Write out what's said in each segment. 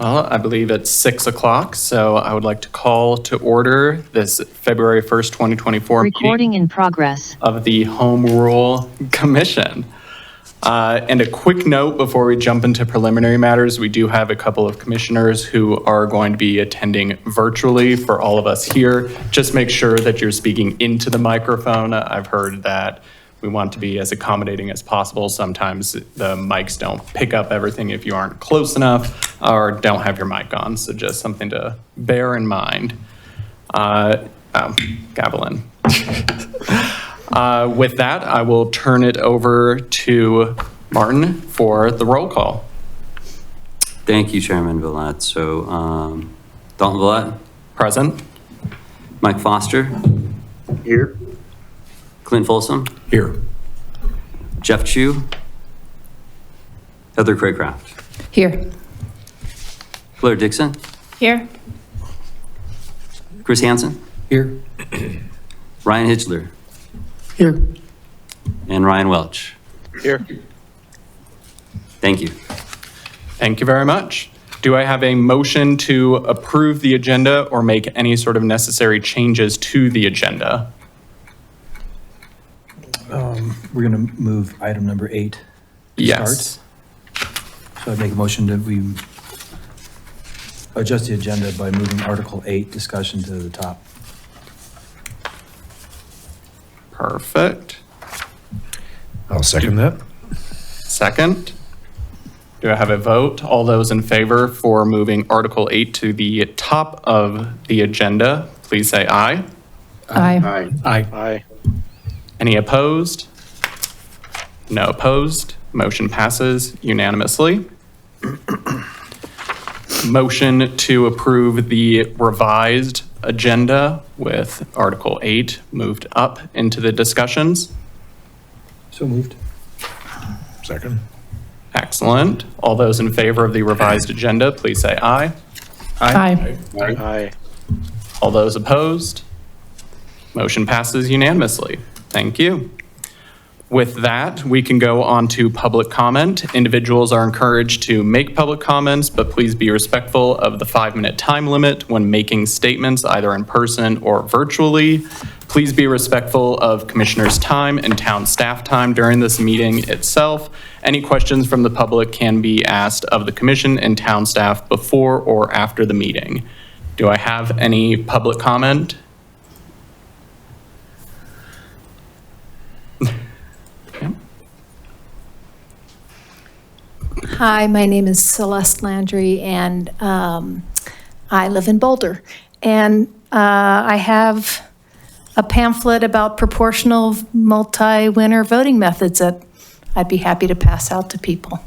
Well, I believe it's 6 o'clock, so I would like to call to order this February 1st, 2024 Recording meeting in progress of the Home Rule Commission. And a quick note before we jump into preliminary matters, we do have a couple of commissioners who are going to be attending virtually for all of us here. Just make sure that you're speaking into the microphone. I've heard that we want to be as accommodating as possible. Sometimes the mics don't pick up everything if you aren't close enough or don't have your mic on. So just something to bear in mind. Gavelin. With that, I will turn it over to Martin for the roll call. Thank you, Chairman Villette. So, Dalton Villette. Present. Mike Foster. Here. Clint Folsom. Here. Jeff Chu. Heather Craycraft. Here. Claire Dixon. Here. Chris Hansen. Here. Ryan Hitchler. Here. And Ryan Welch. Here. Thank you. Thank you very much. Do I have a motion to approve the agenda or make any sort of necessary changes to the agenda? We're going to move item number 8 to Yes. start. So I'd make a motion that we adjust the agenda by moving Article 8 discussion to the top. Perfect. I'll second that. Second. Do I have a vote? All those in favor for moving Article 8 to the top of the agenda, please say aye. Aye. Aye. Any opposed? No opposed. Motion passes unanimously. Motion to approve the revised agenda with Article 8 moved up into the discussions. So moved. Second. Excellent. All those in favor of the revised agenda, please say aye. Aye. Aye. All those opposed? Motion passes unanimously. Thank you. With that, we can go on to public comment. Individuals are encouraged to make public comments, but please be respectful of the 5-minute time limit when making statements, either in person or virtually. Please be respectful of commissioners' time and town staff time during this meeting itself. Any questions from the public can be asked of the commission and town staff before or after the meeting. Do I have any public comment? Hi, my name is Celeste Landry, and I live in Boulder. And I have a pamphlet about proportional multi-winner voting methods that I'd be happy to pass out to people.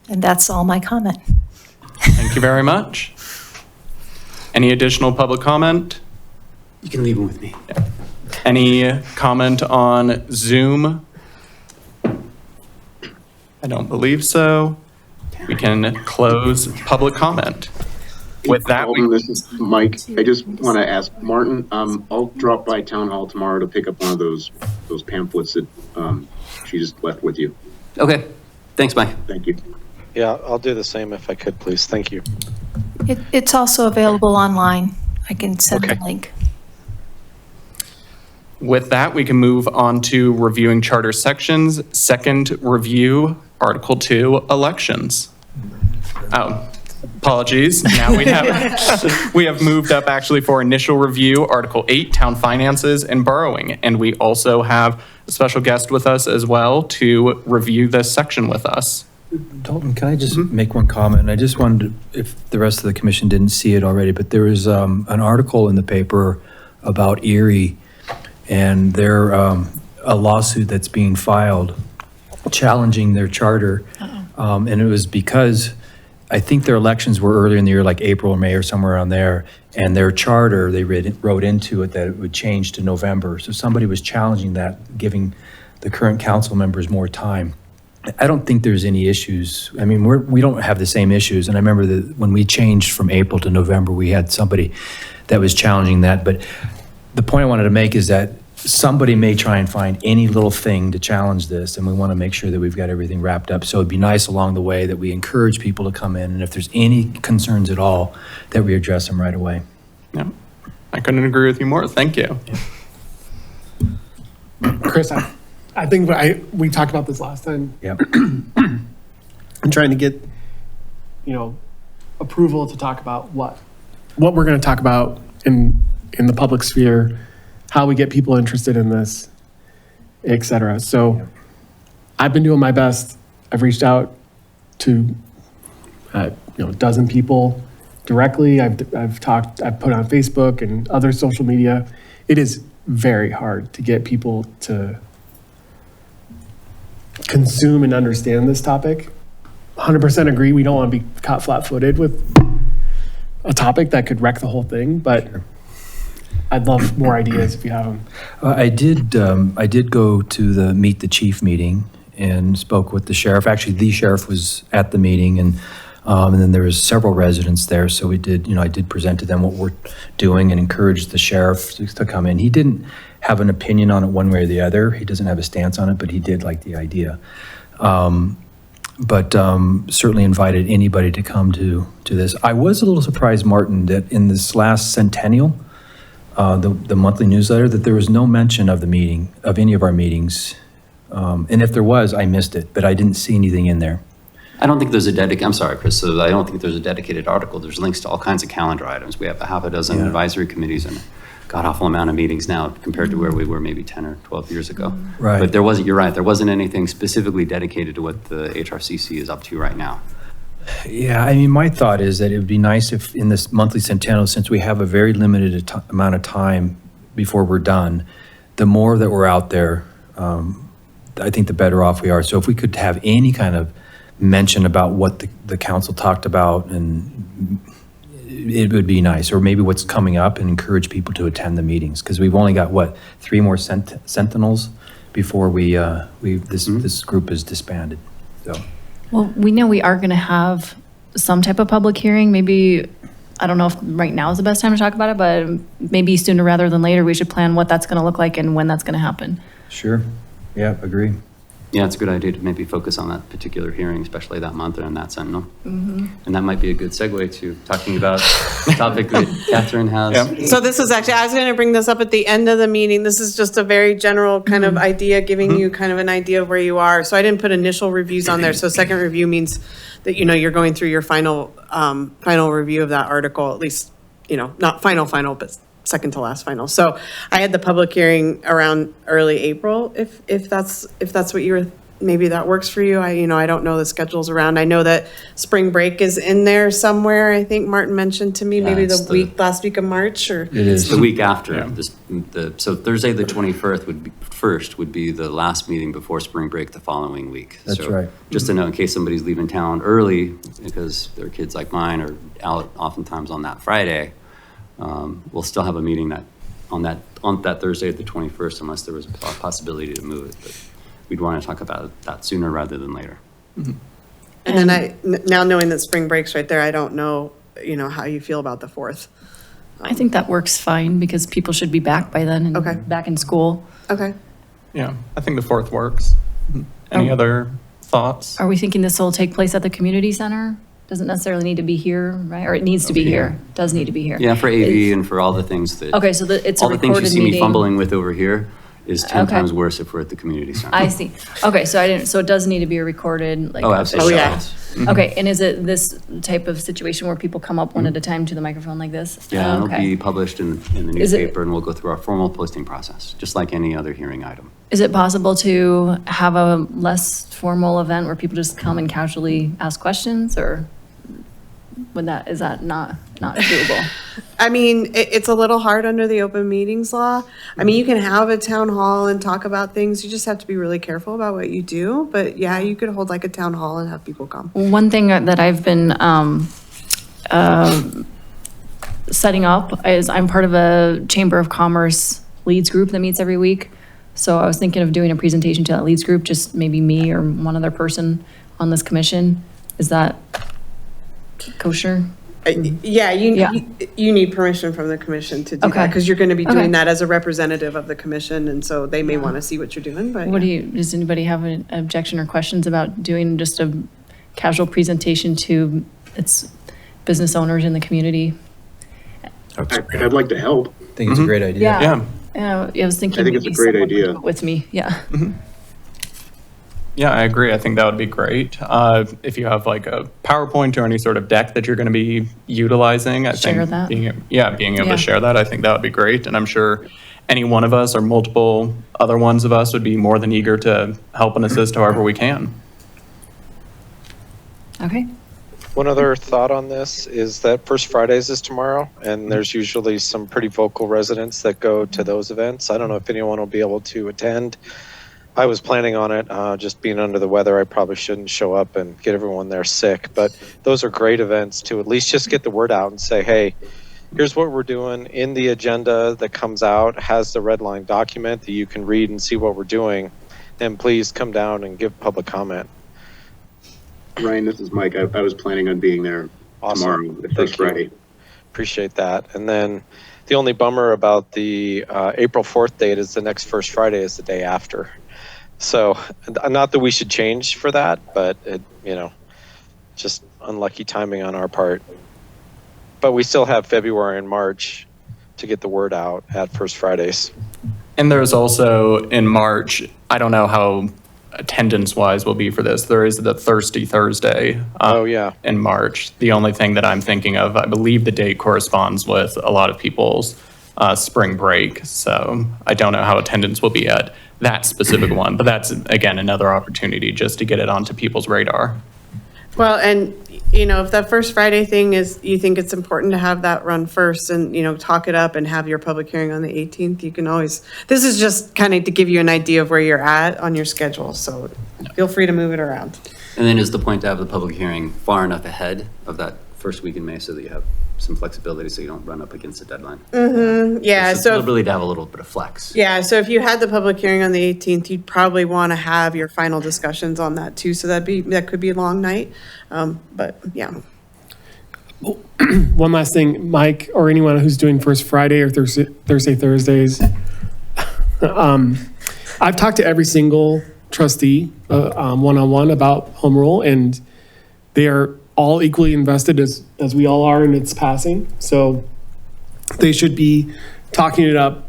And that's all my comment. Thank you very much. Any additional public comment? You can leave them with me. Any comment on Zoom? I don't believe so. We can close public comment. With that, This is Mike. I just want to ask Martin, I'll drop by town hall tomorrow to pick up one of those pamphlets that she just left with you. Okay. Thanks, Mike. Thank you. Yeah, I'll do the same if I could, please. Thank you. It's also available online. I can send the Okay. link. with that, we can move on to reviewing charter sections. Second review, Article 2, elections. Oh, apologies. Now we have moved up actually for initial review, Article 8, town finances and borrowing. And we also have a special guest with us as well to review this section with us. Dalton, can I just make one comment? I just wondered if the rest of the commission didn't see it already, but there was an article in the paper about Erie, and they're a lawsuit that's being filed challenging their charter. And it was because I think their elections were earlier in the year, like April or May or somewhere around there, and their charter, they wrote into it that it would change to November. So somebody was challenging that, giving the current council members more time. I don't think there's any issues. I mean, we don't have the same issues. And I remember that when we changed from April to November, we had somebody that was challenging that. But the point I wanted to make is that somebody may try and find any little thing to challenge this, and we want to make sure that we've got everything wrapped up. So it'd be nice along the way that we encourage people to come in, and if there's any concerns at all, that we address them right away. Yeah, I couldn't agree with you more. Thank you. Chris, I think we talked about this last time. Yep. I'm trying to get, approval to talk about what we're going to talk about in the public sphere, how we get people interested in this, et cetera. So I've been doing my best. I've reached out to, a dozen people directly. I've put on Facebook and other social media. It is very hard to get people to consume and understand this topic. 100% agree. We don't want to be caught flat-footed with a topic that could wreck the whole thing, but I'd love more ideas if you have them. I did go to the Meet the Chief meeting and spoke with the sheriff. Actually, the sheriff was at the meeting, and then there was several residents there. So we did, I did present to them what we're doing and encourage the sheriff to come in. He didn't have an opinion on it one way or the other. He doesn't have a stance on it, but he did like the idea. But certainly invited anybody to come to this. I was a little surprised, Martin, that in this last centennial, the monthly newsletter, that there was no mention of the meeting, of any of our meetings. And if there was, I missed it, but I didn't see anything in there. I don't think there's I'm sorry, Chris, so I don't think there's a dedicated article. There's links to all kinds of calendar items. We have a half a dozen advisory committees and a god-awful amount of meetings now compared to where we were maybe 10 or 12 years ago. Right. But you're right, there wasn't anything specifically dedicated to what the HRCC is up to right now. Yeah, I mean, my thought is that it would be nice if in this monthly centennial, since we have a very limited amount of time before we're done, the more that we're out there, I think the better off we are. So if we could have any kind of mention about what the council talked about, and it would be nice, or maybe what's coming up, and encourage people to attend the meetings, because we've only got 3 more sentinels before this group is disbanded. So. Well, we know we are going to have some type of public hearing. Maybe, I don't know if right now is the best time to talk about it, but maybe sooner rather than later, we should plan what that's going to look like and when that's going to happen. Sure. Yeah, agree. Yeah, it's a good idea to maybe focus on that particular hearing, especially that month and that sentinel. And that might be a good segue to talking about the topic that Catherine has. Yeah. So this is actually, I was going to bring this up at the end of the meeting. This is just a very general kind of idea, giving you kind of an idea of where you are. So I didn't put initial reviews on there. So second review means that, you're going through your final review of that article, at least, not final, but second to last final. So I had the public hearing around early April, if that's what you were, maybe that works for you. I don't know the schedules around. I know that spring break is in there somewhere. I think Martin mentioned to me, maybe it's last week of March, or It is. The week after. So Thursday, the 21st would be the last meeting before spring break the following week. That's So right. Just to know, in case somebody's leaving town early, because their kids like mine are out oftentimes on that Friday, we'll still have a meeting on that Thursday, the 21st, unless there was a possibility to move it. But we'd want to talk about that sooner rather than later. and then now knowing that spring break's right there, I don't know, how you feel about the 4th. I think that works fine because people should be back by then Okay. and back in school. Okay. Yeah, I think the 4th works. Any other thoughts? Are we thinking this will take place at the community center? Doesn't necessarily need to be here, right? Or it needs to be here. Does need to be here. Yeah, for AV and for all the things that. Okay, so it's a all the things you recorded see me meeting. fumbling with over here is 10 Okay. times worse if we're at the community center. I see. Okay, so it does need to be a recorded, like. Oh, absolutely. Oh, yeah. Okay, and is it this type of situation where people come up one at a time to the microphone like this? Yeah, and it'll Okay. be published in the Is it- newspaper, and we'll go through our formal posting process, just like any other hearing item. Is it possible to have a less formal event where people just come and casually ask questions, or is that not doable? I mean, it's a little hard under the open meetings law. I mean, you can have a town hall and talk about things. You just have to be really careful about what you do. But yeah, you could hold like a town hall and have people come. One thing that I've been setting up is I'm part of a Chamber of Commerce leads group that meets every week. So I was thinking of doing a presentation to that leads group, just maybe me or one other person on this commission. Is that kosher? Yeah, Yeah. you need permission from the commission to do that, Okay. because you're going to be Okay. doing that as a representative of the commission, and so they may want to see what you're doing, but. What does anybody have an objection or questions about doing just a casual presentation to its business owners in the community? I'd like to help. I think it's a great idea. Yeah. I was thinking. I think it's a maybe great someone would idea. do it with me, yeah. Yeah, I agree. I think that would be great. If you have like a PowerPoint or any sort of deck that you're going to be utilizing, I Share think that. being able Yeah. to share that, I think that would be great. And I'm sure any one of us or multiple other ones of us would be more than eager to help and assist however we can. Okay. One other thought on this is that First Fridays is tomorrow, and there's usually some pretty vocal residents that go to those events. I don't know if anyone will be able to attend. I was planning on it, just being under the weather. I probably shouldn't show up and get everyone there sick, but those are great events to at least just get the word out and say, hey, here's what we're doing. In the agenda that comes out has the red line document that you can read and see what we're doing, and please come down and give public comment. Ryan, this is Mike. I was planning on being there Awesome. tomorrow, the Thank first you. Friday. Appreciate that. And then the only bummer about the April 4th date is the next First Friday is the day after. So not that we should change for that, but it, just unlucky timing on our part. But we still have February and March to get the word out at First Fridays. And there's also in March, I don't know how attendance wise will be for this. There is the Thirsty Thursday Oh, yeah. in March. The only thing that I'm thinking of, I believe the date corresponds with a lot of people's spring break. So I don't know how attendance will be at that specific one, but that's again, another opportunity just to get it onto people's radar. Well, and, if that First Friday thing is, you think it's important to have that run first and, talk it up and have your public hearing on the 18th, you can always, this is just kind of to give you an idea of where you're at on your schedule, so feel free to move it around. And then is the point to have the public hearing far enough ahead of that first week in May so that you have some flexibility so you don't run up against the deadline? Yeah, Just so, really to have a little bit of flex. yeah, so if you had the public hearing on the 18th, you'd probably want to have your final discussions on that too, so that could be a long night, but yeah. One last thing, Mike, or anyone who's doing First Friday or Thursdays. I've talked to every single trustee one-on-one about home rule, and they are all equally invested as we all are in its passing. So they should be talking it up.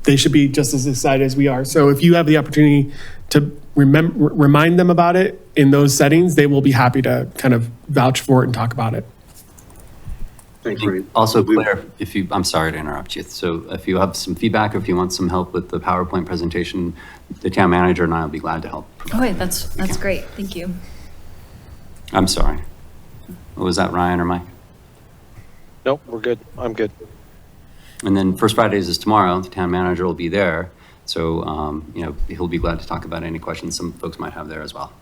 They should be just as excited as we are. So if you have the opportunity to remind them about it in those settings, they will be happy to kind of vouch for it and talk about it. Thanks, Ryan. Also, Claire, I'm sorry to interrupt you. So if you have some feedback or if you want some help with the PowerPoint presentation, the town manager and I will be glad to help. Okay, that's great. Thank you. I'm sorry. Was that Ryan or Mike? Nope, we're good. I'm good. And then First Fridays is tomorrow. The town manager will be there. So, he'll be glad to talk about any questions some folks might have there as well.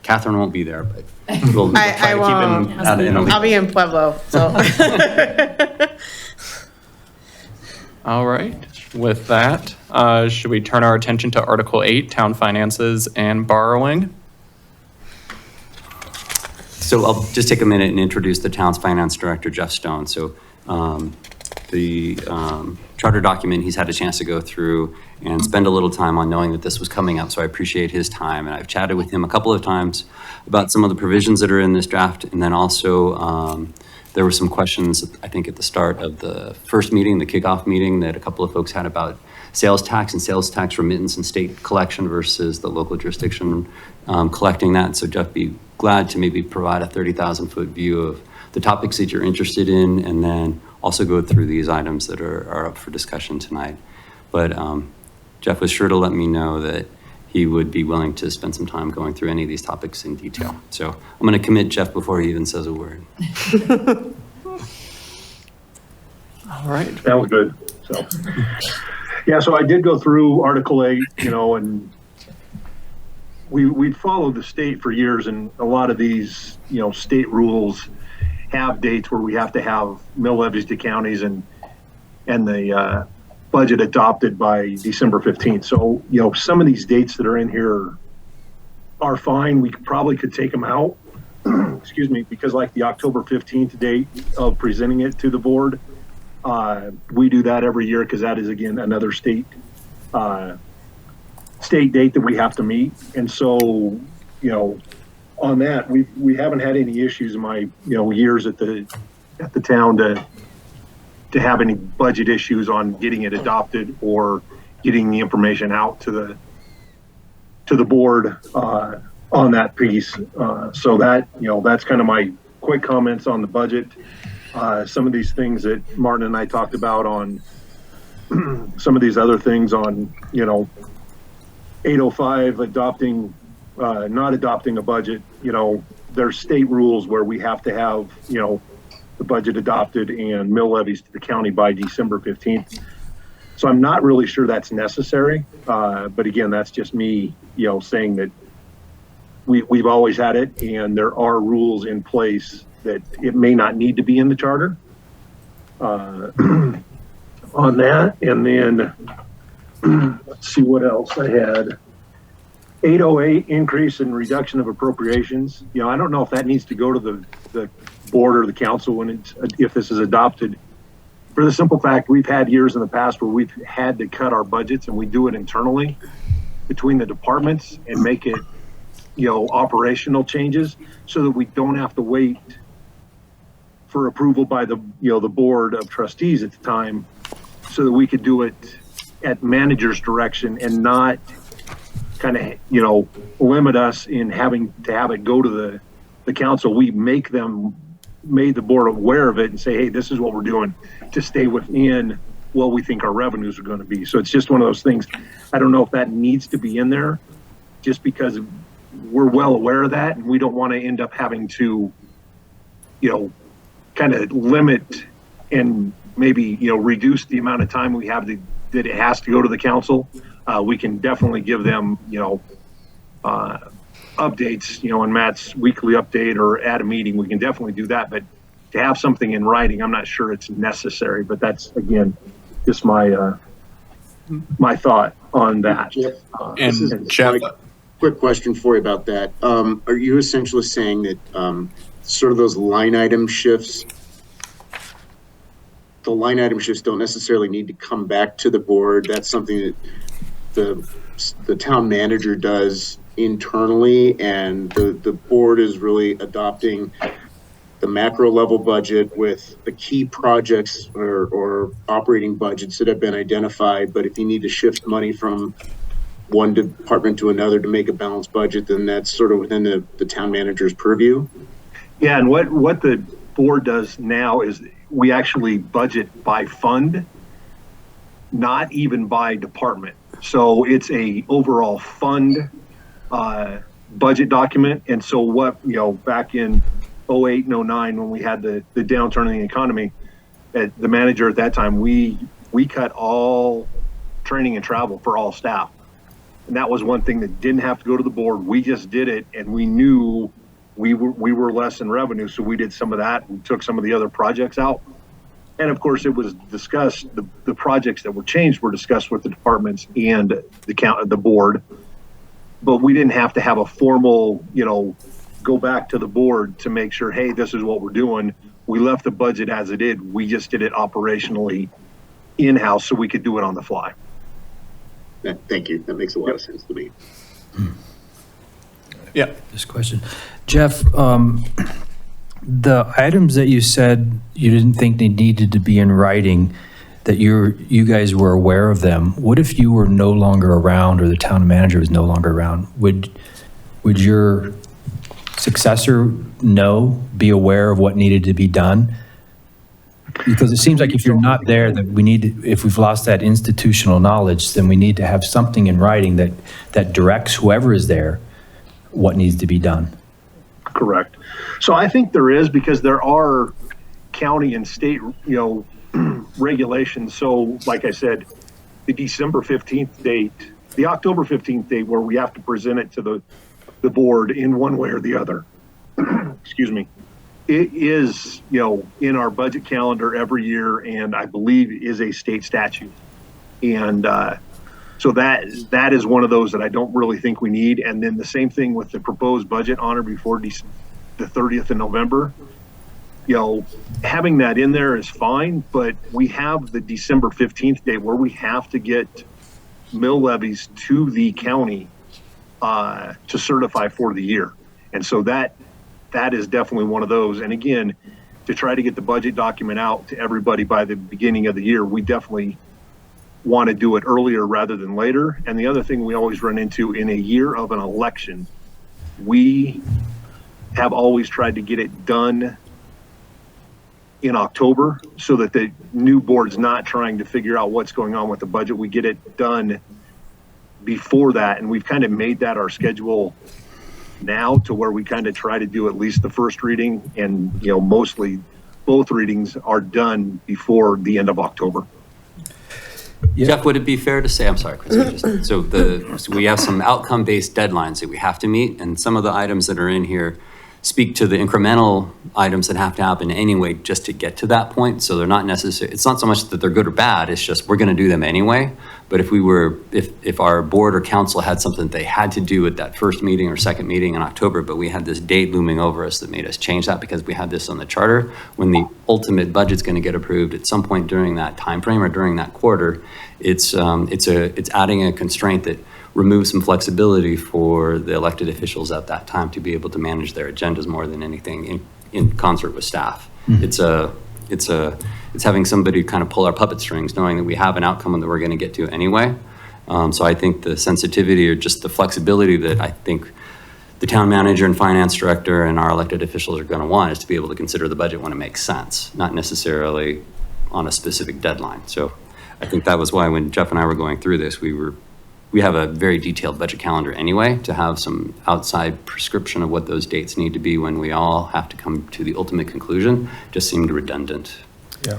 Catherine won't be there, but we'll try I to won't. keep him out of I'll be in Pueblo, so. All right. With that, should we turn our attention to Article 8, Town Finances and Borrowing? So I'll just take a minute and introduce the town's finance director, Jeff Stone. So the charter document, he's had a chance to go through and spend a little time on knowing that this was coming up. So I appreciate his time. And I've chatted with him a couple of times about some of the provisions that are in this draft. And then also there were some questions, I think, at the start of the first meeting, the kickoff meeting, that a couple of folks had about sales tax and sales tax remittance and state collection versus the local jurisdiction collecting that. So Jeff, be glad to maybe provide a 30,000-foot view of the topics that you're interested in, and then also go through these items that are up for discussion tonight. But Jeff was sure to let me know that he would be willing to spend some time going through any of these topics in detail. So I'm going to commit Jeff before he even says a word. All right. That was good. So, yeah, so I did go through Article 8, and we'd followed the state for years, and a lot of these, state rules have dates where we have to have mill levies to counties and the budget adopted by December 15th. So, some of these dates that are in here are fine. We probably could take them out. excuse me, because like the October 15th date of presenting it to the board, we do that every year because that is, again, another state date that we have to meet. And so, on that, we haven't had any issues in my, years at the town to have any budget issues on getting it adopted or getting the information out to the board on that piece. So that, that's kind of my quick comments on the budget. Some of these things that Martin and I talked about on some of these other things on, 805 adopting, not adopting a budget, there's state rules where we have to have, the budget adopted and mill levies to the county by December 15th. So I'm not really sure that's necessary. But again, that's just me, saying that we've always had it and there are rules in place that it may not need to be in the charter on that. And then let's see what else I had. 808 increase and reduction of appropriations. I don't know if that needs to go to the board or the council when if this is adopted, for the simple fact we've had years in the past where we've had to cut our budgets and we do it internally between the departments and make it, operational changes so that we don't have to wait for approval by the board of trustees at the time, so that we could do it at manager's direction and not kind of, limit us in having to have it go to the council. We made the board aware of it and say, hey, this is what we're doing to stay within what we think our revenues are going to be. So it's just one of those things. I don't know if that needs to be in there, just because we're well aware of that and we don't want to end up having to, kind of limit and maybe, reduce the amount of time we have that it has to go to the council. We can definitely give them, updates, on Matt's weekly update or at a meeting. We can definitely do that, but to have something in writing, I'm not sure it's necessary, but that's, again, just my thought on that. And Jeff, Quick question for you about that. Are you essentially saying that sort of those line item shifts, the line item shifts don't necessarily need to come back to the board? That's something that the town manager does internally, and the board is really adopting the macro level budget with the key projects or operating budgets that have been identified. But if you need to shift money from one department to another to make a balanced budget, then that's sort of within the town manager's purview. Yeah, and what the board does now is we actually budget by fund, not even by department. So it's a overall fund budget document. And so what, back in 08 and 09, when we had the downturn in the economy, the manager at that time, we cut all training and travel for all staff. And that was one thing that didn't have to go to the board. We just did it, and we knew we were less in revenue, so we did some of that. We took some of the other projects out. And of course, it was discussed, the projects that were changed were discussed with the departments and the board. But we didn't have to have a formal, go back to the board to make sure, hey, this is what we're doing. We left the budget as it is. We just did it operationally in-house so we could do it on the fly. Thank you. That makes a lot of sense to me. yeah, This question. Jeff, the items that you said you didn't think they needed to be in writing, that you guys were aware of them, what if you were no longer around or the town manager was no longer around? Would your successor be aware of what needed to be done? Because it seems like if you're not there, that if we've lost that institutional knowledge, then we need to have something in writing that directs whoever is there what needs to be done. Correct. So I think there is, because there are county and state, regulations. So like I said, the December 15th date, the October 15th date where we have to present it to the board in one way or the other. Excuse me. It is, in our budget calendar every year, and I believe is a state statute. And so that is one of those that I don't really think we need. And then the same thing with the proposed budget on or before the 30th of November, having that in there is fine, but we have the December 15th date where we have to get mill levies to the county to certify for the year. And so that is definitely one of those. And again, to try to get the budget document out to everybody by the beginning of the year, we definitely want to do it earlier rather than later. And the other thing we always run into in a year of an election, we have always tried to get it done in October so that the new board's not trying to figure out what's going on with the budget. We get it done before that, and we've kind of made that our schedule now to where we kind of try to do at least the first reading, and mostly both readings are done before the end of October. Jeff, would it be fair to say, I'm sorry, Chris, so we have some outcome-based deadlines that we have to meet, and some of the items that are in here speak to the incremental items that have to happen anyway just to get to that point. So they're not necessary. It's not so much that they're good or bad, it's just we're going to do them anyway. But if our board or council had something they had to do at that first meeting or second meeting in October, but we had this date looming over us that made us change that because we had this on the charter, when the ultimate budget's going to get approved at some point during that time frame or during that quarter, it's adding a constraint that removes some flexibility for the elected officials at that time to be able to manage their agendas more than anything in concert with staff. Mm-hmm. It's having somebody kind of pull our puppet strings, knowing that we have an outcome that we're going to get to anyway. So I think the sensitivity or just the flexibility that I think the town manager and finance director and our elected officials are going to want is to be able to consider the budget when it makes sense, not necessarily on a specific deadline. So I think that was why when Jeff and I were going through this, we have a very detailed budget calendar anyway, to have some outside prescription of what those dates need to be when we all have to come to the ultimate conclusion just seemed redundant. Yeah.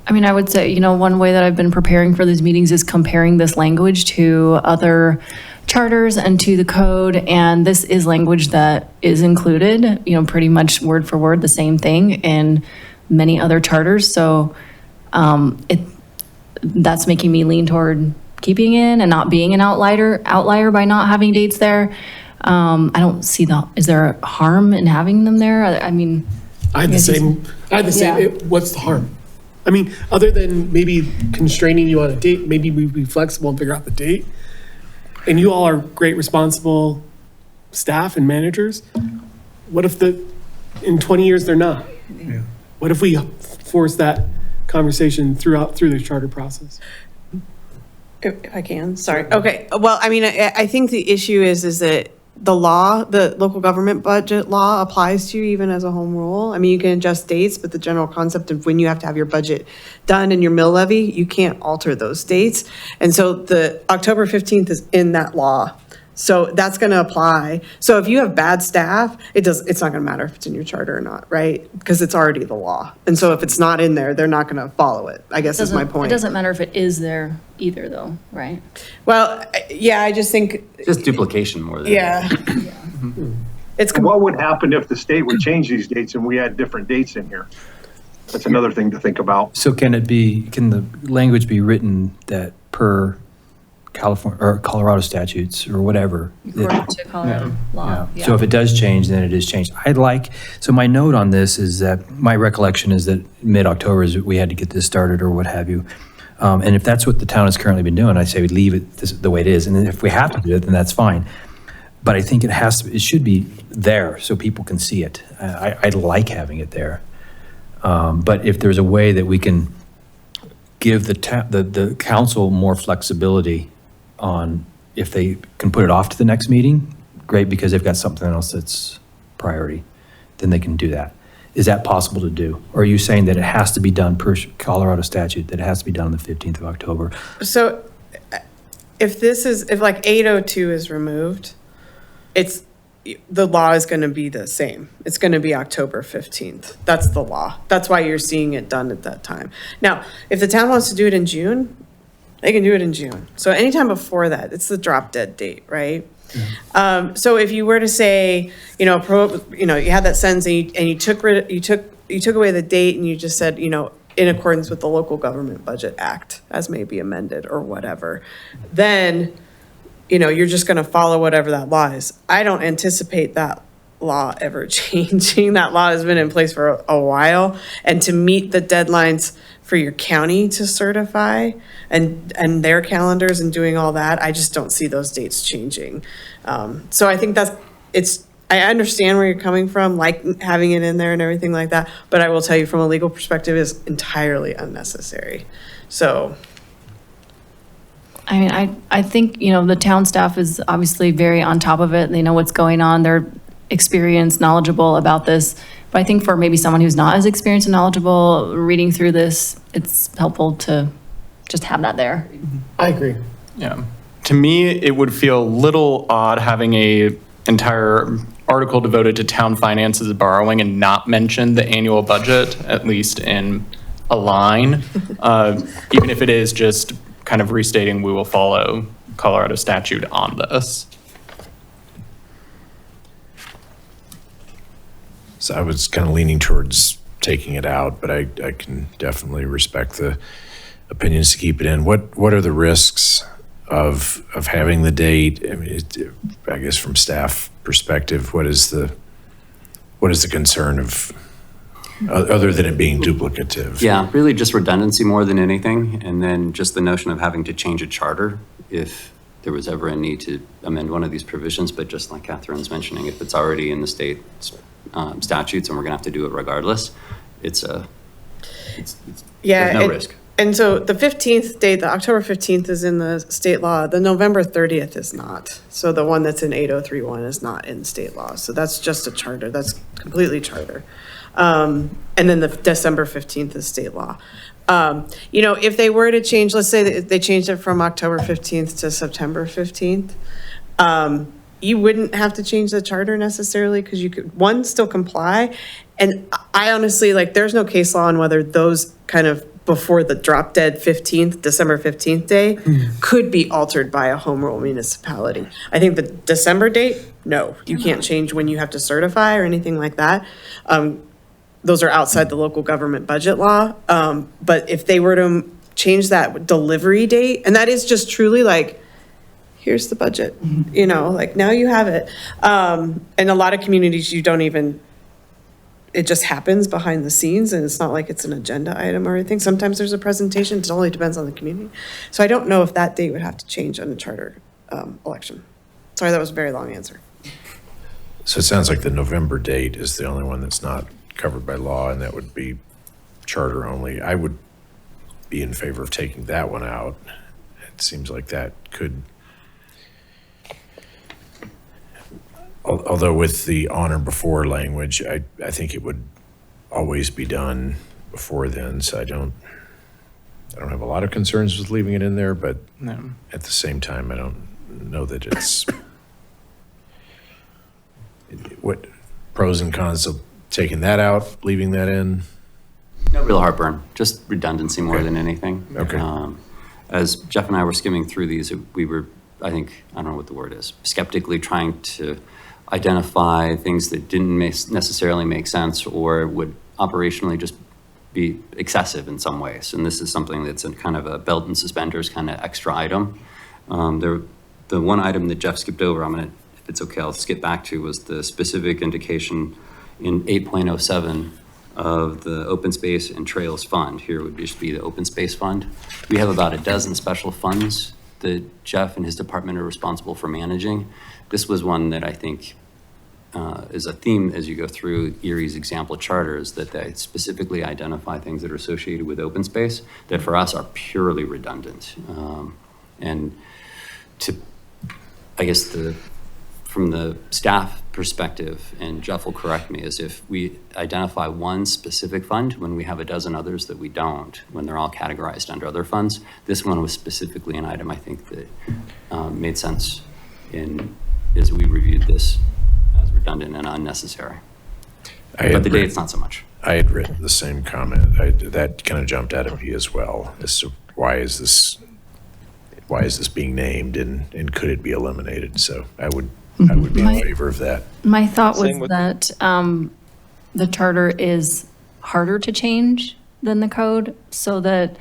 I mean, I would say, one way that I've been preparing for these meetings is comparing this language to other charters and to the code. And this is language that is included, pretty much word for word, the same thing in many other charters. So that's making me lean toward keeping in and not being an outlier by not having dates there. I don't see is there a harm in having them there? I mean, I had the same, Yeah. what's the harm? I mean, other than maybe constraining you on a date, maybe we be flexible and figure out the date. And you all are great, responsible staff and managers. What if in 20 years they're not? Yeah. What if we force that conversation through the charter process? If I can, sorry. Okay, well, I mean, I think the issue is that the local government budget law applies to you even as a home rule. I mean, you can adjust dates, but the general concept of when you have to have your budget done and your mill levy, you can't alter those dates. And so the October 15th is in that law. So that's going to apply. So if you have bad staff, it's not going to matter if it's in your charter or not, right? Because it's already the law. And so if it's not in there, they're not going to follow it, I guess is my point. It doesn't matter if it is there either, though, right? Well, yeah, I just think, Just duplication more than yeah. It's, What would happen if the state would change these dates and we had different dates in here? That's another thing to think about. So can the language be written that per California or Colorado statutes or whatever? According to Colorado law. So if it does change, then it is changed. So my note on this is that my recollection is that mid-October is we had to get this started or what have you. And if that's what the town has currently been doing, I say we leave it the way it is. And then if we have to do it, then that's fine. But I think it should be there so people can see it. I like having it there. But if there's a way that we can give the council more flexibility on if they can put it off to the next meeting, great, because they've got something else that's priority, then they can do that. Is that possible to do? Or are you saying that it has to be done per Colorado statute, that it has to be done on the 15th of October? so if like 802 is removed, the law is going to be the same. It's going to be October 15th. That's the law. That's why you're seeing it done at that time. Now, if the town wants to do it in June, they can do it in June. So anytime before that, it's the drop dead date, right? So if you were to say, you had that sentence and you took away the date and you just said, in accordance with the Local Government Budget Act, as may be amended or whatever, then, you're just going to follow whatever that law is. I don't anticipate that law ever changing. That law has been in place for a while. And to meet the deadlines for your county to certify and their calendars and doing all that, I just don't see those dates changing. So I think I understand where you're coming from, like having it in there and everything like that, but I will tell you from a legal perspective, is entirely unnecessary. So. I mean, I think, the town staff is obviously very on top of it. They know what's going on. They're experienced, knowledgeable about this. But I think for maybe someone who's not as experienced and knowledgeable, reading through this, it's helpful to just have that there. I agree. Yeah. To me, it would feel a little odd having a entire article devoted to town finances borrowing and not mention the annual budget, at least in a line, even if it is just kind of restating we will follow Colorado statute on this. So I was kind of leaning towards taking it out, but I can definitely respect the opinions to keep it in. What are the risks of having the date? I mean, I guess from staff perspective, what is the concern of, other than it being duplicative? Yeah, really just redundancy more than anything. And then just the notion of having to change a charter if there was ever a need to amend one of these provisions. But just like Catherine's mentioning, if it's already in the state statutes and we're gonna have to do it regardless, there's no risk. And so the 15th date, the October 15th is in the state law. The November 30th is not. So the one that's in 8031 is not in state law. So that's just a charter. That's completely charter. And then the December 15th is state law. If they were to change, let's say that they changed it from October 15th to September 15th, you wouldn't have to change the charter necessarily because you could, one, still comply. And I honestly, there's no case law on whether those kind of before the drop dead 15th, December 15th day could be altered by a home rule municipality. I think the December date, no, you can't change when you have to certify or anything like that. Those are outside the local government budget law. But if they were to change that delivery date, and that is just truly here's the budget, now you have it. And a lot of communities, you don't even, it just happens behind the scenes and it's not like it's an agenda item or anything. Sometimes there's a presentation, it only depends on the community. So I don't know if that date would have to change on a charter election. Sorry, that was a very long answer. So it sounds like the November date is the only one that's not covered by law, and that would be charter only. I would be in favor of taking that one out. It seems like that could, although with the on or before language, I think it would always be done before then. So I don't have a lot of concerns with leaving it in there, but No. at the same time, I don't know that it's what pros and cons of taking that out, leaving that in. No real heartburn, just redundancy more Okay. than anything. Okay. As Jeff and I were skimming through these, we were, I don't know what the word is, skeptically trying to identify things that didn't necessarily make sense or would operationally just be excessive in some ways. And this is something that's a kind of a belt and suspenders kind of extra item. The one item that Jeff skipped over, if it's okay, I'll skip back to, was the specific indication in 8.07 of the Open Space and Trails Fund. Here would just be the Open Space Fund. We have about a dozen special funds that Jeff and his department are responsible for managing. This was one that I think is a theme as you go through Erie's example charters, that they specifically identify things that are associated with open space that for us are purely redundant. And I guess from the staff perspective, and Jeff will correct me, is if we identify one specific fund when we have a dozen others that we don't, when they're all categorized under other funds. This one was specifically an item I think that made sense as we reviewed this as redundant and unnecessary. But the date's not so much. I had written the same comment. That kind of jumped out at me as well. As to why is this being named, and could it be eliminated? So I would be in favor of that. My thought was Same with- that the charter is harder to change than the code, so that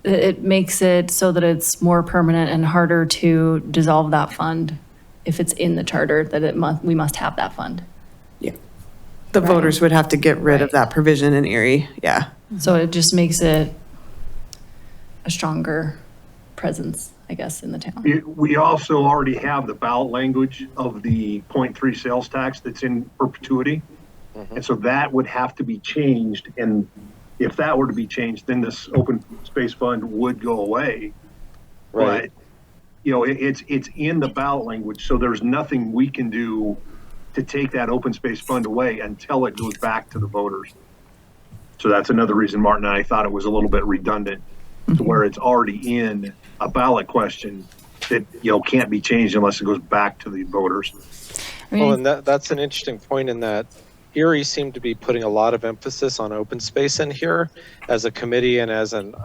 it makes it so that it's more permanent and harder to dissolve that fund if it's in the charter, that we must have that fund. Yeah. The voters would have to get rid of that provision in Erie, yeah. So it just makes it a stronger presence, I guess, in the town. We also already have the ballot language of the 0.3 sales tax that's in perpetuity. And so that would have to be changed. And if that were to be changed, then this open space fund would go away. Right. But, it's in the ballot language. So there's nothing we can do to take that open space fund away until it goes back to the voters. So that's another reason Martin and I thought it was a little bit redundant to where it's already in a ballot question that, can't be changed unless it goes back to the voters. Well, and that's an interesting point in that Erie seemed to be putting a lot of emphasis on open space in here as a committee and as an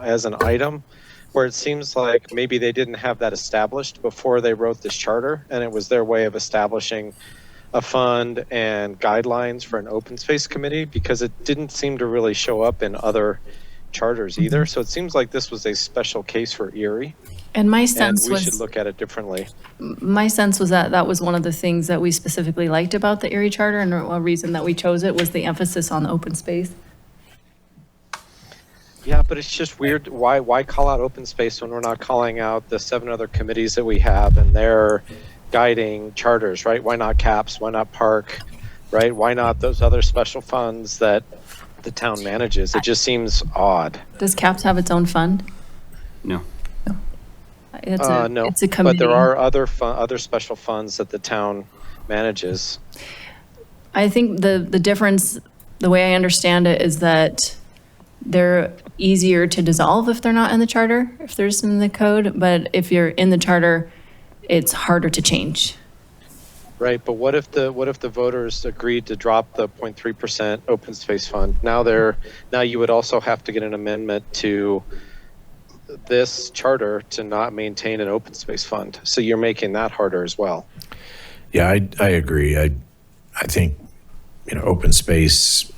item, where it seems like maybe they didn't have that established before they wrote this charter, and it was their way of establishing a fund and guidelines for an open space committee, because it didn't seem to really show up in other charters either. So it seems like this was a special case for Erie. And my And sense we was, should look at it differently. my sense was that that was one of the things that we specifically liked about the Erie Charter, and a reason that we chose it was the emphasis on open space. Yeah, but it's just weird. Why call out open space when we're not calling out the 7 other committees that we have and their guiding charters, right? Why not CAPS? Why not Park? Right? Why not those other special funds that the town manages? It just seems odd. Does CAPS have its own fund? No. No, It's a committee. but there are other special funds that the town manages. I think the difference, the way I understand it, is that they're easier to dissolve if they're not in the charter, if there's in the code, but if you're in the charter, it's harder to change. Right, but what if the voters agreed to drop the 0.3% open space fund? Now you would also have to get an amendment to this charter to not maintain an open space fund. So you're making that harder as well. Yeah, I agree. I think, open space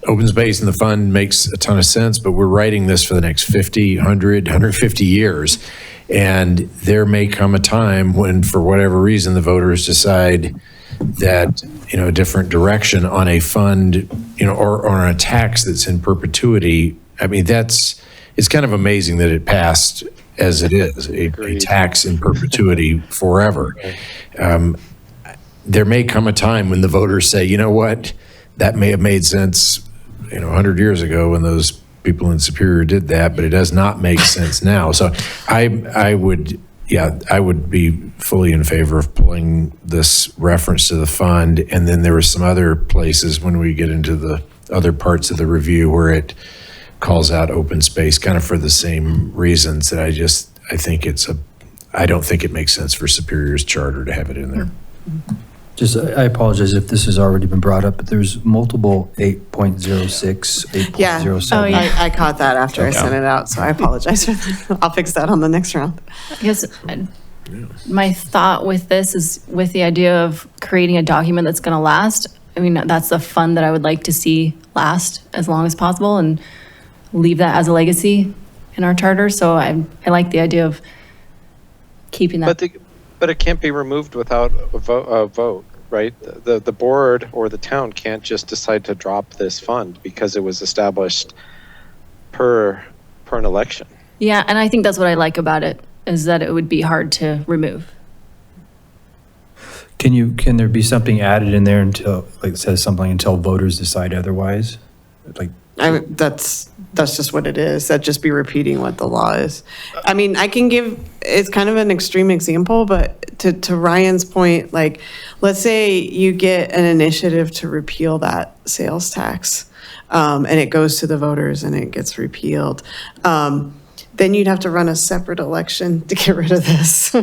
open space in the fund makes a ton of sense, but we're writing this for the next 50, 100, 150 years. And there may come a time when, for whatever reason, the voters decide that, a different direction on a fund, or on a tax that's in perpetuity. I mean, it's kind of amazing that it passed as it is, a tax in perpetuity forever. There may come a time when the voters say, you know what, that may have made sense, 100 years ago when those people in Superior did that, but it does not make sense now. So I would be fully in favor of pulling this reference to the fund. And then there were some other places when we get into the other parts of the review where it calls out open space kind of for the same reasons that I don't think it makes sense for Superior's charter to have it in there. I apologize if this has already been brought up, but there's multiple 8.06, 8.07. Oh, yeah. I caught that after I sent it out, so I apologize for that. I'll fix that on the next round. I guess my thought with this is with the idea of creating a document that's going to last. I mean, that's the fund that I would like to see last as long as possible and leave that as a legacy in our charter. So I like the idea of keeping that. But it can't be removed without a vote, right? The board or the town can't just decide to drop this fund because it was established per an election. Yeah, and I think that's what I like about it, is that it would be hard to remove. Can there be something added in there until, like it says something until voters decide otherwise? Like, That's just what it is. That'd just be repeating what the law is. I mean, I can it's kind of an extreme example, but to Ryan's point, like, let's say you get an initiative to repeal that sales tax, and it goes to the voters and it gets repealed. Then you'd have to run a separate election to get rid of this,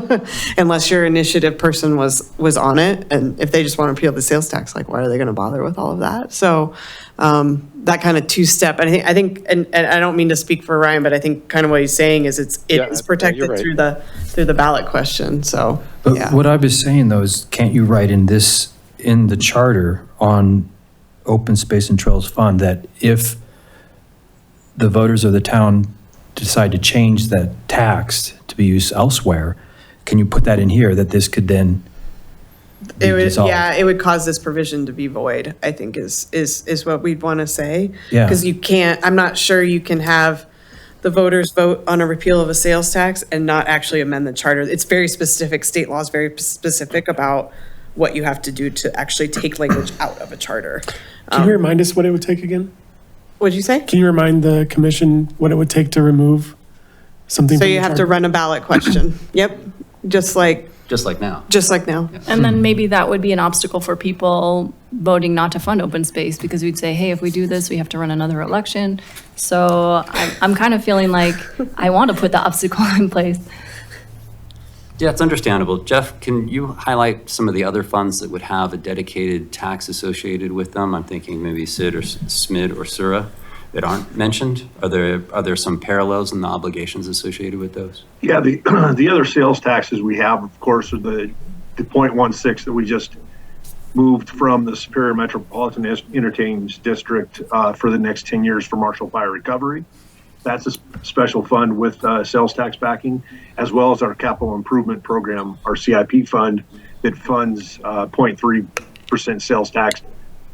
unless your initiative person was on it. And if they just want to repeal the sales tax, like, why are they going to bother with all of that? So that kind of two-step. And I think, and I don't mean to speak for Ryan, but I think kind of what he's saying is it is protected right. through the ballot question. So, yeah. What I was saying though is, can't you write in the charter on open space and trails fund that if the voters of the town decide to change that tax to be used elsewhere, can you put that in here that this could then be dissolved. Yeah, it would cause this provision to be void, I think is what we'd want to say. Yeah. Because you can't, I'm not sure you can have the voters vote on a repeal of a sales tax and not actually amend the charter. It's very specific, state law is very specific about what you have to do to actually take language out of a charter. Can you remind us what it would take again? What'd you say? Can you remind the commission what it would take to remove something? So from you the have to charter? run a ballot question. Yep, just like now. now. And then maybe that would be an obstacle for people voting not to fund open space, because we'd say, hey, if we do this, we have to run another election. So I'm kind of feeling like I want to put the obstacle in place. Yeah, it's understandable. Jeff, can you highlight some of the other funds that would have a dedicated tax associated with them? I'm thinking maybe SID or SMID or SURA that aren't mentioned. Are there some parallels in the obligations associated with those? Yeah, the other sales taxes we have, of course, are the 0.16 that we just moved from the Superior Metropolitan Interchange District for the next 10 years for Marshall Fire Recovery. That's a special fund with sales tax backing, as well as our capital improvement program, our CIP fund that funds 0.3% sales tax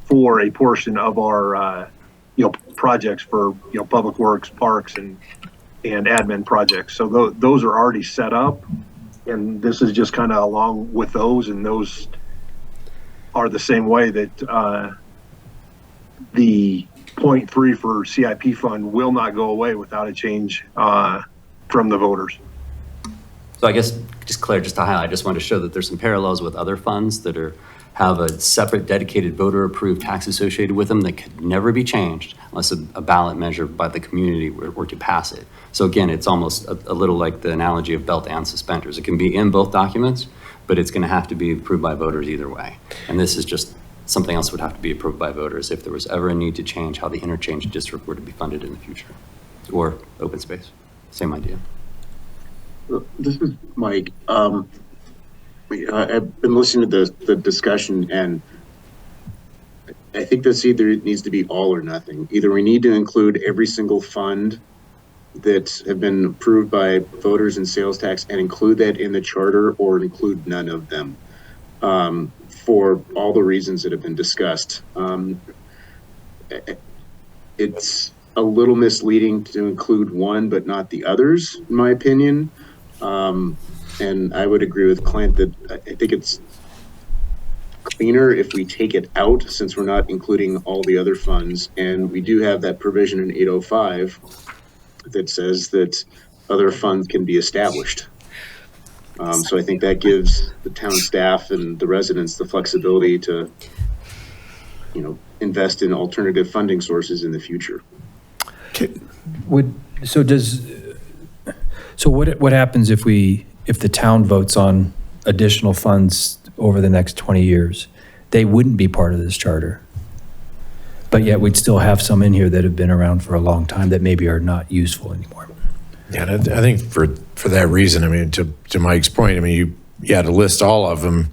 for a portion of our projects for public works, parks, and admin projects. So those are already set up, and this is just kind of along with those, and those are the same way that the 0.3 for CIP fund will not go away without a change from the voters. So I guess, just Claire, just to highlight, I just wanted to show that there's some parallels with other funds that have a separate dedicated voter-approved tax associated with them that could never be changed unless a ballot measure by the community were to pass it. So again, it's almost a little like the analogy of belt and suspenders. It can be in both documents, but it's going to have to be approved by voters either way. And this is just something else would have to be approved by voters if there was ever a need to change how the interchange district were to be funded in the future, or open space. Same idea. This is Mike. I've been listening to the discussion, and I think this either needs to be all or nothing. Either we need to include every single fund that have been approved by voters in sales tax and include that in the charter, or include none of them, for all the reasons that have been discussed. It's a little misleading to include one but not the others, in my opinion. And I would agree with Clint that I think it's cleaner if we take it out, since we're not including all the other funds. And we do have that provision in 805 that says that other funds can be established. So I think that gives the town staff and the residents the flexibility to, invest in alternative funding sources in the future. So what happens if the town votes on additional funds over the next 20 years? They wouldn't be part of this charter, but yet we'd still have some in here that have been around for a long time that maybe are not useful anymore. Yeah, and I think for that reason, I mean, to Mike's point, I mean, to list all of them,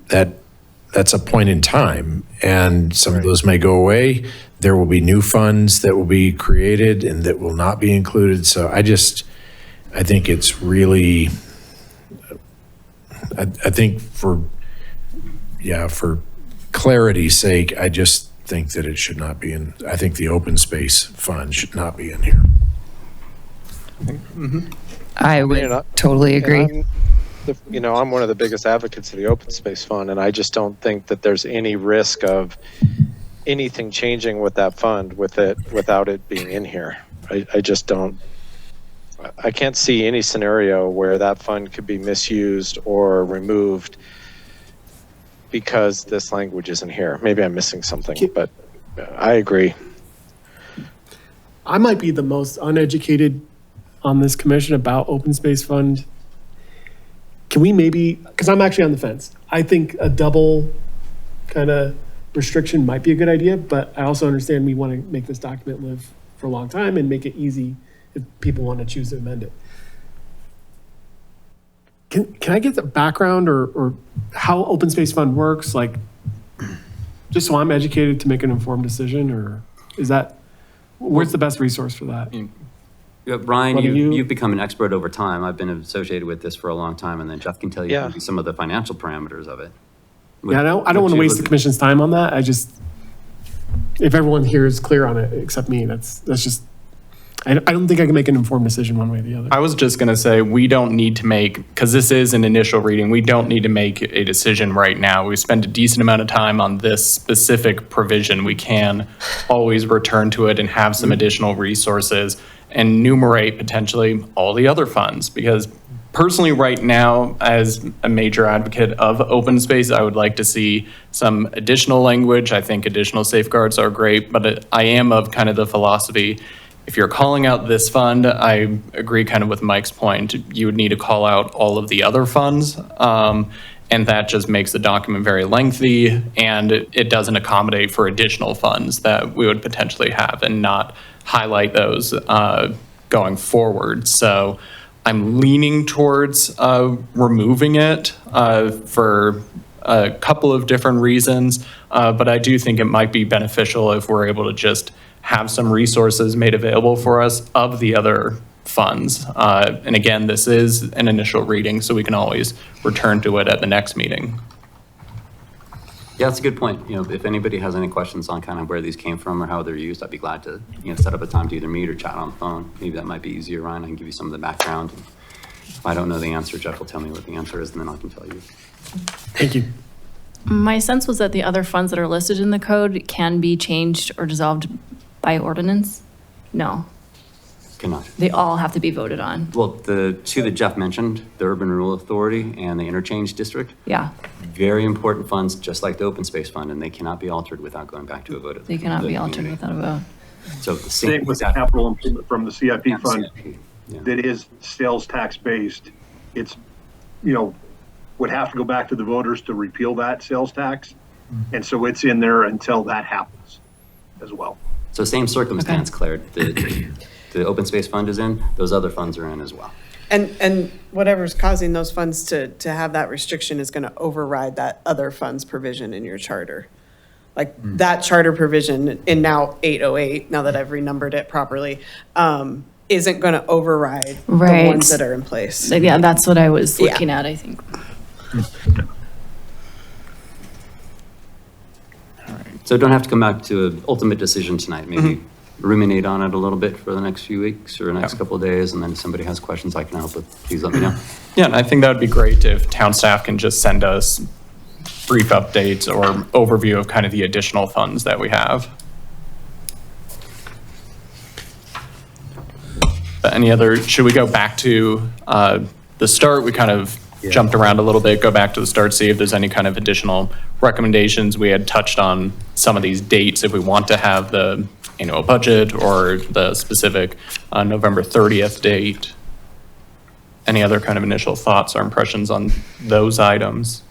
that's a point in time, and some of those may go away. There will be new funds that will be created and that will not be included. So I think it's really, I think for clarity's sake, I just think that it should not be in. I think the open space fund should not be in here. I would totally agree. I'm one of the biggest advocates of the open space fund, and I just don't think that there's any risk of anything changing with that fund without it being in here. I just don't. I can't see any scenario where that fund could be misused or removed because this language isn't here. Maybe I'm missing something, but I agree. I might be the most uneducated on this commission about open space fund. Can we maybe, because I'm actually on the fence, I think a double kind of restriction might be a good idea, but I also understand we want to make this document live for a long time and make it easy if people want to choose to amend it. Can I get the background or how open space fund works? Like, just so I'm educated to make an informed decision, or is that, where's the best resource for that? Yeah, Brian, you've become an expert over time. I've been associated with this for a long time, and then Jeff can tell you maybe some of the financial parameters of it. Yeah, I don't want to waste the commission's time on that. I just, if everyone here is clear on it, except me, that's just, I don't think I can make an informed decision one way or the other. I was just going to say, we don't need to make, because this is an initial reading, we don't need to make a decision right now. We spent a decent amount of time on this specific provision. We can always return to it and have some additional resources and enumerate potentially all the other funds. Because personally, right now, as a major advocate of open space, I would like to see some additional language. I think additional safeguards are great, but I am of kind of the philosophy, if you're calling out this fund, I agree kind of with Mike's point, you would need to call out all of the other funds. And that just makes the document very lengthy, and it doesn't accommodate for additional funds that we would potentially have and not highlight those going forward. So I'm leaning towards removing it for a couple of different reasons, but I do think it might be beneficial if we're able to just have some resources made available for us of the other funds. And again, this is an initial reading, so we can always return to it at the next meeting. Yeah, that's a good point. You know, if anybody has any questions on kind of where these came from or how they're used, I'd be glad to, set up a time to either meet or chat on the phone. Maybe that might be easier, Ryan. I can give you some of the background. If I don't know the answer, Jeff will tell me what the answer is, and then I can tell you. Thank you. My sense was that the other funds that are listed in the code can be changed or dissolved by ordinance. No, Cannot. they all have to be voted on. Well, the two that Jeff mentioned, the Urban Renewal Authority and the Interchange District, Yeah, very important funds, just like the Open Space Fund, and they cannot be altered without going back to a vote. Of they cannot the be altered community. without a vote. So the Same with the capital improvement from the CIP fund Yeah. that is sales tax based. It's, would have to go back to the voters to repeal that sales tax. And so it's in there until that happens as well. So same circumstance, Claire. The Open Space Fund is in, those other funds are in as well. And whatever's causing those funds to have that restriction is going to override that other funds provision in your charter. Like that charter provision in now 808, now that I've renumbered it properly, isn't going to override the Right. ones that are in place. So yeah, that's what I was Yeah. looking at, I think. So don't have to come back to an ultimate decision tonight. Maybe ruminate on it a little bit for the next few weeks or next couple of days, and then if somebody has questions I can help with, please let me know. Yeah, and I think that would be great if town staff can just send us brief updates or overview of kind of the additional funds that we have. But any other, should we go back to the start? We kind of jumped around a little bit, go back to the start, see if there's any kind of additional recommendations. We had touched on some of these dates, if we want to have the annual budget or the specific November 30th date. Any other kind of initial thoughts or impressions on those items?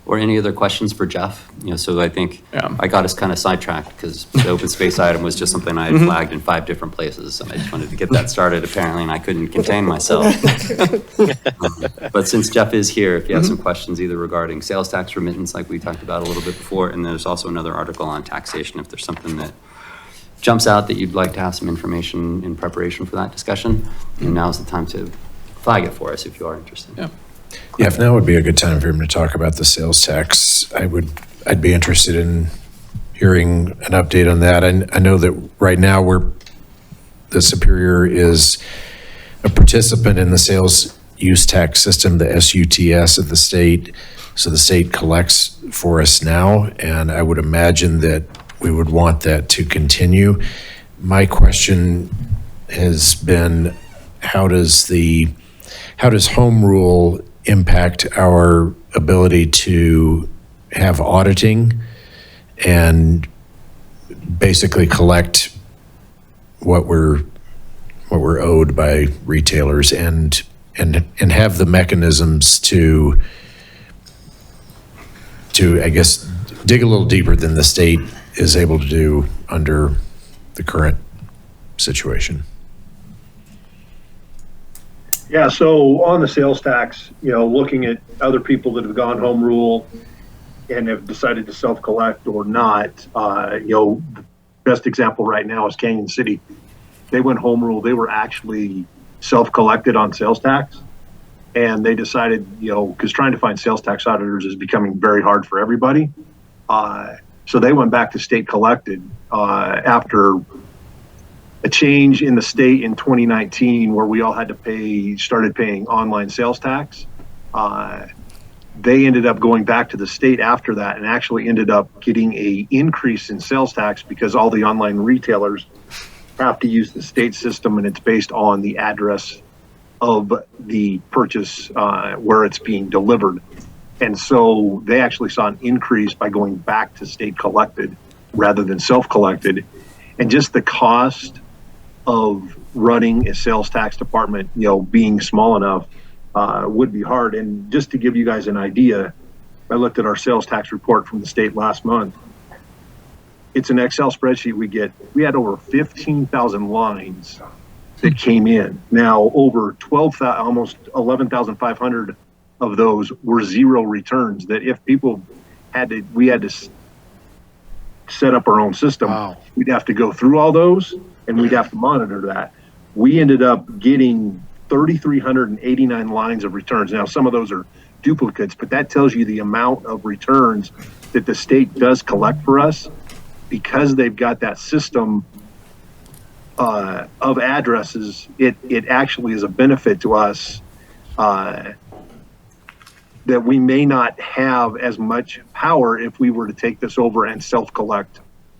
Or any other questions for Jeff? So I think Yeah. I got us kind of sidetracked because the open space item was just something I had flagged in 5 different places. And I just wanted to get that started apparently, and I couldn't contain myself. But since Jeff is here, if you have some questions either regarding sales tax remittance, like we talked about a little bit before, and there's also another article on taxation, if there's something that jumps out that you'd like to have some information in preparation for that discussion, and now's the time to flag it for us if you are interested. Yeah. Yeah, if now would be a good time for him to talk about the sales tax, I'd be interested in hearing an update on that. I know that right now the Superior is a participant in the sales use tax system, the SUTS of the state. So the state collects for us now, and I would imagine that we would want that to continue. My question has been, how does home rule impact our ability to have auditing and basically collect what we're owed by retailers and have the mechanisms to I guess dig a little deeper than the state is able to do under the current situation? Yeah, so on the sales tax, looking at other people that have gone home rule and have decided to self-collect or not, the best example right now is Canyon City. They went home rule. They were actually self-collected on sales tax. And they decided, because trying to find sales tax auditors is becoming very hard for everybody. So they went back to state collected after a change in the state in 2019 where we all had to started paying online sales tax. They ended up going back to the state after that and actually ended up getting a increase in sales tax because all the online retailers have to use the state system, and it's based on the address of the purchase where it's being delivered. And so they actually saw an increase by going back to state collected rather than self-collected. And just the cost of running a sales tax department, being small enough, would be hard. And just to give you guys an idea, I looked at our sales tax report from the state last month. It's an Excel spreadsheet we had over 15,000 lines that came in. Now over 12,000, almost 11,500 of those were zero returns that if people we had to set up our own system. Wow. We'd have to go through all those and we'd have to monitor that. We ended up getting 3,389 lines of returns. Now, some of those are duplicates, but that tells you the amount of returns that the state does collect for us because they've got that system of addresses. It actually is a benefit to us that we may not have as much power if we were to take this over and self-collect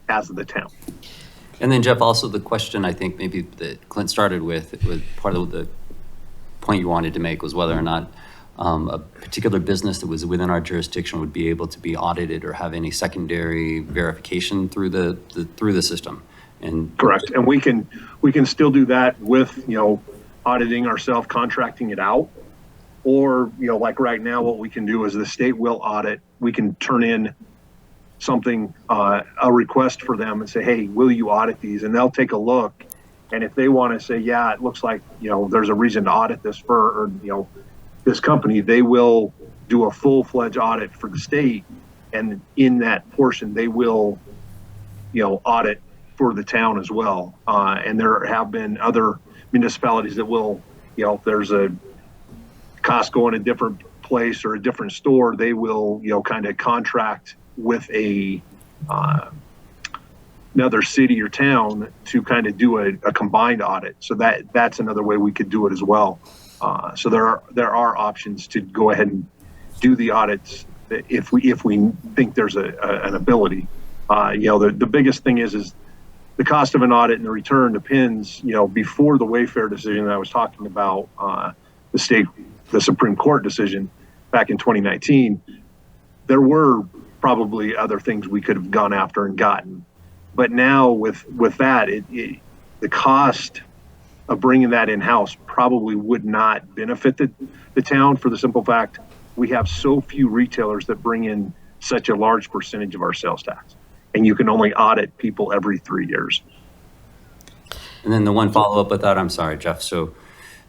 as the town. And then Jeff, also the question I think maybe that Clint started with, it was part of the point you wanted to make was whether or not a particular business that was within our jurisdiction would be able to be audited or have any secondary verification through the system. And correct. And we can still do that with, auditing ourselves, contracting it out. Or, like right now, what we can do is the state will audit. We can turn in something, a request for them and say, hey, will you audit these? And they'll take a look. And if they want to say, yeah, it looks like, there's a reason to audit this this company, they will do a full-fledged audit for the state. And in that portion, they will, audit for the town as well. And there have been other municipalities that will, if there's a Costco in a different place or a different store, they will, kind of contract with another city or town to kind of do a combined audit. So that's another way we could do it as well. So there are options to go ahead and do the audits if we think there's an ability. The biggest thing is the cost of an audit and the return depends. Before the Wayfair decision that I was talking about, the Supreme Court decision back in 2019, there were probably other things we could have gone after and gotten. But now with that, the cost of bringing that in-house probably would not benefit the town for the simple fact we have so few retailers that bring in such a large percentage of our sales tax. And you can only audit people every 3 years. And then the one follow-up with that, I'm sorry, Jeff. So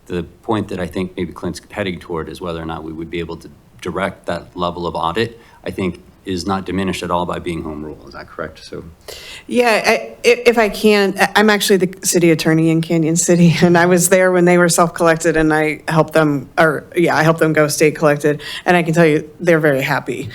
the point that I think maybe Clint's heading toward is whether or not we would be able to direct that level of audit, I think is not diminished at all by being home rule. Is that correct? So, yeah, if I can, I'm actually the city attorney in Canyon City, and I was there when they were self-collected, and I helped them, I helped them go state collected, and I can tell you they're very happy.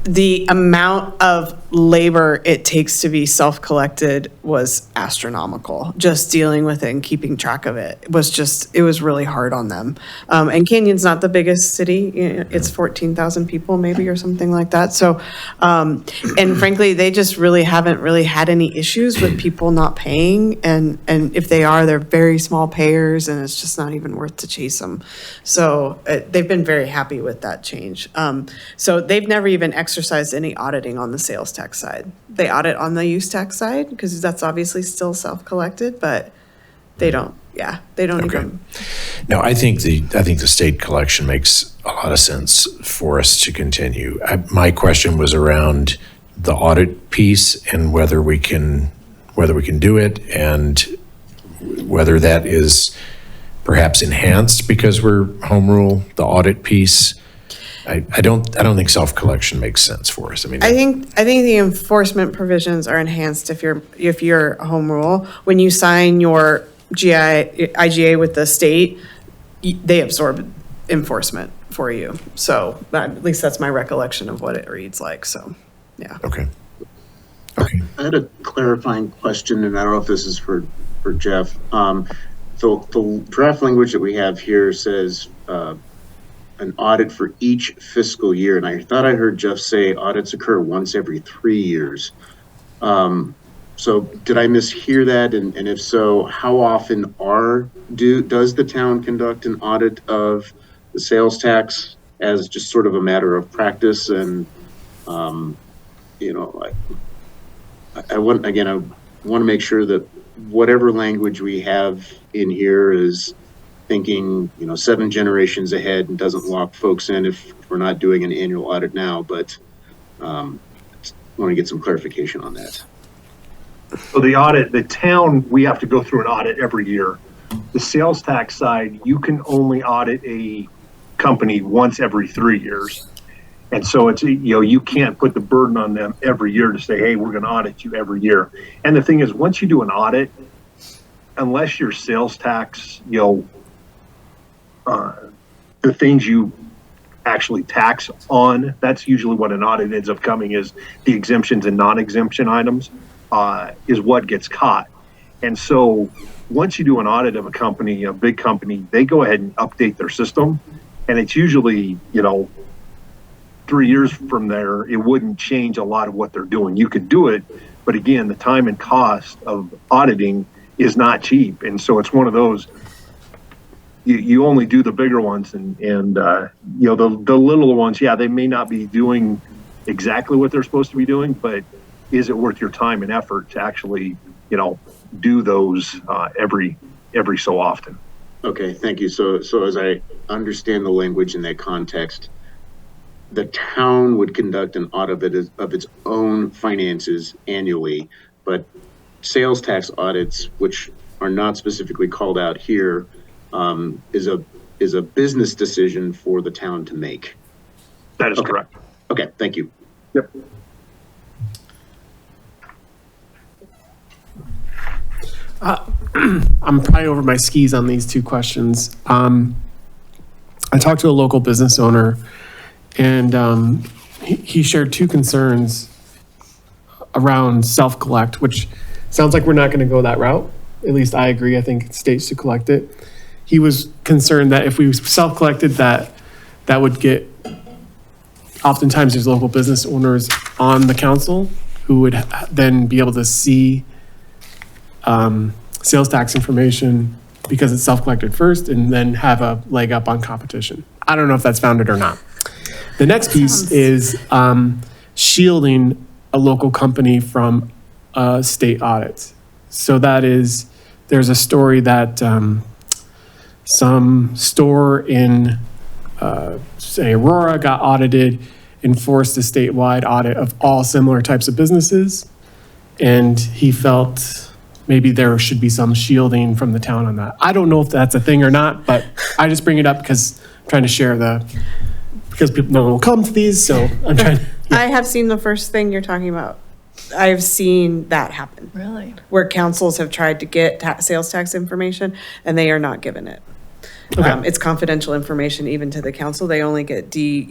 The amount of labor it takes to be self-collected was astronomical. Just dealing with it and keeping track of it was really hard on them. And Canyon's not the biggest city; it's 14,000 people maybe or something like that. So, and frankly, they just really haven't had any issues with people not paying. And if they are, they're very small payers, and it's just not even worth to chase them. So they've been very happy with that change. So they've never even exercised any auditing on the sales tax side. They audit on the use tax side because that's obviously still self-collected, but they don't. Yeah, they don't even. No, I think the state collection makes a lot of sense for us to continue. My question was around the audit piece and whether we can do it and whether that is perhaps enhanced because we're home rule. The audit piece, I don't think self-collection makes sense for us. I think the enforcement provisions are enhanced if you're home rule. When you sign your IGA with the state, they absorb enforcement for you. So at least that's my recollection of what it reads like. So, yeah. Okay. Okay. I had a clarifying question, and I don't know if this is for Jeff. So the draft language that we have here says an audit for each fiscal year, and I thought I heard Jeff say audits occur once every 3 years. So did I mishear that? And if so, how often does the town conduct an audit of the sales tax as just sort of a matter of practice? And you know, I want to make sure that whatever language we have in here is thinking, 7 generations ahead and doesn't lock folks in if we're not doing an annual audit now, but want to get some clarification on that. So the town, we have to go through an audit every year. The sales tax side, you can only audit a company once every 3 years. And so it's, you can't put the burden on them every year to say, hey, we're going to audit you every year. And the thing is, once you do an audit, unless your sales tax, the things you actually tax on, that's usually what an audit ends up coming is the exemptions and non-exemption items is what gets caught. And so once you do an audit of a company, a big company, they go ahead and update their system. And it's usually, 3 years from there, it wouldn't change a lot of what they're doing. You could do it, but again, the time and cost of auditing is not cheap. And so it's one of those, you only do the bigger ones and the little ones, yeah, they may not be doing exactly what they're supposed to be doing, but is it worth your time and effort to actually, do those every so often? Okay, thank you. So as I understand the language in that context, the town would conduct an audit of its own finances annually, but sales tax audits, which are not specifically called out here, is a business decision for the town to make. That is correct. Okay, thank you. Yep. I'm probably over my skis on these two questions. I talked to a local business owner, and he shared two concerns around self-collect, which sounds like we're not going to go that route. At least I agree. I think states should collect it. He was concerned that if we self-collected that would get, oftentimes there's local business owners on the council who would then be able to see sales tax information because it's self-collected first and then have a leg up on competition. I don't know if that's founded or not. The next piece is shielding a local company from state audits. So that is, there's a story that some store in, say, Aurora got audited and forced a statewide audit of all similar types of businesses. And he felt maybe there should be some shielding from the town on that. I don't know if that's a thing or not, but I just bring it up because I'm trying to share because no one will come to these, so I'm trying to. Yeah. I have seen the first thing you're talking about. I've seen that happen. Really? Where councils have tried to get sales tax information and they are not given it. Okay. It's confidential information even to the council. They only get the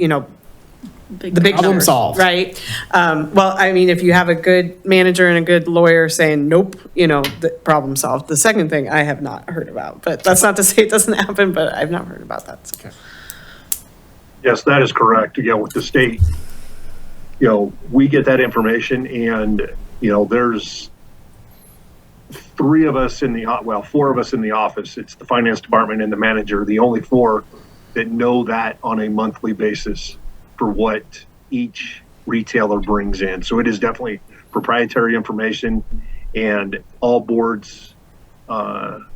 big Problem numbers, solved. right? Well, I mean, if you have a good manager and a good lawyer saying, nope, the problem solved. The second thing I have not heard about, but that's not to say it doesn't happen, but I've not heard about that. So. Okay. Yes, that is correct. With the state, we get that information and, there's 4 of us in the office. It's the finance department and the manager, the only 4 that know that on a monthly basis for what each retailer brings in. So it is definitely proprietary information, and all boards from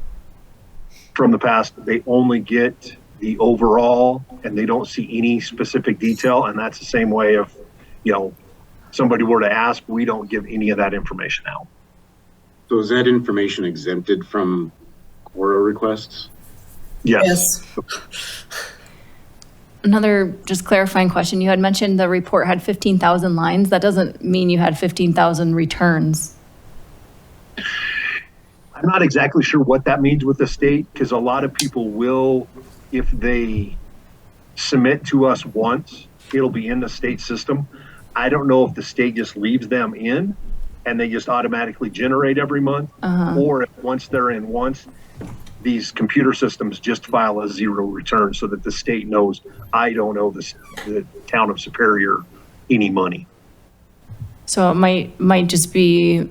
the past, they only get the overall and they don't see any specific detail. And that's the same way if, somebody were to ask, we don't give any of that information out. So is that information exempted from Quora requests? Yes. Another just clarifying question. You had mentioned the report had 15,000 lines. That doesn't mean you had 15,000 returns. I'm not exactly sure what that means with the state, because a lot of people will, if they submit to us once, it'll be in the state system. I don't know if the state just leaves them in and they just automatically generate every month, or if once they're in once, these computer systems just file a zero return so that the state knows I don't owe the town of Superior any money. So it might just be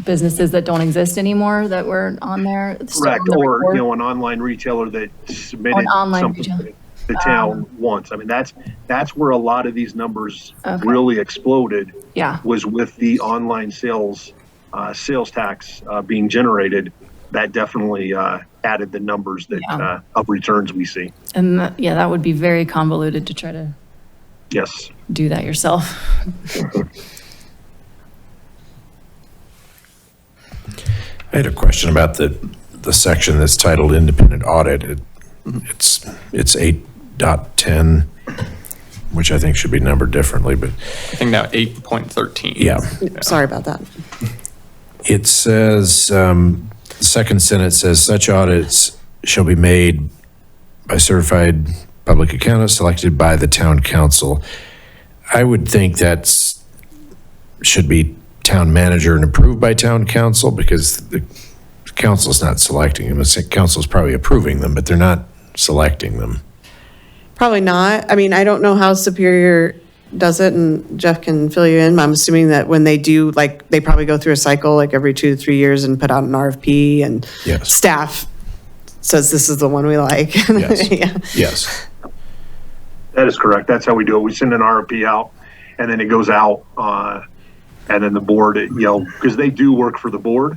businesses that don't exist anymore that were on there. still Correct, on the or, report? an online retailer that submitted An online something retailer. that the town wants. I mean, that's where a lot of these numbers Okay. really exploded, Yeah. was with the online sales tax being generated. That definitely added the numbers that Yeah. of returns we see. And that would be very convoluted to try to Yes. do that yourself. I had a question about the section that's titled independent audit. It's 8.10, which I think should be numbered differently, but I think now 8.13. yeah. Sorry about that. It says, the second sentence says, such audits shall be made by certified public accountants selected by the town council. I would think should be town manager and approved by town council, because the council's not selecting them. The council's probably approving them, but they're not selecting them. Probably not. I mean, I don't know how Superior does it, and Jeff can fill you in. I'm assuming that when they do, like, they probably go through a cycle, like every 2 to 3 years, and put out an RFP, and Yes. staff says this is the one we like. Yes. Yeah. Yes. That is correct. That's how we do it. We send an RFP out, and then it goes out, and then the board, because they do work for the board,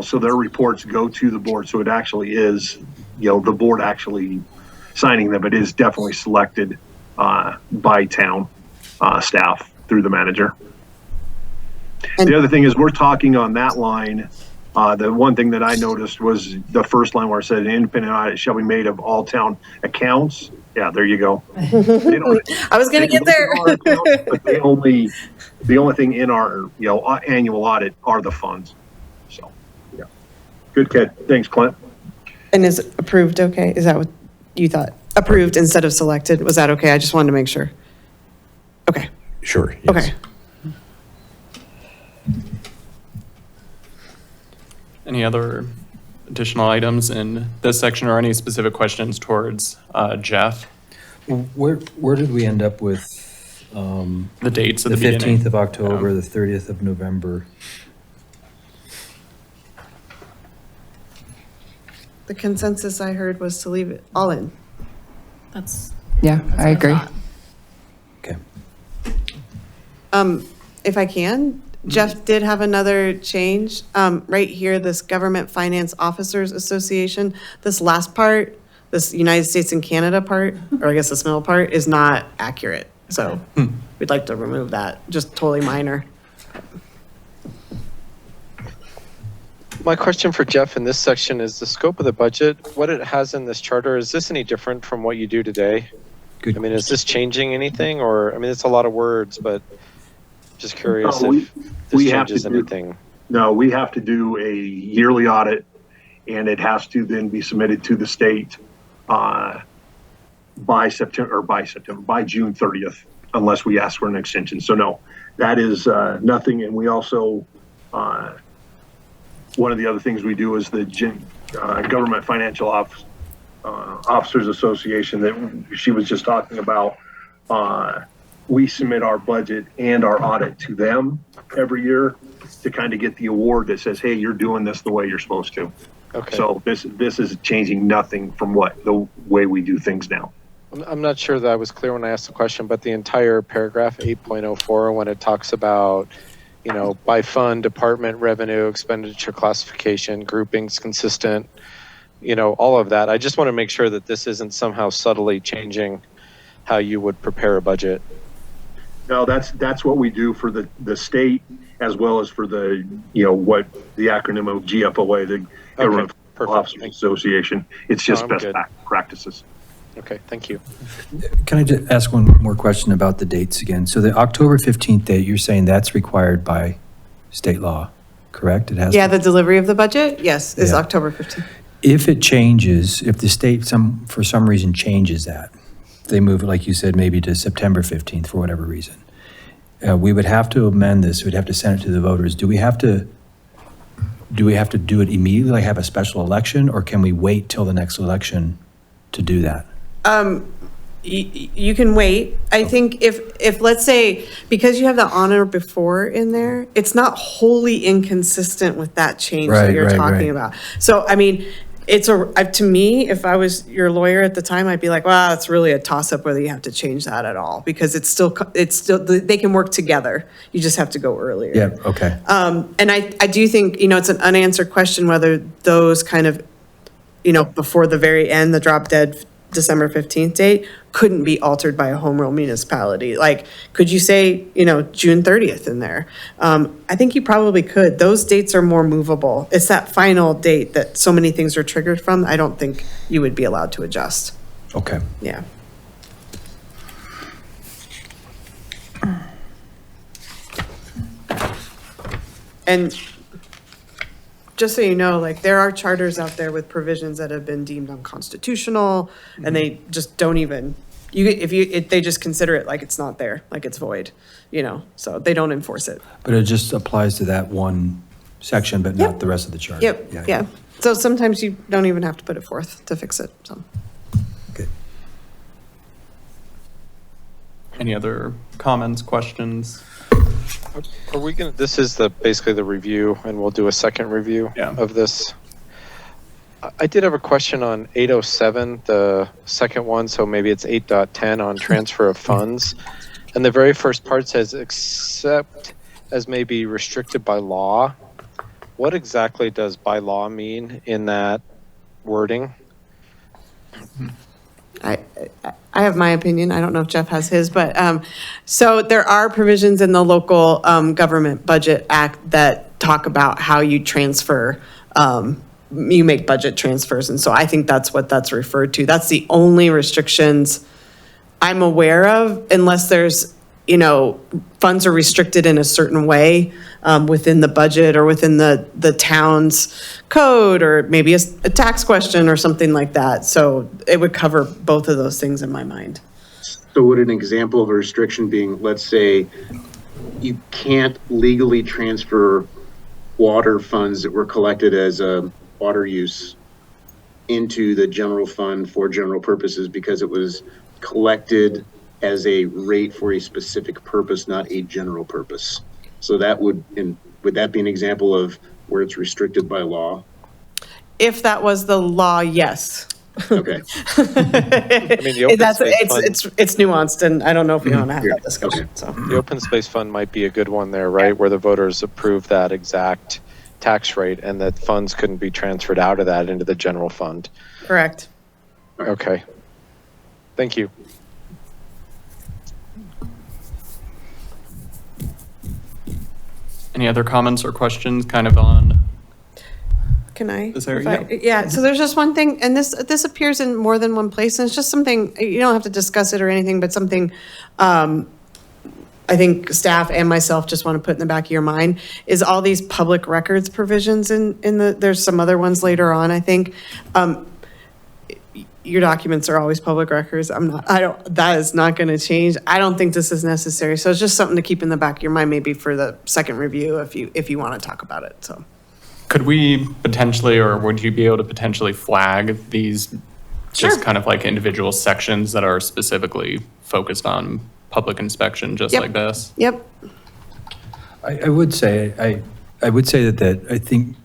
so their reports go to the board. So it actually is, the board actually signing them. It is definitely selected by town staff through the manager. The other thing is, we're talking on that line. The one thing that I noticed was the first line where it said an independent audit shall be made of all town accounts. Yeah, there you go. I was going to get there. But the only thing in our, annual audit are the funds. So, yeah. Good catch. Thanks, Clint. And is approved okay? Is that what you thought? Approved instead of selected? Was that okay? I just wanted to make sure. Okay. Sure. Yes. Okay. Any other additional items in this section, or any specific questions towards Jeff? Where did we end up with The dates at the the beginning? 15th of October, the 30th of November? The consensus I heard was to leave it all in. That's Yeah, I agree. Okay. If I can, Jeff did have another change. Right here, this Government Finance Officers Association, this last part, this United States and Canada part, or I guess this middle part, is not accurate. So we'd like to remove that, just totally minor. My question for Jeff in this section is the scope of the budget, what it has in this charter, is this any different from what you do today? Good. I mean, is this changing anything, or, I mean, it's a lot of words, but just curious No, if this we have changes to do- anything. No, we have to do a yearly audit, and it has to then be submitted to the state by June 30th, unless we ask for an extension. So no, that is nothing. And we also, one of the other things we do is the Government Financial Officers Association that she was just talking about. We submit our budget and our audit to them every year to kind of get the award that says, hey, you're doing this the way you're supposed to. Okay. So this is changing nothing from the way we do things now. I'm not sure that I was clear when I asked the question, but the entire paragraph 8.04, when it talks about, by fund, department, revenue, expenditure classification, groupings consistent, all of that. I just want to make sure that this isn't somehow subtly changing how you would prepare a budget. No, that's what we do for the state, as well as for the, what the acronym of GFOA, the Government perfect. Officers Association. It's just I'm best good. practices. Okay, thank you. Can I just ask one more question about the dates again? So the October 15th date, you're saying that's required by state law, correct? It has. Yeah, the delivery of the budget, yes, is Yeah. October 15th. If it changes, if the state for some reason changes that, they move it, like you said, maybe to September 15th for whatever reason, we would have to amend this, we'd have to send it to the voters. Do we have to do it immediately, like have a special election, or can we wait till the next election to do that? You can wait. I think if let's say, because you have the on or before in there, it's not wholly inconsistent with that change that Right, you're right, talking right. about. So, I mean, to me, if I was your lawyer at the time, I'd be like, well, it's really a toss-up whether you have to change that at all, because it's still, they can work together. You just have to go earlier. Yeah, okay. And I do think, it's an unanswered question whether those kind of, before the very end, the drop dead December 15th date couldn't be altered by a home rule municipality. Like, could you say, June 30th in there? I think you probably could. Those dates are more movable. It's that final date that so many things are triggered from. I don't think you would be allowed to adjust. Okay. Yeah. And just so you know, like, there are charters out there with provisions that have been deemed unconstitutional, and they just don't even, they just consider it like it's not there, like it's void, so they don't enforce it. But it just applies to that one section, but not the rest of the chart? Yep, yeah. So sometimes you don't even have to put it forth to fix it, so. Okay. Any other comments, questions? Are we gonna, this is basically the review, and we'll do a second review of this. I did have a question on 807, the second one, so maybe it's 8.10 on transfer of funds. And the very first part says, except as may be restricted by law. What exactly does by law mean in that wording? I have my opinion. I don't know if Jeff has his, but so there are provisions in the local government budget act that talk about how you transfer, you make budget transfers. And so I think that's what that's referred to. That's the only restrictions I'm aware of, unless there's, funds are restricted in a certain way within the budget or within the town's code, or maybe a tax question or something like that. So it would cover both of those things in my mind. So would an example of a restriction being, let's say, you can't legally transfer water funds that were collected as a water use into the general fund for general purposes because it was collected as a rate for a specific purpose, not a general purpose. So that would that be an example of where it's restricted by law? If that was the law, yes. Okay. I mean, the open space fund, it's nuanced, and I don't know if we want to have that discussion. Okay. So the open space fund might be a good one there, right? Where the voters approve that exact tax rate and that funds couldn't be transferred out of that into the general fund. correct. Okay. Thank you. Any other comments or questions kind of on? Can I? This area, if yeah, so there's just one thing, and this appears in more than one place, and it's just something, you don't have to discuss it or anything, but something I think staff and myself just want to put in the back of your mind, is all these public records provisions there's some other ones later on, I think. Your documents are always public records. That is not going to change. I don't think this is necessary. So it's just something to keep in the back of your mind, maybe for the second review, if you want to talk about it, so. Could we potentially, or would you be able to potentially flag these just kind of like individual sections that are specifically focused on public inspection, just like this? Yep. I would say, I would say that I think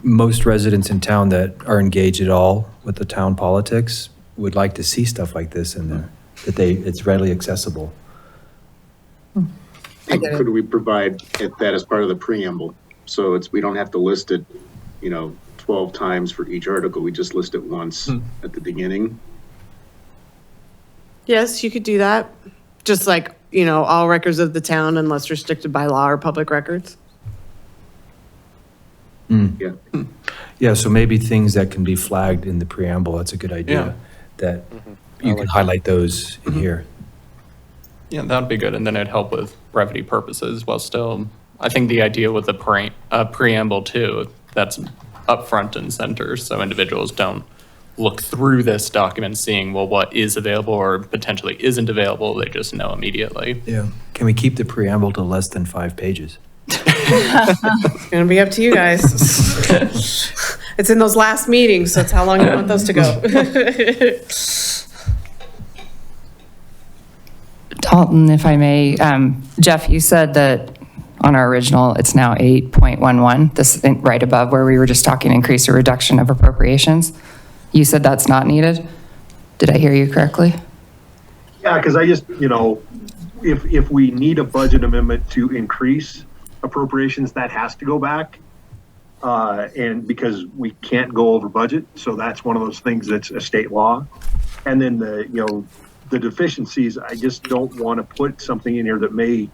most residents in town that are engaged at all with the town politics would like to see stuff like this in there, that it's readily accessible. And could we provide that as part of the preamble? So we don't have to list it, 12 times for each article. We just list it once at the beginning. Yes, you could do that. Just like, all records of the town unless restricted by law or public records. Yeah. Yeah, so maybe things that can be flagged in the preamble, that's a good idea, that you can highlight those in here. Yeah, that'd be good. And then it'd help with brevity purposes while still, I think the idea with the preamble too, that's up front and center, so individuals don't look through this document seeing, well, what is available or potentially isn't available. They just know immediately. Yeah. Can we keep the preamble to less than 5 pages? It's gonna be up to you guys. It's in those last meetings, so it's how long you want those to go. Dalton, if I may, Jeff, you said that on our original, it's now 8.11, this right above where we were just talking increase or reduction of appropriations. You said that's not needed? Did I hear you correctly? Yeah, because I just, if we need a budget amendment to increase appropriations, that has to go back. And because we can't go over budget, so that's one of those things that's a state law. And then the deficiencies, I just don't want to put something in here that may,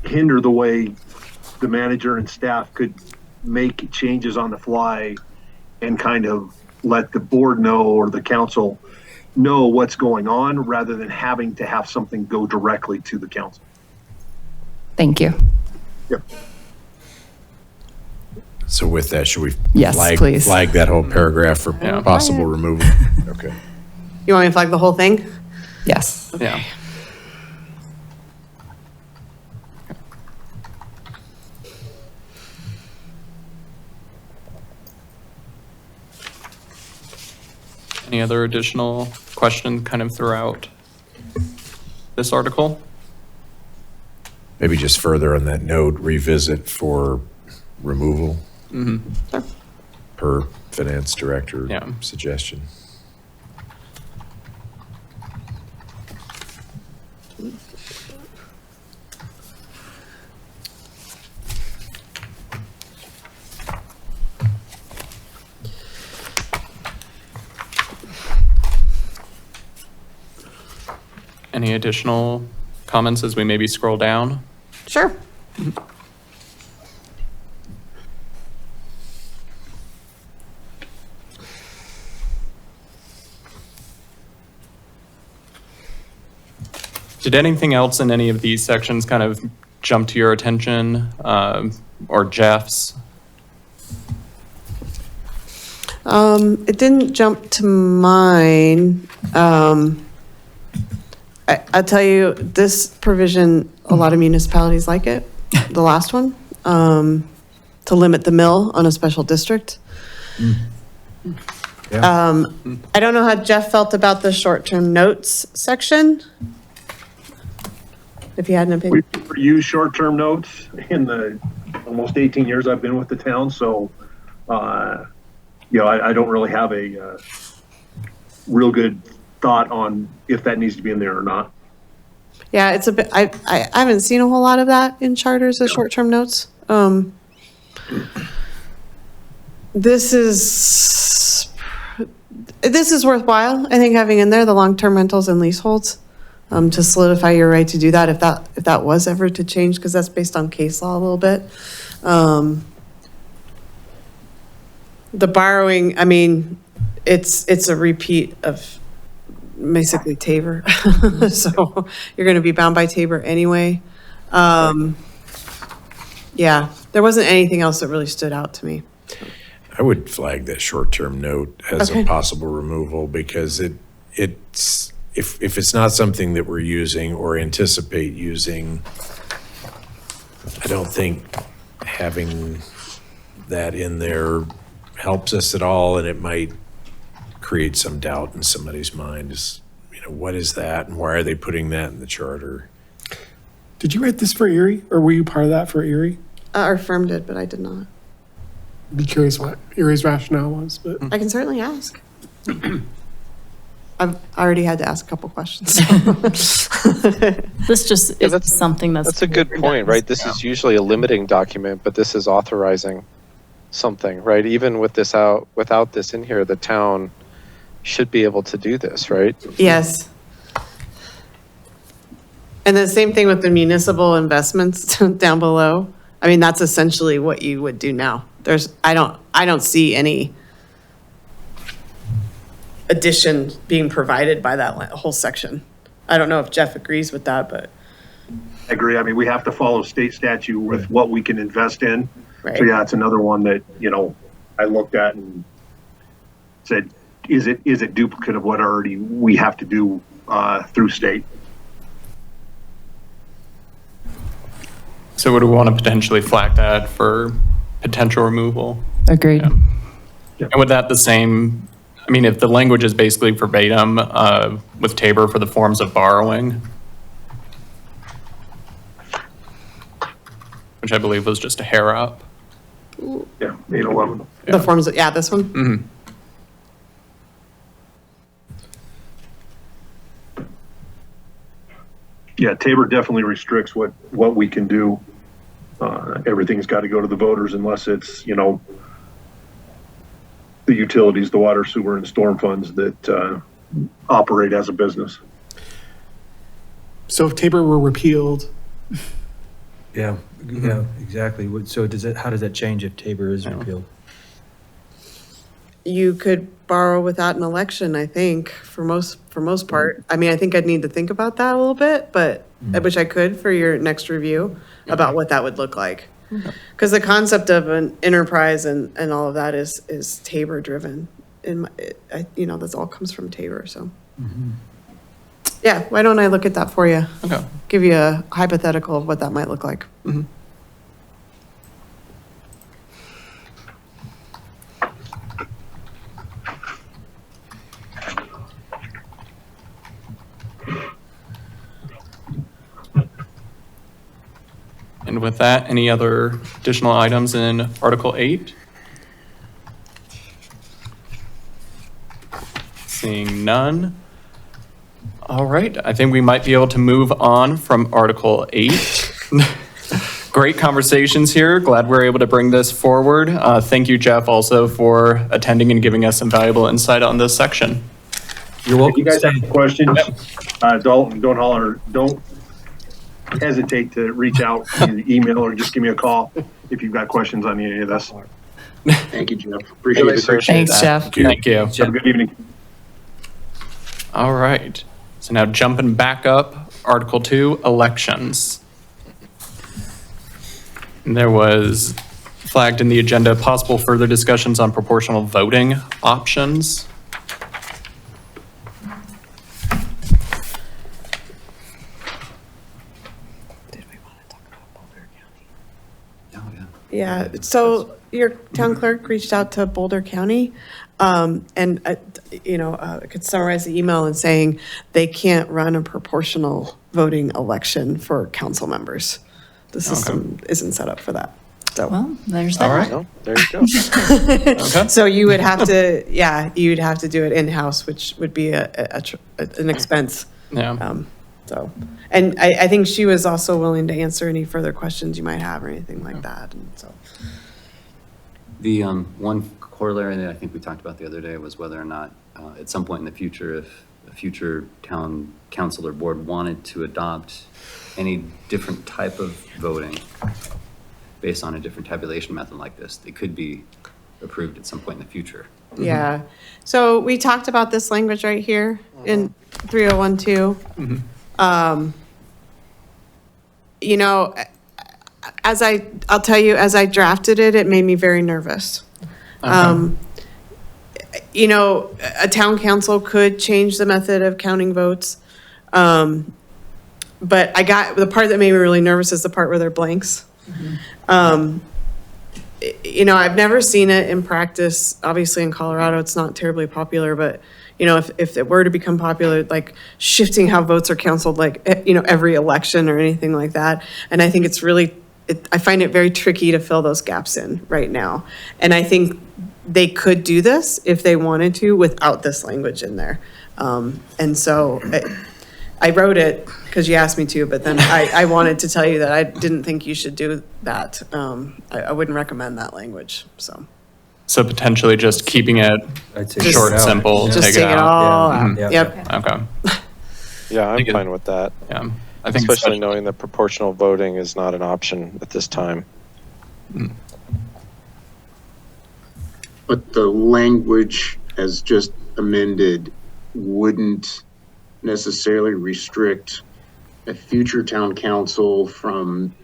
hinder the way the manager and staff could make changes on the fly and kind of let the board know or the council know what's going on rather than having to have something go directly to the council. Thank you. Yep. So with that, should we Yes, please. flag that whole paragraph for possible removal? Okay. You want me to flag the whole thing? Yes. Yeah. Any other additional questions kind of throughout this article? Maybe just further on that note, revisit for removal per finance director suggestion. Any additional comments as we maybe scroll down? Sure. Did anything else in any of these sections kind of jump to your attention, or Jeff's? It didn't jump to mine. I'll tell you, this provision, a lot of municipalities like it, the last one, to limit the mill on a special district. Yeah. I don't know how Jeff felt about the short-term notes section. If you had an opinion. We've used short-term notes in the almost 18 years I've been with the town, so, I don't really have a real good thought on if that needs to be in there or not. Yeah, it's a bit, I haven't seen a whole lot of that in charters as short-term notes. This is worthwhile, I think, having in there the long-term rentals and leaseholds, to solidify your right to do that if that was ever to change, because that's based on case law a little bit. The borrowing, I mean, it's a repeat of basically Tabor. So you're going to be bound by Tabor anyway. Yeah, there wasn't anything else that really stood out to me. I would flag that short-term note as a possible removal because it's if it's not something that we're using or anticipate using, I don't think having that in there helps us at all, and it might create some doubt in somebody's mind is, what is that and why are they putting that in the charter? Did you write this for Erie, or were you part of that for Erie? Our firm did, but I did not. I'd be curious what Erie's rationale was, but I can certainly ask. I've already had to ask a couple questions. This just is something That's a good point, right? This is usually a limiting document, but this is authorizing something, right? Even with this without this in here, the town should be able to do this, right? Yes. And the same thing with the municipal investments down below. I mean, that's essentially what you would do now. I don't see any addition being provided by that whole section. I don't know if Jeff agrees with that, but. I agree. I mean, we have to follow state statute with what we can invest in. Right. So yeah, it's another one that, I looked at and said, is it duplicate of what already we have to do through state? So would we want to potentially flag that for potential removal? Agreed. And with that, the same, I mean, if the language is basically verbatim with Tabor for the forms of borrowing, which I believe was just a hair up. Yeah, 811. The forms, this one? Mhm. Yeah, Tabor definitely restricts what we can do. Everything's got to go to the voters unless it's, the utilities, the water, sewer, and storm funds that operate as a business. So if Tabor were repealed, Yeah, exactly. So how does that change if Tabor is repealed? You could borrow without an election, I think, for most part. I mean, I think I'd need to think about that a little bit, but I wish I could for your next review about what that would look like. Because the concept of an enterprise and all of that is Tabor driven. That's all comes from Tabor, so. Yeah, why don't I look at that for you? Okay. Give you a hypothetical of what that might look like. Mhm. And with that, any other additional items in Article 8? Seeing none. All right, I think we might be able to move on from Article 8. Great conversations here. Glad we're able to bring this forward. Thank you, Jeff, also for attending and giving us some valuable insight on this section. You're If welcome. you guys have questions, don't holler, don't hesitate to reach out, either email or just give me a call if you've got questions on any of this. Thank you, Jeff. Appreciate Really it. appreciate Thanks, that. Jeff. Thank you. Have a good evening. All right. So now jumping back up, Article 2, elections. And there was flagged in the agenda, possible further discussions on proportional voting options. Yeah, so your town clerk reached out to Boulder County, and, I could summarize the email in saying they can't run a proportional voting election for council members. The system isn't set up for that, so. Well, there's All that. right. No, there you go. Okay. So you would have to, you'd have to do it in-house, which would be an expense. Yeah. So, and I think she was also willing to answer any further questions you might have or anything like that, and so. The one corollary that I think we talked about the other day was whether or not at some point in the future, if a future town council or board wanted to adopt any different type of voting based on a different tabulation method like this, they could be approved at some point in the future. Yeah, so we talked about this language right here in 3012. I'll tell you, as I drafted it, it made me very nervous. A town council could change the method of counting votes. But the part that made me really nervous is the part where they're blanks. I've never seen it in practice. Obviously in Colorado, it's not terribly popular, but if it were to become popular, like shifting how votes are counted, like, every election or anything like that. And I think it's really, I find it very tricky to fill those gaps in right now. And I think they could do this if they wanted to without this language in there. And so I wrote it because you asked me to, but then I wanted to tell you that I didn't think you should do that. I wouldn't recommend that language, so. So potentially just keeping it I'd say short, out. simple, Yeah. Just take it take it out. all Yeah. out. Yeah. Yep. Okay. Yeah, I'm think it- fine with that. Yeah. I think Especially knowing that proportional voting is not an option at this time. But the language as just amended wouldn't necessarily restrict a future town council from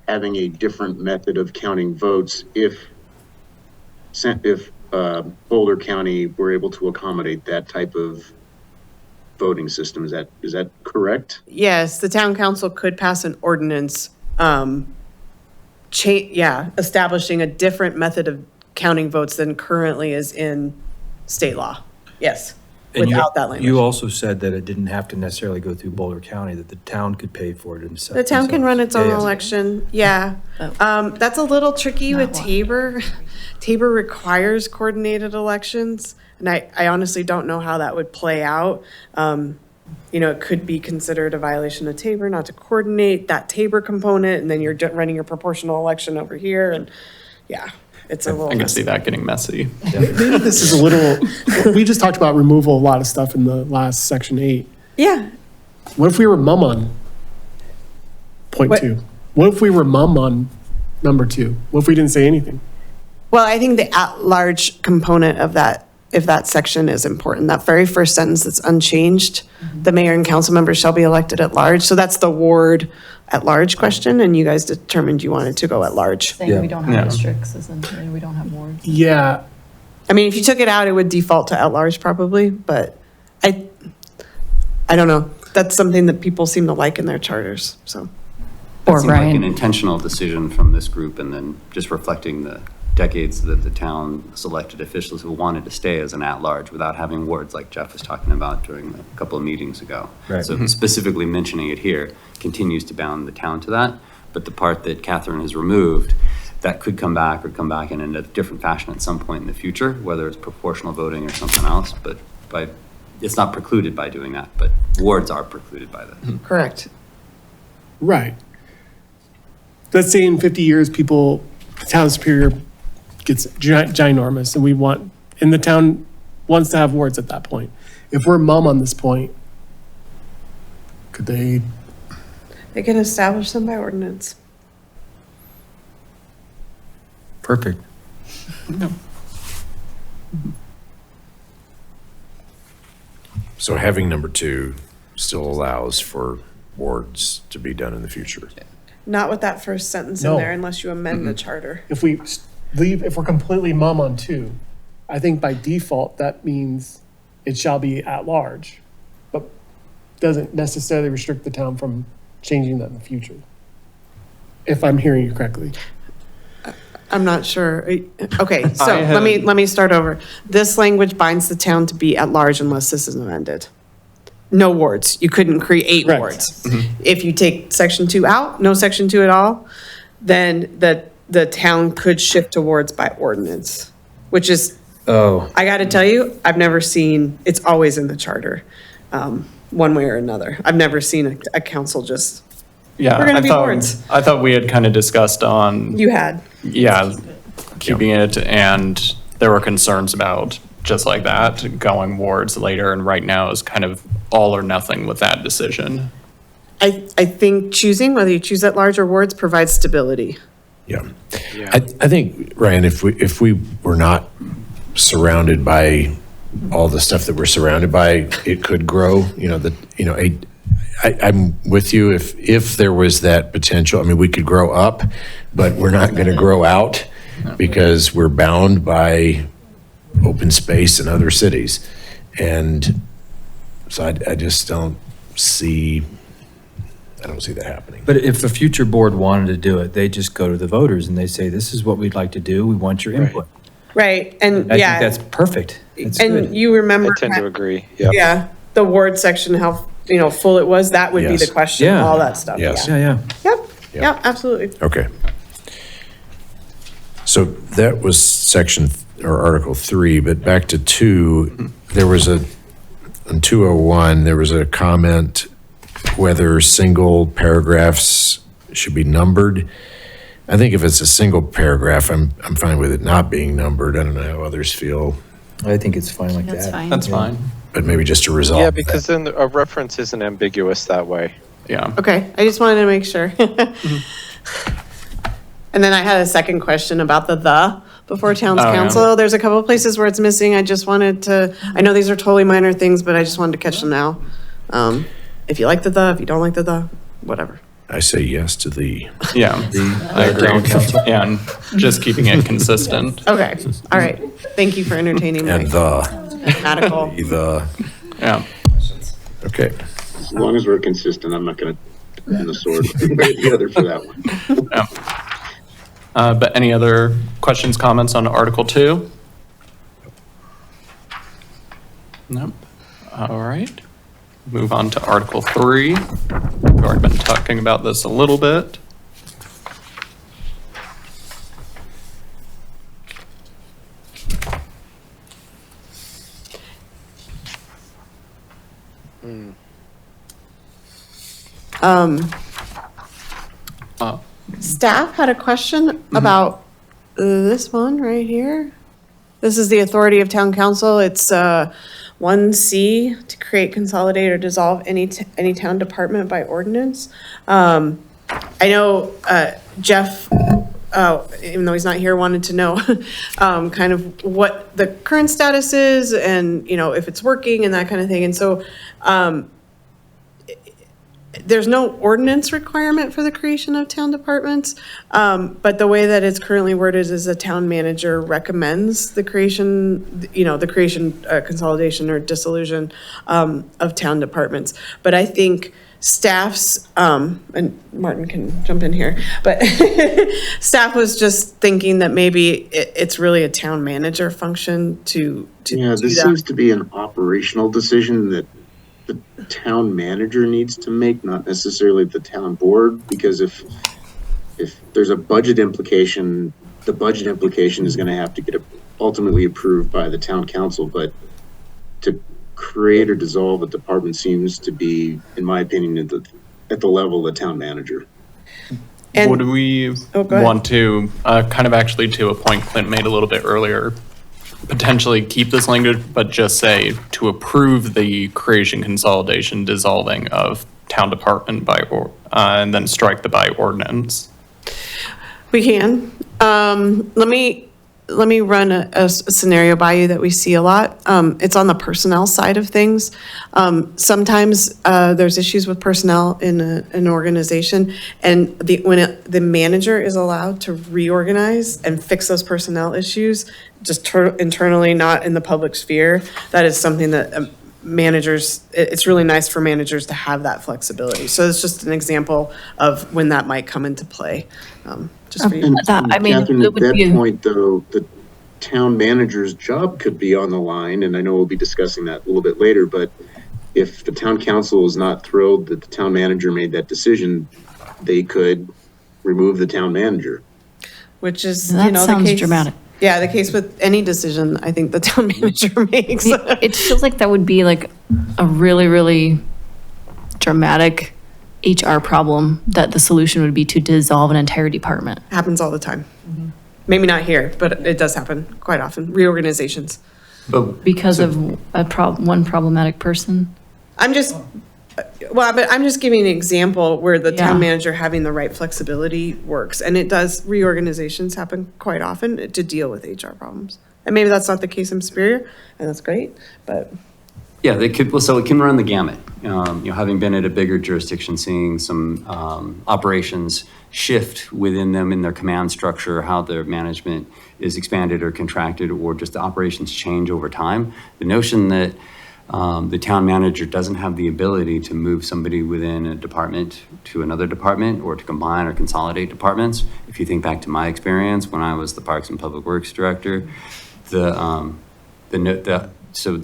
having a different method of counting votes if Boulder County were able to accommodate that type of voting system. Is that correct? Yes, the town council could pass an ordinance, establishing a different method of counting votes than currently is in state law. Yes, And without that language. You also said that it didn't have to necessarily go through Boulder County, that the town could pay for it themselves. The town can run its own Yeah, yeah. election, yeah. That's a little tricky with Tabor. Tabor requires coordinated elections, and I honestly don't know how that would play out. It could be considered a violation of Tabor not to coordinate that Tabor component, and then you're running your proportional election over here, and yeah, it's a little I can see messy. that getting messy. Maybe this is a little, we just talked about removal of a lot of stuff in the last section 8. Yeah, What if we were mum on point What? 2? What if we were mum on number 2? What if we didn't say anything? well, I think the at-large component of that, if that section is important, that very first sentence that's unchanged, the mayor and council members shall be elected at large. So that's the ward at-large question, and you guys determined you wanted to go at large. Saying we don't have Yeah. districts, essentially, we don't have wards. Yeah, I mean, if you took it out, it would default to at-large probably, but I don't know. That's something that people seem to like in their charters, so. That Or seemed like an Ryan. intentional decision from this group, and then just reflecting the decades that the town's elected officials who wanted to stay as an at-large without having wards like Jeff was talking about during a couple of meetings ago. Right. So specifically mentioning it here continues to bound the town to that, but the part that Catherine has removed, that could come back in a different fashion at some point in the future, whether it's proportional voting or something else, but it's not precluded by doing that, but wards are precluded by that. Correct. right. Let's say in 50 years, the town superior gets ginormous and the town wants to have wards at that point. If we're mum on this point, could they, They can establish them by ordinance. Perfect. So having number 2 still allows for wards to be done in the future. Not with that first sentence in No. there unless you amend the charter. if we're completely mum on 2, I think by default, that means it shall be at large, but doesn't necessarily restrict the town from changing that in the future. If I'm hearing you correctly. I'm not sure. Okay, so I had- let me start over. This language binds the town to be at large unless this is amended. No wards. You couldn't create Correct. wards. If you take section 2 out, no section 2 at all, then the town could shift to wards by ordinance, which is, Oh, I got to tell you, I've never seen, it's always in the charter, one way or another. I've never seen a council just, Yeah, We're gonna be wards. I thought we had kind of discussed on, you had. yeah, keeping it, and there were concerns about just like that, going wards later, and right now is kind of all or nothing with that decision. I think choosing, whether you choose at large or wards, provides stability. Yeah. I think, Ryan, if we were not surrounded by all the stuff that we're surrounded by, it could grow, I'm with you. If there was that potential, I mean, we could grow up, but we're not going to grow out because we're bound by open space in other cities. And so I just don't see that happening. but if a future board wanted to do it, they just go to the voters and they say, this is what we'd like to do. We want your input. Right, and I yeah. think that's perfect. It's And good. you remember. I tend to agree, yeah. Yeah, the ward section, how, full it was, that would be the Yes. question, Yeah. all that stuff, yeah. Yes. Yeah. Yep, Yeah. yep, absolutely. Okay. So that was section or Article 3, but back to 2, there was in 201, there was a comment whether single paragraphs should be numbered. I think if it's a single paragraph, I'm fine with it not being numbered. I don't know how others feel, I think it's fine like that. That's fine. That's fine, but maybe just to resolve Yeah, that. because then a reference isn't ambiguous that way. yeah. Okay, I just wanted to make sure. And then I had a second question about the before town's Oh, yeah. council. There's a couple of places where it's missing. I just wanted to, I know these are totally minor things, but I just wanted to catch them now. If you like the, if you don't like the, whatever. I say yes to the, Yeah, I agree. And just keeping it consistent. Okay, all right. Thank you for entertaining my and mathematical. Yeah. okay. As long as we're consistent, I'm not going to bend the sword one way or the other for that one. Yeah. But any other questions, comments on Article 2? Nope. All right. Move on to Article 3. We've already been talking about this a little bit. Staff had a question about this one right here. This is the authority of town council. It's 1C, to create, consolidate, or dissolve any town department by ordinance. I know Jeff, even though he's not here, wanted to know kind of what the current status is and, you know, if it's working and that kind of thing. And so there's no ordinance requirement for the creation of town departments, but the way that it's currently worded is the town manager recommends the creation, consolidation or dissolution of town departments. But I think staff's, and Martin can jump in here, but staff was just thinking that maybe it's really a town manager function to Yeah, do this that. seems to be an operational decision that the town manager needs to make, not necessarily the town board, because if there's a budget implication, the budget implication is going to have to get ultimately approved by the town council. But to create or dissolve a department seems to be, in my opinion, at the level of the town manager. And- Would we Oh, go ahead. want to, kind of actually to a point Clint made a little bit earlier, potentially keep this language, but just say to approve the creation, consolidation, dissolving of town department and then strike the by ordinance? We can. Let me run a scenario by you that we see a lot. It's on the personnel side of things. Sometimes there's issues with personnel in an organization, and when the manager is allowed to reorganize and fix those personnel issues, just internally, not in the public sphere, that is something that managers, it's really nice for managers to have that flexibility. So it's just an example of when that might come into play. Just for you. And I mean, Catherine, it at would that be- point, though, the town manager's job could be on the line, and I know we'll be discussing that a little bit later, but if the town council is not thrilled that the town manager made that decision, they could remove the town manager. Which is, That the sounds case. dramatic. Yeah, the case with any decision I think the town manager makes. It feels like that would be like a really, really dramatic HR problem, that the solution would be to dissolve an entire department. Happens all the time. Maybe not here, but it does happen quite often. Reorganizations. But Because of one problematic person? I'm just giving an example where the town Yeah. manager having the right flexibility works. And it does, reorganizations happen quite often to deal with HR problems. And maybe that's not the case in Superior, and that's great, but. Yeah, they could, well, so it can run the gamut. Having been at a bigger jurisdiction, seeing some operations shift within them in their command structure, how their management is expanded or contracted, or just the operations change over time. The notion that the town manager doesn't have the ability to move somebody within a department to another department or to combine or consolidate departments. If you think back to my experience when I was the Parks and Public Works Director, so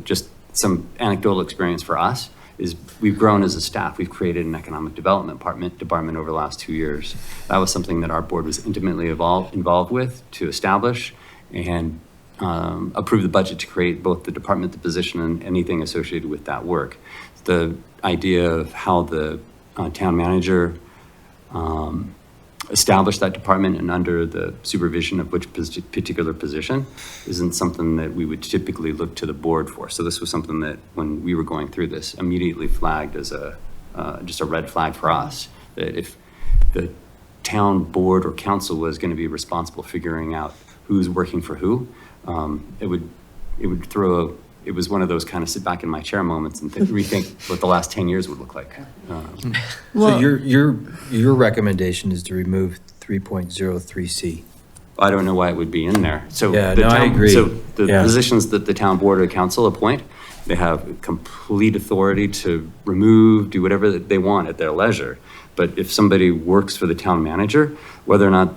just some anecdotal experience for us is we've grown as a staff. We've created an economic development department over the last 2 years. That was something that our board was intimately involved with to establish and approve the budget to create both the department, the position, and anything associated with that work. The idea of how the town manager established that department and under the supervision of which particular position isn't something that we would typically look to the board for. So this was something that when we were going through this immediately flagged as just a red flag for us, that if the town board or council was going to be responsible figuring out who's working for who, it would throw it was one of those kind of sit back in my chair moments and rethink what the last 10 years would look like. So your recommendation is to remove 3.03C. I don't know why it would be in there. So Yeah, the no, I town- agree. So the Yeah. positions that the town board or council appoint, they have complete authority to remove, do whatever that they want at their leisure. But if somebody works for the town manager, whether or not,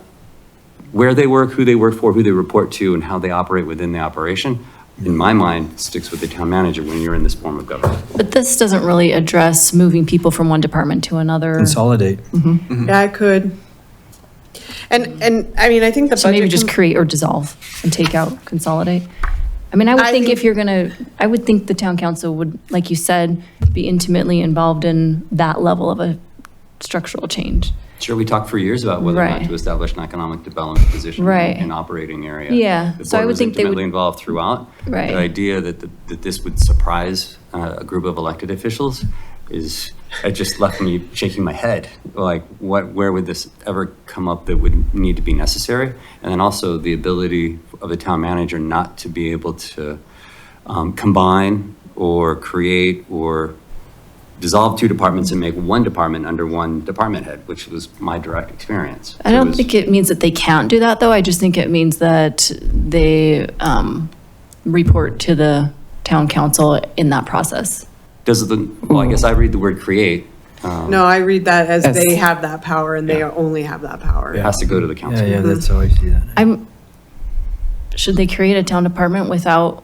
where they work, who they work for, who they report to, and how they operate within the operation, in my mind, sticks with the town manager when you're in this form of government. But this doesn't really address moving people from one department to another. Consolidate. Yeah, I could. And I mean, I think the So maybe budget just com- create or dissolve and take out consolidate. I mean, I would I think think- if you're gonna, I would think the town council would, like you said, be intimately involved in that level of a structural change. Sure, we talked for years about whether or not Right. to establish an economic development position Right. in operating area. Yeah, The so I board would was think they would- intimately involved throughout. Right. The idea that this would surprise a group of elected officials is, it just left me shaking my head. Like, where would this ever come up that would need to be necessary? And then also the ability of the town manager not to be able to combine or create or dissolve two departments and make one department under one department head, which was my direct experience. I don't think it means that they can't do that, though. I just think it means that they report to the town council in that process. Well, I guess I read the word create. No, I read that as Yes. they have that power and they only have that power. It has to go to the Yeah, council. yeah, that's how I see that. Should they create a town department without?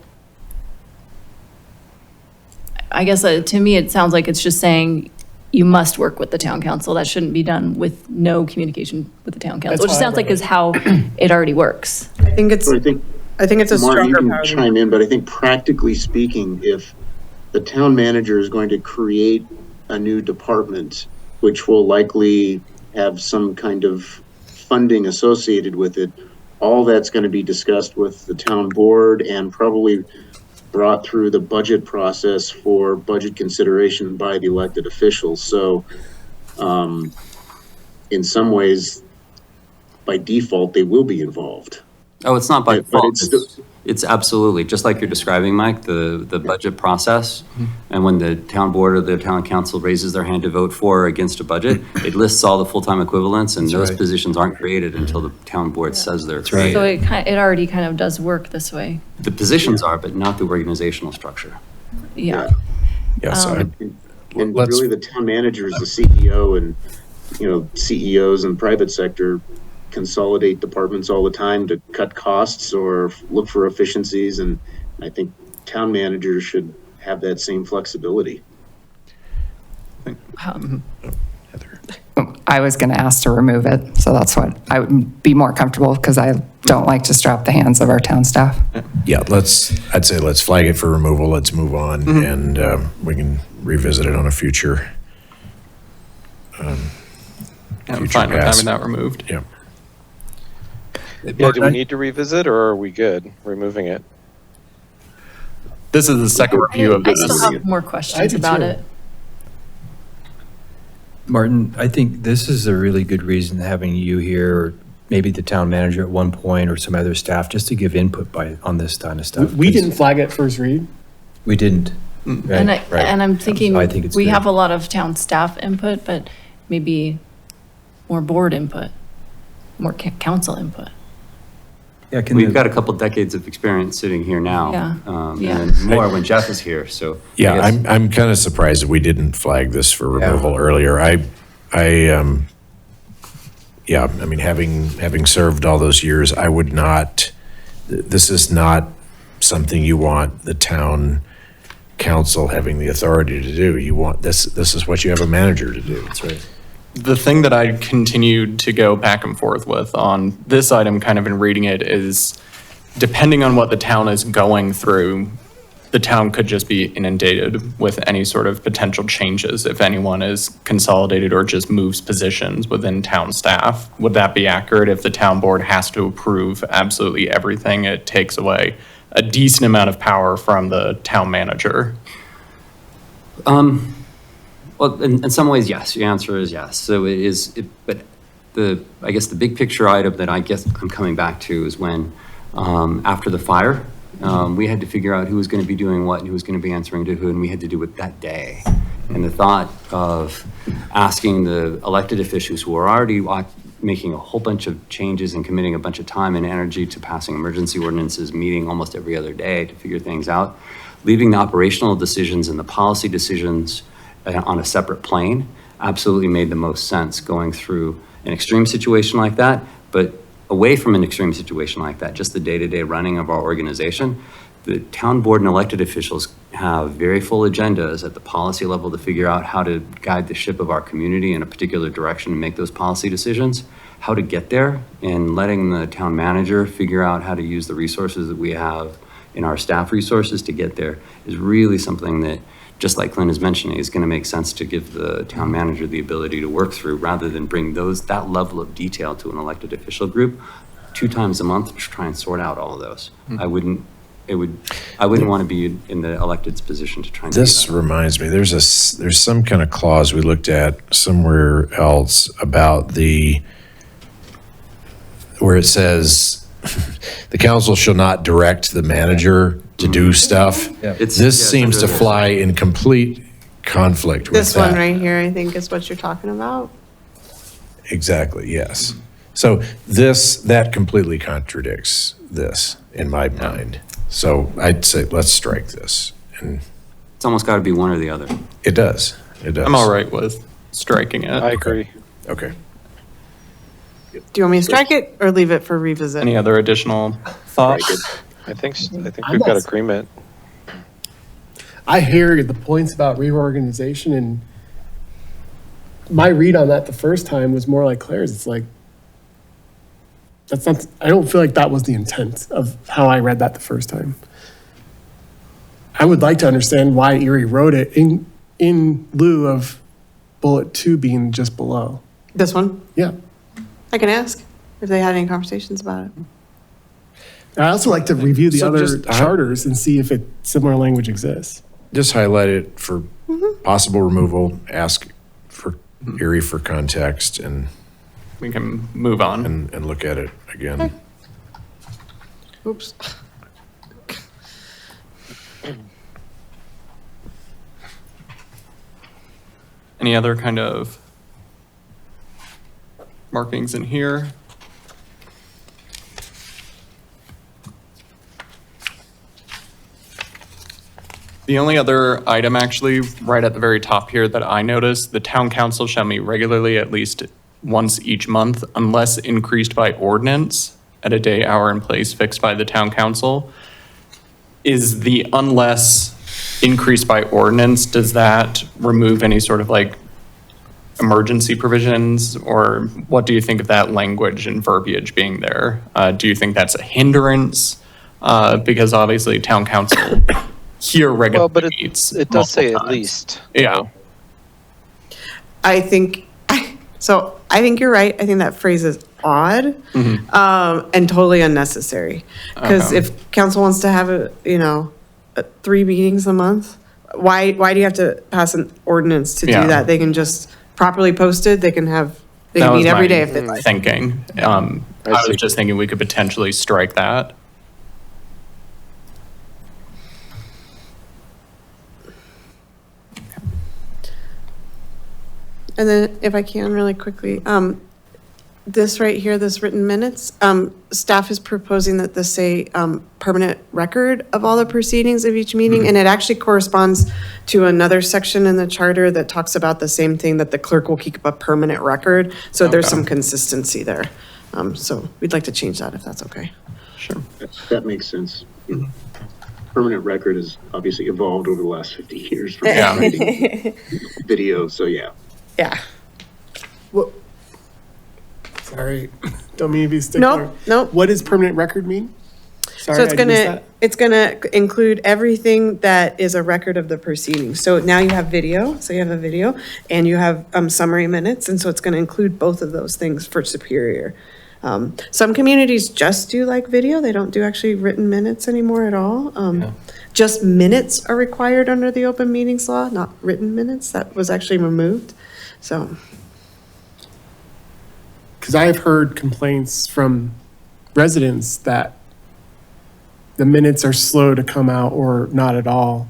I guess to me, it sounds like it's just saying you must work with the town council. That shouldn't be done with no communication with the town council, That's which how I sounds like read is how it already works. I think it's So a I think, stronger Martin, you can power. than- chime in, but I think practically speaking, if the town manager is going to create a new department, which will likely have some kind of funding associated with it, all that's going to be discussed with the town board and probably brought through the budget process for budget consideration by the elected officials. So, in some ways, by default, they will be involved. Oh, it's not by But default. it's It's absolutely, just like you're describing, Mike, the budget process. And when the town board or the town council raises their hand to vote for or against a budget, it lists all the full-time equivalents, and those right. positions aren't created until the town board says they're right. created. So it already kind of does work this way. The positions are, but not the organizational structure. Yeah. Yeah, so And let's- really, the town manager is the CEO, and, CEOs in private sector consolidate departments all the time to cut costs or look for efficiencies, and I think town managers should have that same flexibility. I was going to ask to remove it, so that's what I would be more comfortable because I don't like to strap the hands of our town staff. yeah, I'd say let's flag it for removal, let's move on, and we can revisit it on a future. I'm Future fine with pass. having that removed. Yeah. Yeah, do we need to revisit or are we good removing it? This is the second review of I this. still have more I questions do about too. it. Martin, I think this is a really good reason having you here, or maybe the town manager at one point, or some other staff, just to give input on this kind of stuff. We 'cause didn't flag it first read. We didn't. And Right. I'm thinking, I think it's we good. have a lot of town staff input, but maybe more board input, more council input. Yeah, can We've the- got a couple decades of experience sitting here now. Yeah. Yeah. And then more when Jeff is here, so. I Yeah, guess- I'm kind of surprised that we didn't flag this for removal earlier. Yeah, I mean, having served all those years, I would not, this is not something you want the town council having the authority to do. You want, this is what you have a manager to do. That's right. The thing that I continued to go back and forth with on this item, kind of in reading it, is depending on what the town is going through, the town could just be inundated with any sort of potential changes if anyone is consolidated or just moves positions within town staff. Would that be accurate? If the town board has to approve absolutely everything, it takes away a decent amount of power from the town manager. Well, in some ways, yes. The answer is yes. So it is, but I guess the big picture item that I guess I'm coming back to is when, after the fire, We had to figure out who was going to be doing what and who was going to be answering to who, and we had to do it that day. And the thought of asking the elected officials who are already making a whole bunch of changes and committing a bunch of time and energy to passing emergency ordinances, meeting almost every other day to figure things out, leaving the operational decisions and the policy decisions on a separate plane absolutely made the most sense going through an extreme situation like that. But away from an extreme situation like that, just the day-to-day running of our organization, the town board and elected officials have very full agendas at the policy level to figure out how to guide the ship of our community in a particular direction and make those policy decisions, how to get there, and letting the town manager figure out how to use the resources that we have in our staff resources to get there is really something that, just like Clint is mentioning, is going to make sense to give the town manager the ability to work through rather than bring that level of detail to an elected official group 2 times a month to try and sort out all of those. I wouldn't want to be in the elected's position to try and do This that. reminds me, there's some kind of clause we looked at somewhere else about where it says the council shall not direct the manager to do stuff. This seems to fly in complete conflict with that. This one right here, I think, is what you're talking about. Exactly, yes. So that completely contradicts this in my mind. So I'd say, let's strike this. And It's almost got to be one or the other. it does. I'm all right with striking it. I agree. Okay. Do you want me to strike it or leave it for revisit? Any other additional thoughts? I think we've got agreement. I hear the points about reorganization, and my read on that the first time was more like Claire's. It's like, that's not, I don't feel like that was the intent of how I read that the first time. I would like to understand why Erie wrote it in lieu of bullet 2 being just below. This one? Yeah. I can ask if they had any conversations about it. I also like to review the So other just- charters and see if similar language exists. Just highlight it for possible removal, ask for Erie for context, and We can move on. look at it again. Oops. Any other kind of markings in here? The only other item actually, right at the very top here that I noticed, the town council shall meet regularly at least once each month unless increased by ordinance at a day, hour, and place fixed by the town council. Is the unless increased by ordinance, does that remove any sort of like emergency provisions, or what do you think of that language and verbiage being there? Do you think that's a hindrance? Because obviously town council here Well, but regularly meets it does say at multiple times. least. Yeah, I think you're right. I think that phrase is odd and totally unnecessary. Because Okay. if council wants to have 3 meetings a month, why do you have to pass an ordinance to do Yeah. that? They can just properly posted. They can that meet was every my day if they like. thinking. I see. was just thinking we could potentially strike that. And then if I can really quickly, this right here, this written minutes, staff is proposing that this say permanent record of all the proceedings of each meeting. And it actually corresponds to another section in the charter that talks about the same thing, that the clerk will keep a permanent record. So there's Okay. some consistency there. So we'd like to change that if that's okay. Sure. That makes sense. Permanent record has obviously evolved over the last 50 years from Yeah. writing video, so yeah. Yeah. Sorry, don't mean to be a stickler. Nope. What does permanent record mean? Sorry, So it's I missed that. it's gonna include everything that is a record of the proceedings. So now you have video, so you have a video, and you have summary minutes, and so it's gonna include both of those things for Superior. Some communities just do like video, they don't do actually written minutes anymore at all. Just minutes are required under the open meetings law, not written minutes, that was actually removed, so. Because I have heard complaints from residents that the minutes are slow to come out or not at all.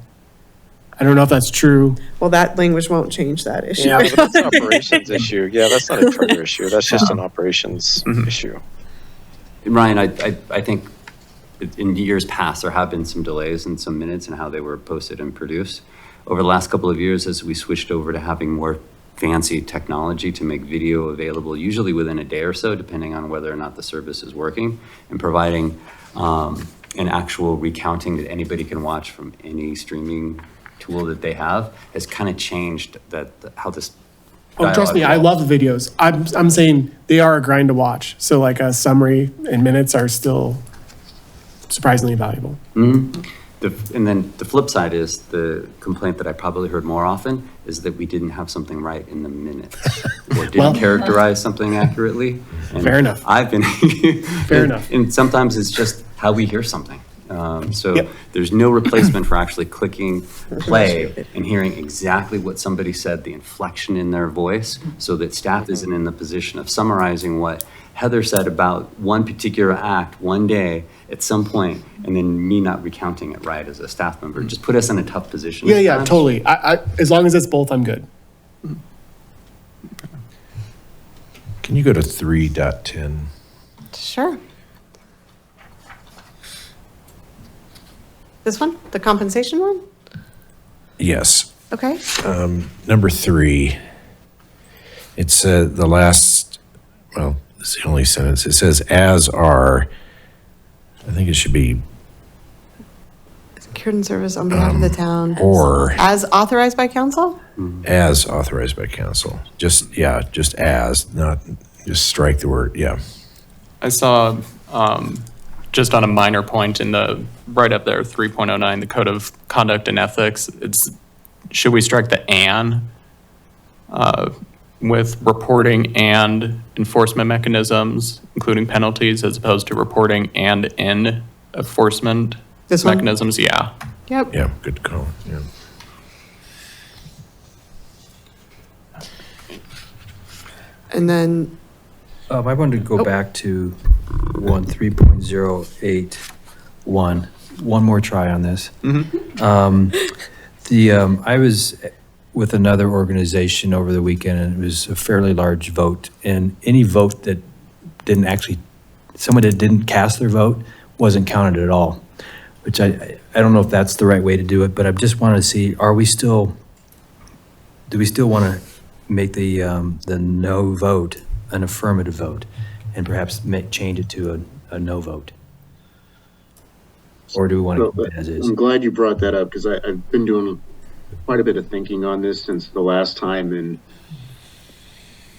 I don't know if that's true. Well, that language won't change that issue. Yeah, But that's an operations issue. Yeah, that's not a charter issue. That's just an operations issue. Ryan, I think in years past, there have been some delays in some minutes and how they were posted and produced. Over the last couple of years, as we switched over to having more fancy technology to make video available, usually within a day or so, depending on whether or not the service is working, and providing an actual recounting that anybody can watch from any streaming tool that they have, has kind of changed how this. Oh, trust me, I love the videos. I'm saying they are a grind to watch. So like a summary and minutes are still surprisingly valuable. And then the flip side is the complaint that I probably heard more often is that we didn't have something right in the minutes or didn't characterize something accurately. And Fair enough. I've been Fair enough. And sometimes it's just how we hear something. There's no replacement for actually clicking play and hearing exactly what somebody said, the inflection in their voice, so that staff isn't in the position of summarizing what Heather said about one particular act one day at some point, and then me not recounting it right as a staff member. Just put us in a tough position. Yeah, totally. I as long as it's both, I'm good. Can you go to 3.10? Sure. This one, the compensation one? Yes. Okay. Number 3, it's the last, well, it's the only sentence. It says, as are, I think it should be Secured and service on behalf of the town. or As authorized by council? as authorized by council. Just as, not, just strike the word, yeah. I saw, just on a minor point in the, right up there, 3.09, the Code of Conduct and Ethics, should we strike the "and" with reporting and enforcement mechanisms, including penalties, as opposed to reporting and in enforcement This one? mechanisms? Yeah. Yep. Yeah, good call, yeah. And then, I wanted to go back to 3.081, one more try on this. I was with another organization over the weekend, and it was a fairly large vote, and any vote that someone that didn't cast their vote wasn't counted at all, which I don't know if that's the right way to do it, but I just wanted to see, do we still want to make the no vote an affirmative vote, and perhaps change it to a no vote? Or do we want to keep it as is? I'm glad you brought that up, because I've been doing quite a bit of thinking on this since the last time, and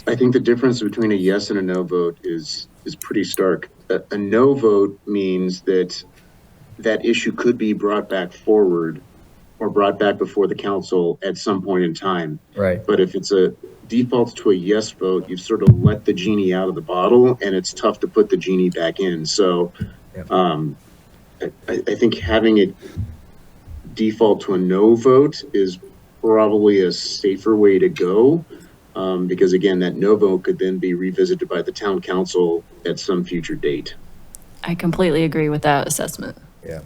I think the difference between a yes and a no vote is pretty stark. A no vote means that issue could be brought back forward or brought back before the council at some point in time. Right. But if it's a default to a yes vote, you've sort of let the genie out of the bottle, and it's tough to put the genie back in. So I think having it default to a no vote is probably a safer way to go, because again, that no vote could then be revisited by the town council at some future date. I completely agree with that assessment. Yeah.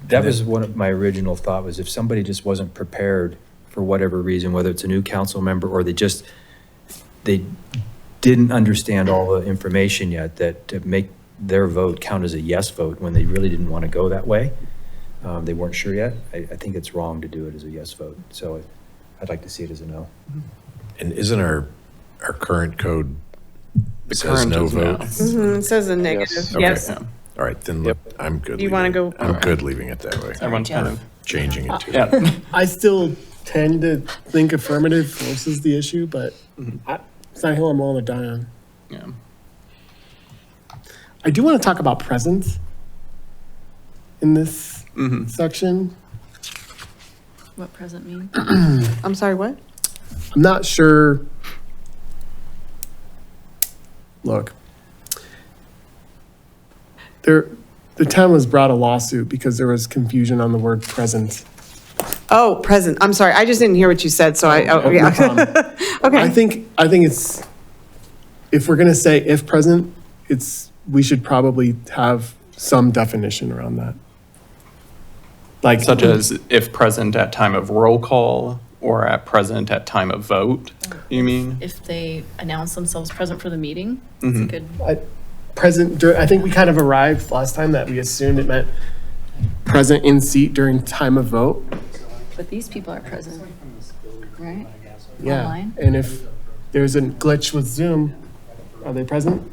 That was one of my original thought, was if somebody just wasn't prepared for whatever reason, whether it's a new council member or they didn't understand all the information yet, that to make their vote count as a yes vote when they really didn't want to go that way, they weren't sure yet. I think it's wrong to do it as a yes vote. So I'd like to see it as a no. And isn't our current code The says current no is vote? it says a negative, Okay. yes. Yeah. All right, then I'm good. You wanna leaving it. go- I'm good leaving it that way. Everyone's kind of, Changing it to. yeah. I still tend to think affirmative forces the issue, but it's not a hill I'm willing to die on. Yeah. I do want to talk about present in this section. What present mean? I'm sorry, what? I'm not sure. Look, the town was brought a lawsuit because there was confusion on the word present. Oh, present. I'm sorry. I just didn't hear what you said, so No yeah. problem. Okay. I think it's, if we're gonna say if present, we should probably have some definition around that. Like, Such as if present at time of roll call or at present at time of vote, you mean? If they announce themselves present for the meeting, it's a good. I think we kind of arrived last time that we assumed it meant present in seat during time of vote. But these people are present, right? Yeah. Online. And if there's a glitch with Zoom, are they present?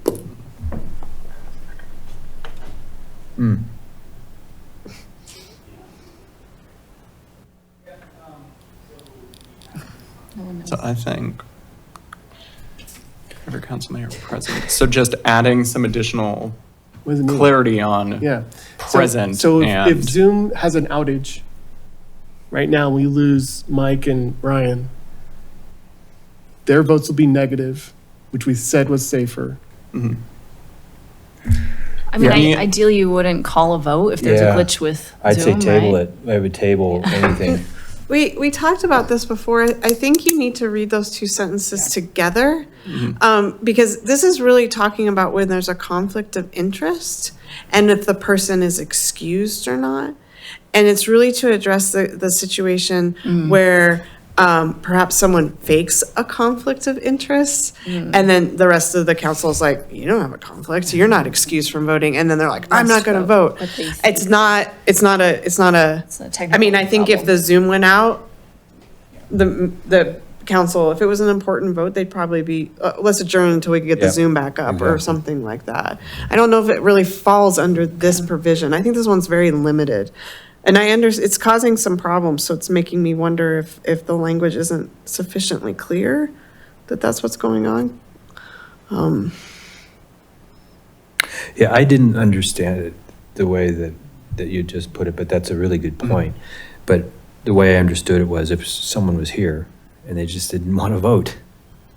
So I think every council mayor present. So just adding some additional What does it mean? clarity on Yeah. present So if and Zoom has an outage, right now we lose Mike and Brian. Their votes will be negative, which we said was safer. I mean, Yeah. ideally, you wouldn't call a vote if there's Yeah. a glitch with I'd say Zoom, table right? it. I would table anything. We talked about this before. I think you need to read those two sentences together, because this is really talking about when there's a conflict of interest and if the person is excused or not. And it's really to address the situation where perhaps someone fakes a conflict of interest, and then the rest of the council is like, you don't have a conflict, you're not excused from voting, and then they're like, I'm not going to vote. But they It's not a. It's a technical I mean, I think if problem. the Zoom went out, the council, if it was an important vote, they'd probably be, let's adjourn until we can get the Yep, Zoom back up or exactly. something like that. I don't know if it really falls under this provision. I think this one's very limited. And it's causing some problems, so it's making me wonder if the language isn't sufficiently clear that that's what's going on. Yeah, I didn't understand it the way that you just put it, but that's a really good point. But the way I understood it was if someone was here and they just didn't want to vote.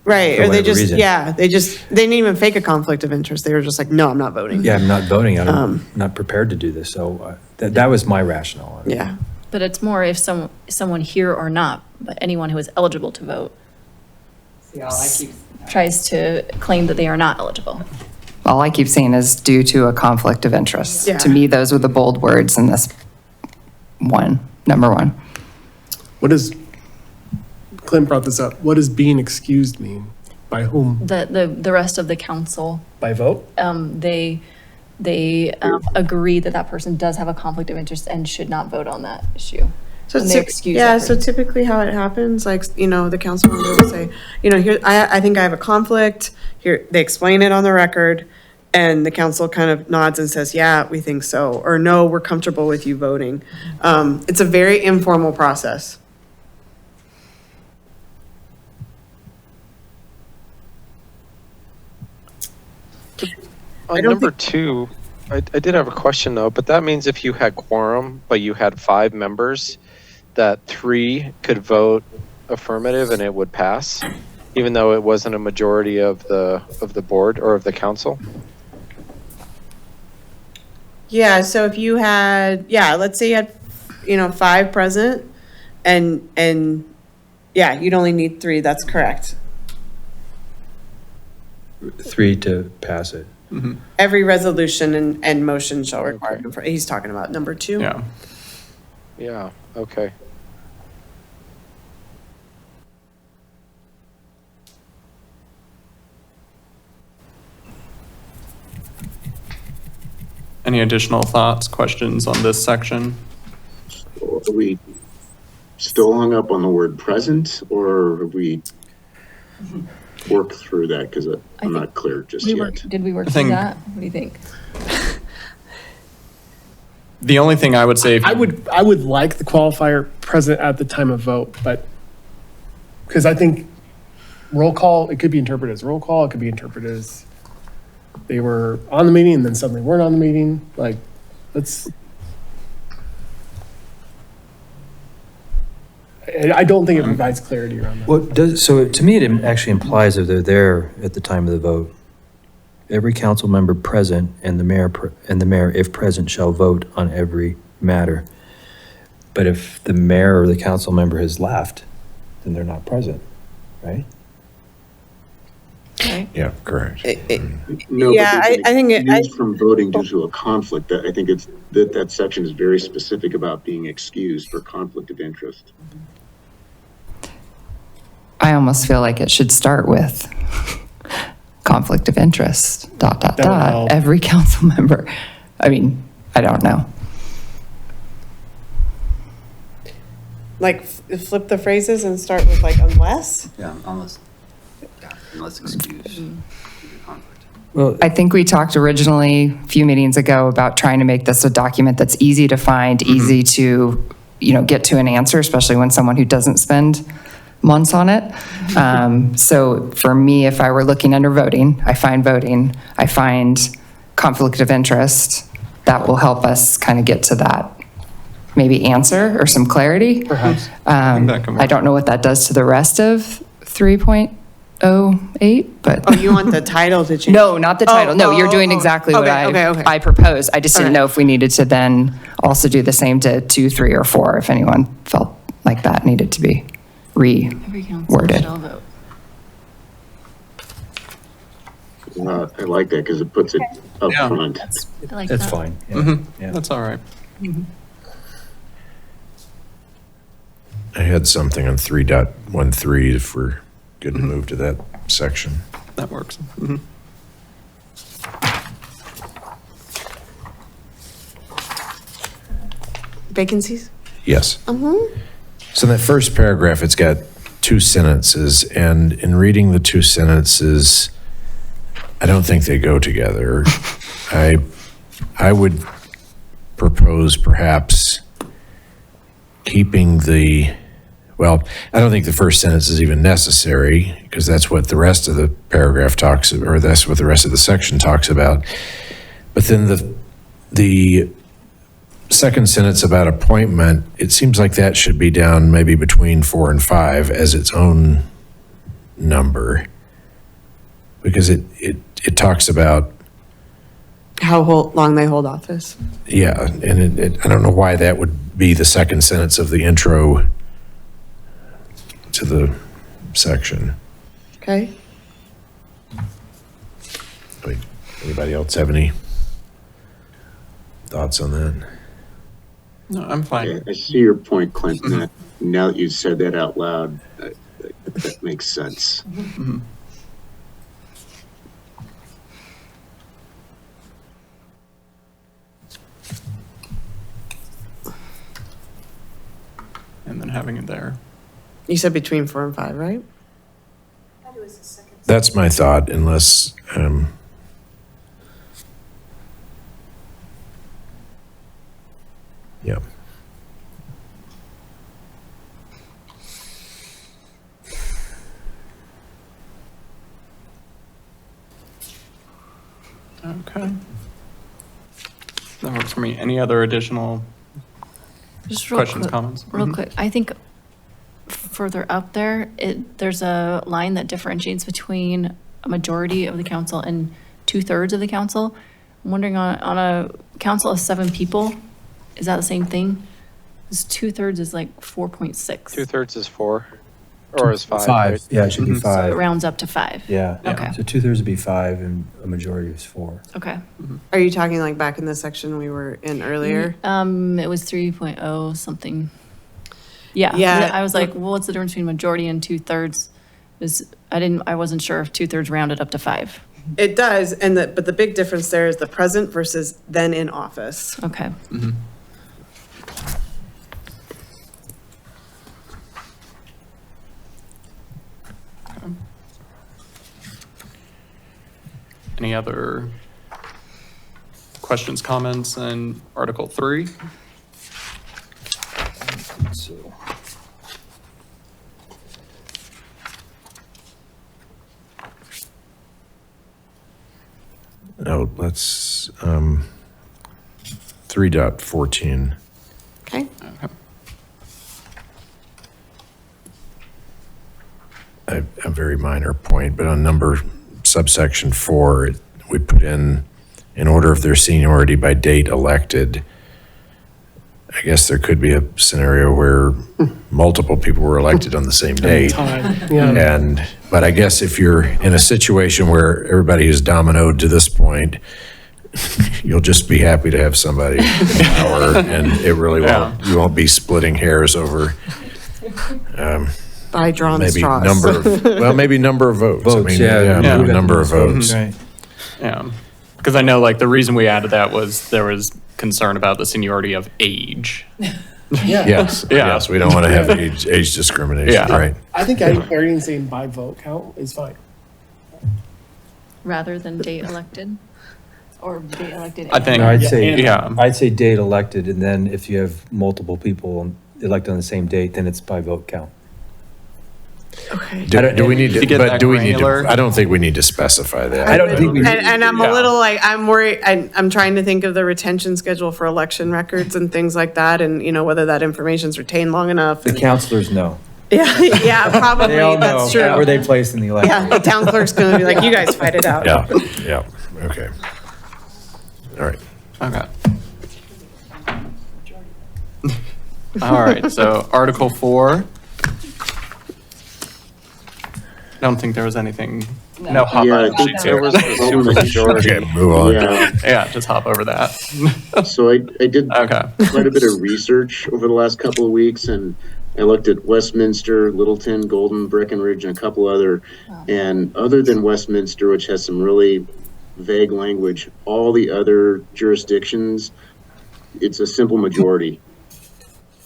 Right, For or they whatever just, reason. they didn't even fake a conflict of interest. They were just like, no, I'm not voting. Yeah, I'm not voting. I'm not prepared to do this. So that was my rationale. on it. Yeah. But it's more if someone here or not, but anyone who is eligible to vote tries to claim that they are not eligible. All I keep saying is due to a conflict of interest. Yeah. To me, those were the bold words in this number one. What does, Clint brought this up, what does being excused mean? By whom? The rest of the council, By vote? they agree that that person does have a conflict of interest and should not vote on that issue. So And they excuse yeah, that so person. typically how it happens, like, the council member will say, here, I think I have a conflict. Here, they explain it on the record, and the council kind of nods and says, yeah, we think so, or no, we're comfortable with you voting. It's a very informal process. On number two, I did have a question though, but that means if you had quorum, but you had 5 members, that 3 could vote affirmative and it would pass, even though it wasn't a majority of the board or of the council? Yeah, so if you had, let's say you had, 5 present, and you'd only need 3, that's correct. 3 to pass it. Every resolution and motion shall require, he's talking about number 2. yeah. Yeah, okay. Any additional thoughts, questions on this section? Are we still hung up on the word present, or have we worked through that? Because I'm not clear just yet. Did we work I through think- that? What do you think? The only thing I would say, I would like the qualifier present at the time of vote, but, because I think roll call, it could be interpreted as roll call, it could be interpreted as they were on the meeting and then suddenly weren't on the meeting, like, I don't think it provides clarity around that. Well, so to me, it actually implies that they're there at the time of the vote. Every council member present and the mayor, if present, shall vote on every matter. But if the mayor or the council member has left, then they're not present, right? right? Yeah, correct. No, Yeah, but I think it- excused from voting due to a conflict. I think it's that section is very specific about being excused for conflict of interest. I almost feel like it should start with conflict of interest, dot, That would help. every council member. I mean, I don't know. Like flip the phrases and start with like unless? Yeah, unless excused. due to conflict. Well, I think we talked originally, a few meetings ago, about trying to make this a document that's easy to find, easy to, get to an answer, especially when someone who doesn't spend months on it. So for me, if I were looking under voting, I find conflict of interest. That will help us kind of get to that maybe answer or some clarity. Perhaps. that can work. I don't know what that does to the rest of 3.08, but. Oh, you want the title to change? No, not the title. No, you're doing exactly what Okay. I proposed. I just didn't Okay. know if we needed to then also do the same to 2, 3, or 4, if anyone felt like that needed to be Every council reworded. shall vote. I like that because it puts it up Yeah. front. I like that's that. fine. Yeah. Yeah. That's all right. I had something on 3.13 if we're good to move to that section. That works. Mhm. Vacancies? Yes. So in that first paragraph, it's got 2 sentences, and in reading the 2 sentences, I don't think they go together. I would propose perhaps keeping well, I don't think the first sentence is even necessary, because that's what the rest of the paragraph talks, or that's what the rest of the section talks about. But then the second sentence about appointment, it seems like that should be down maybe between 4 and 5 as its own number. Because it talks about, How long they hold office? yeah, and I don't know why that would be the second sentence of the intro to the section. Okay. Anybody else have any thoughts on that? No, I'm fine. I see your point, Clinton. that Now that you said that out loud, that makes sense. And then having it there. You said between 4 and 5, right? That's my thought, unless, yeah. Okay. That works for me. Any other additional Just real questions, quick- comments? Real Mhm. quick, I think further up there, there's a line that differentiates between a majority of the council and 2/3 of the council. I'm wondering on a council of 7 people, is that the same thing? Because 2/3 is like 4.6. 2/3 is 4, or is 5. 5, right? yeah, it should be So it 5. rounds up to 5. Yeah. Okay. So 2/3 would be 5 and a majority is 4. Okay. Are you talking like back in the section we were in earlier? It was 3.0 something. Yeah. Yeah. I was like, well, what's the difference between majority and 2/3? I wasn't sure if 2/3 rounded up to 5. It does, but the big difference there is the present versus then in office. Okay. Any other questions, comments on Article 3? So. No, let's, 3.14. Okay? A very minor point, but on subsection 4, we put in order of their seniority by date elected. I guess there could be a scenario where multiple people were elected on the same date. Yeah. But I guess if you're in a situation where everybody is dominoed to this point, you'll just be happy to have somebody in power, and it really won't, you won't be splitting hairs over By drawn maybe straws. maybe number of votes. Votes, yeah. Maybe number of votes. Right. Yeah, because I know like the reason we added that was there was concern about the seniority of age. Yes, yes, we don't want to have age discrimination, Yeah. right? I think adding saying by vote count is fine. Rather than date elected? Or date elected? I think, No, yeah. I'd say date elected, and then if you have multiple people elected on the same date, then it's by vote count. Okay. Do we need To to, get but that do we need to, granular? I don't think we need to specify that. I don't think we. And I'm Yeah. a little like, I'm worried, I'm trying to think of the retention schedule for election records and things like that, and, you know, whether that information's retained long enough. The counselors know. Yeah, yeah, probably, They all know that's true. where they placed in the election. Yeah, the town clerk's gonna be like, you guys fight it out. Yeah, yeah, okay. All right. Okay. All right, so Article 4. I don't think there was anything, no hop Yeah, I on think sheets There here. was the supermajority. Okay, move on. Yeah, Yeah, just hop over that. so I did Okay. quite a bit of research over the last couple of weeks, and I looked at Westminster, Littleton, Golden, Breckenridge, and a couple other. And other than Westminster, which has some really vague language, all the other jurisdictions, it's a simple majority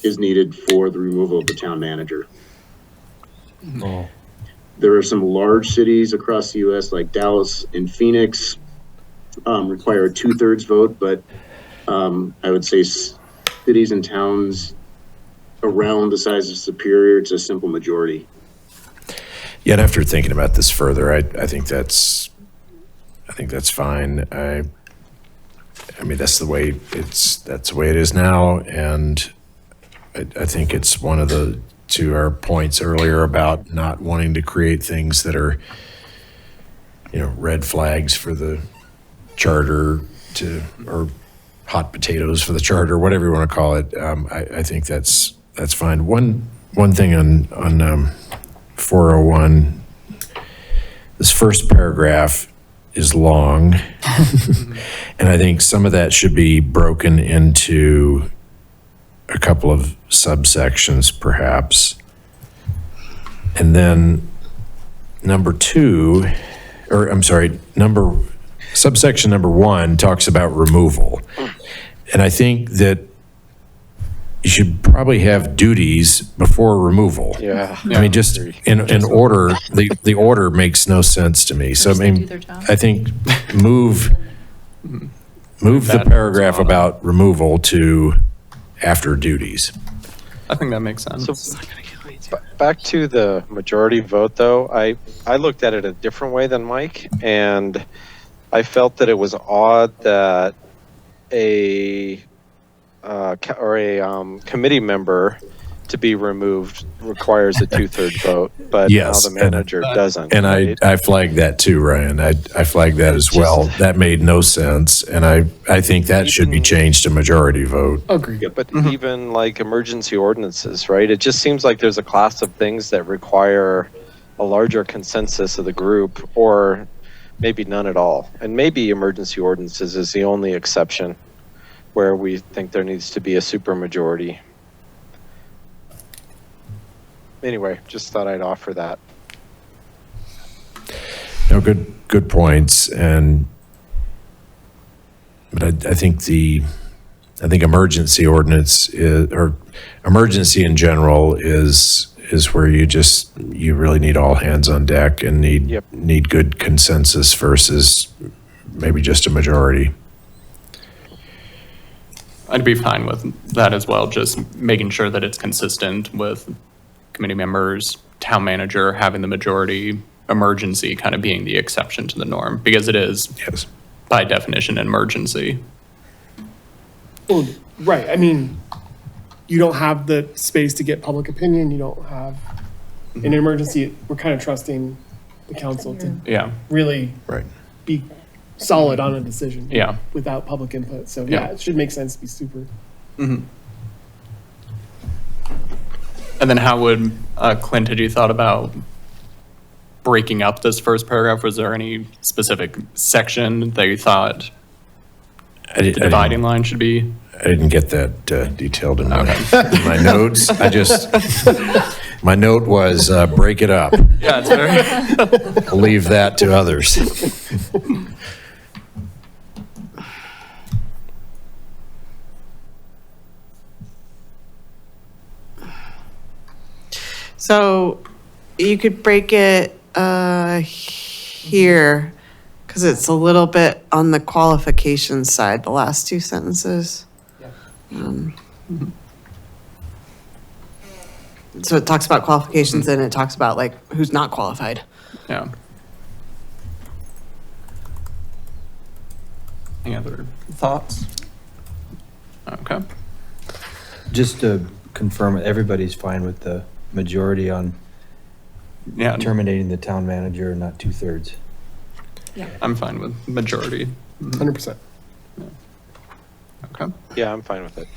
is needed for the removal of the town manager. Oh. There are some large cities across the U.S. like Dallas and Phoenix require a 2/3 vote, but I would say cities and towns around the size of Superior, it's a simple majority. Yeah, and after thinking about this further, I think that's fine. I mean, that's the way it is now, and I think it's one of the, to our points earlier about not wanting to create things that are, red flags for the charter or hot potatoes for the charter, whatever you want to call it. I think that's fine. One thing on 401, this first paragraph is long, and I think some of that should be broken into a couple of subsections, perhaps. And then subsection number 1 talks about removal. And I think that you should probably have duties before removal. Yeah. I mean, just in order, the order makes no sense to me. So I First they do mean, their job. I think move the paragraph about removal to after duties. I think that makes sense. So back to the majority vote, though, I looked at it a different way than Mike, and I felt that it was odd that a committee member to be removed requires a 2/3 vote, but Yes, now the manager doesn't. And right? I flagged that too, Ryan. I flagged that as well. That made no sense. And I think that should be changed to majority vote. Agreed. Yeah, but even like emergency ordinances, right? It just seems like there's a class of things that require a larger consensus of the group, or maybe none at all. And maybe emergency ordinances is the only exception where we think there needs to be a supermajority. Anyway, just thought I'd offer that. No, good points. But I think emergency ordinance or emergency in general is where you really need all hands on deck and need good consensus versus maybe just a majority. I'd be fine with that as well, just making sure that it's consistent with committee members, town manager having the majority, emergency kind of being the exception to the norm, because it is, Yes. by definition, an emergency. Well, right. I mean, you don't have the space to get public opinion. You don't have, in an emergency, we're kind of trusting the council to Yeah, really Right. be solid on a decision. Yeah. Without public input. So Yeah. yeah, it should make sense to be super. And then how would, Clint, had you thought about breaking up this first paragraph? Was there any specific section that you thought the dividing line should be? I didn't get that detailed in my notes. My note was break it up. Yeah, it's very. I'll leave that to others. So you could break it here, because it's a little bit on the qualification side, the last two sentences. So it talks about qualifications and it talks about like who's not qualified. Yeah. Any other thoughts? Okay. Just to confirm, everybody's fine with the majority on Yeah, terminating the town manager, not 2/3. I'm fine with majority. 100%. Okay. Yeah, I'm fine with it.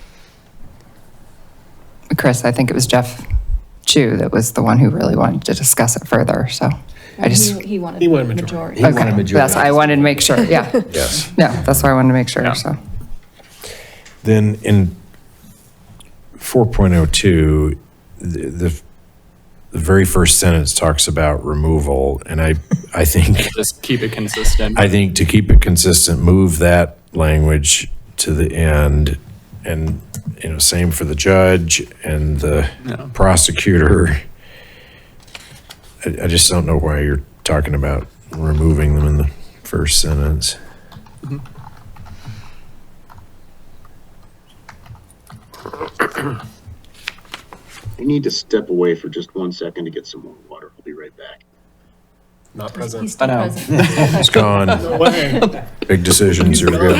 Chris, I think it was Jeff Chu that was the one who really wanted to discuss it further, so I just. He wanted He wanted majority. He wanted Okay, majority. that's, I wanted to make sure, yeah. Yes. Yeah, that's why I wanted to make sure, Yeah. so. Then in 4.02, the very first sentence talks about removal, and I think, Just keep it consistent. I think to keep it consistent, move that language to the end, and, you know, same for the judge and the Yeah. prosecutor. I just don't know why you're talking about removing them in the first sentence. I need to step away for just 1 second to get some more water. I'll be right back. Not present. He's still present. It's gone. Way. Big decisions are good.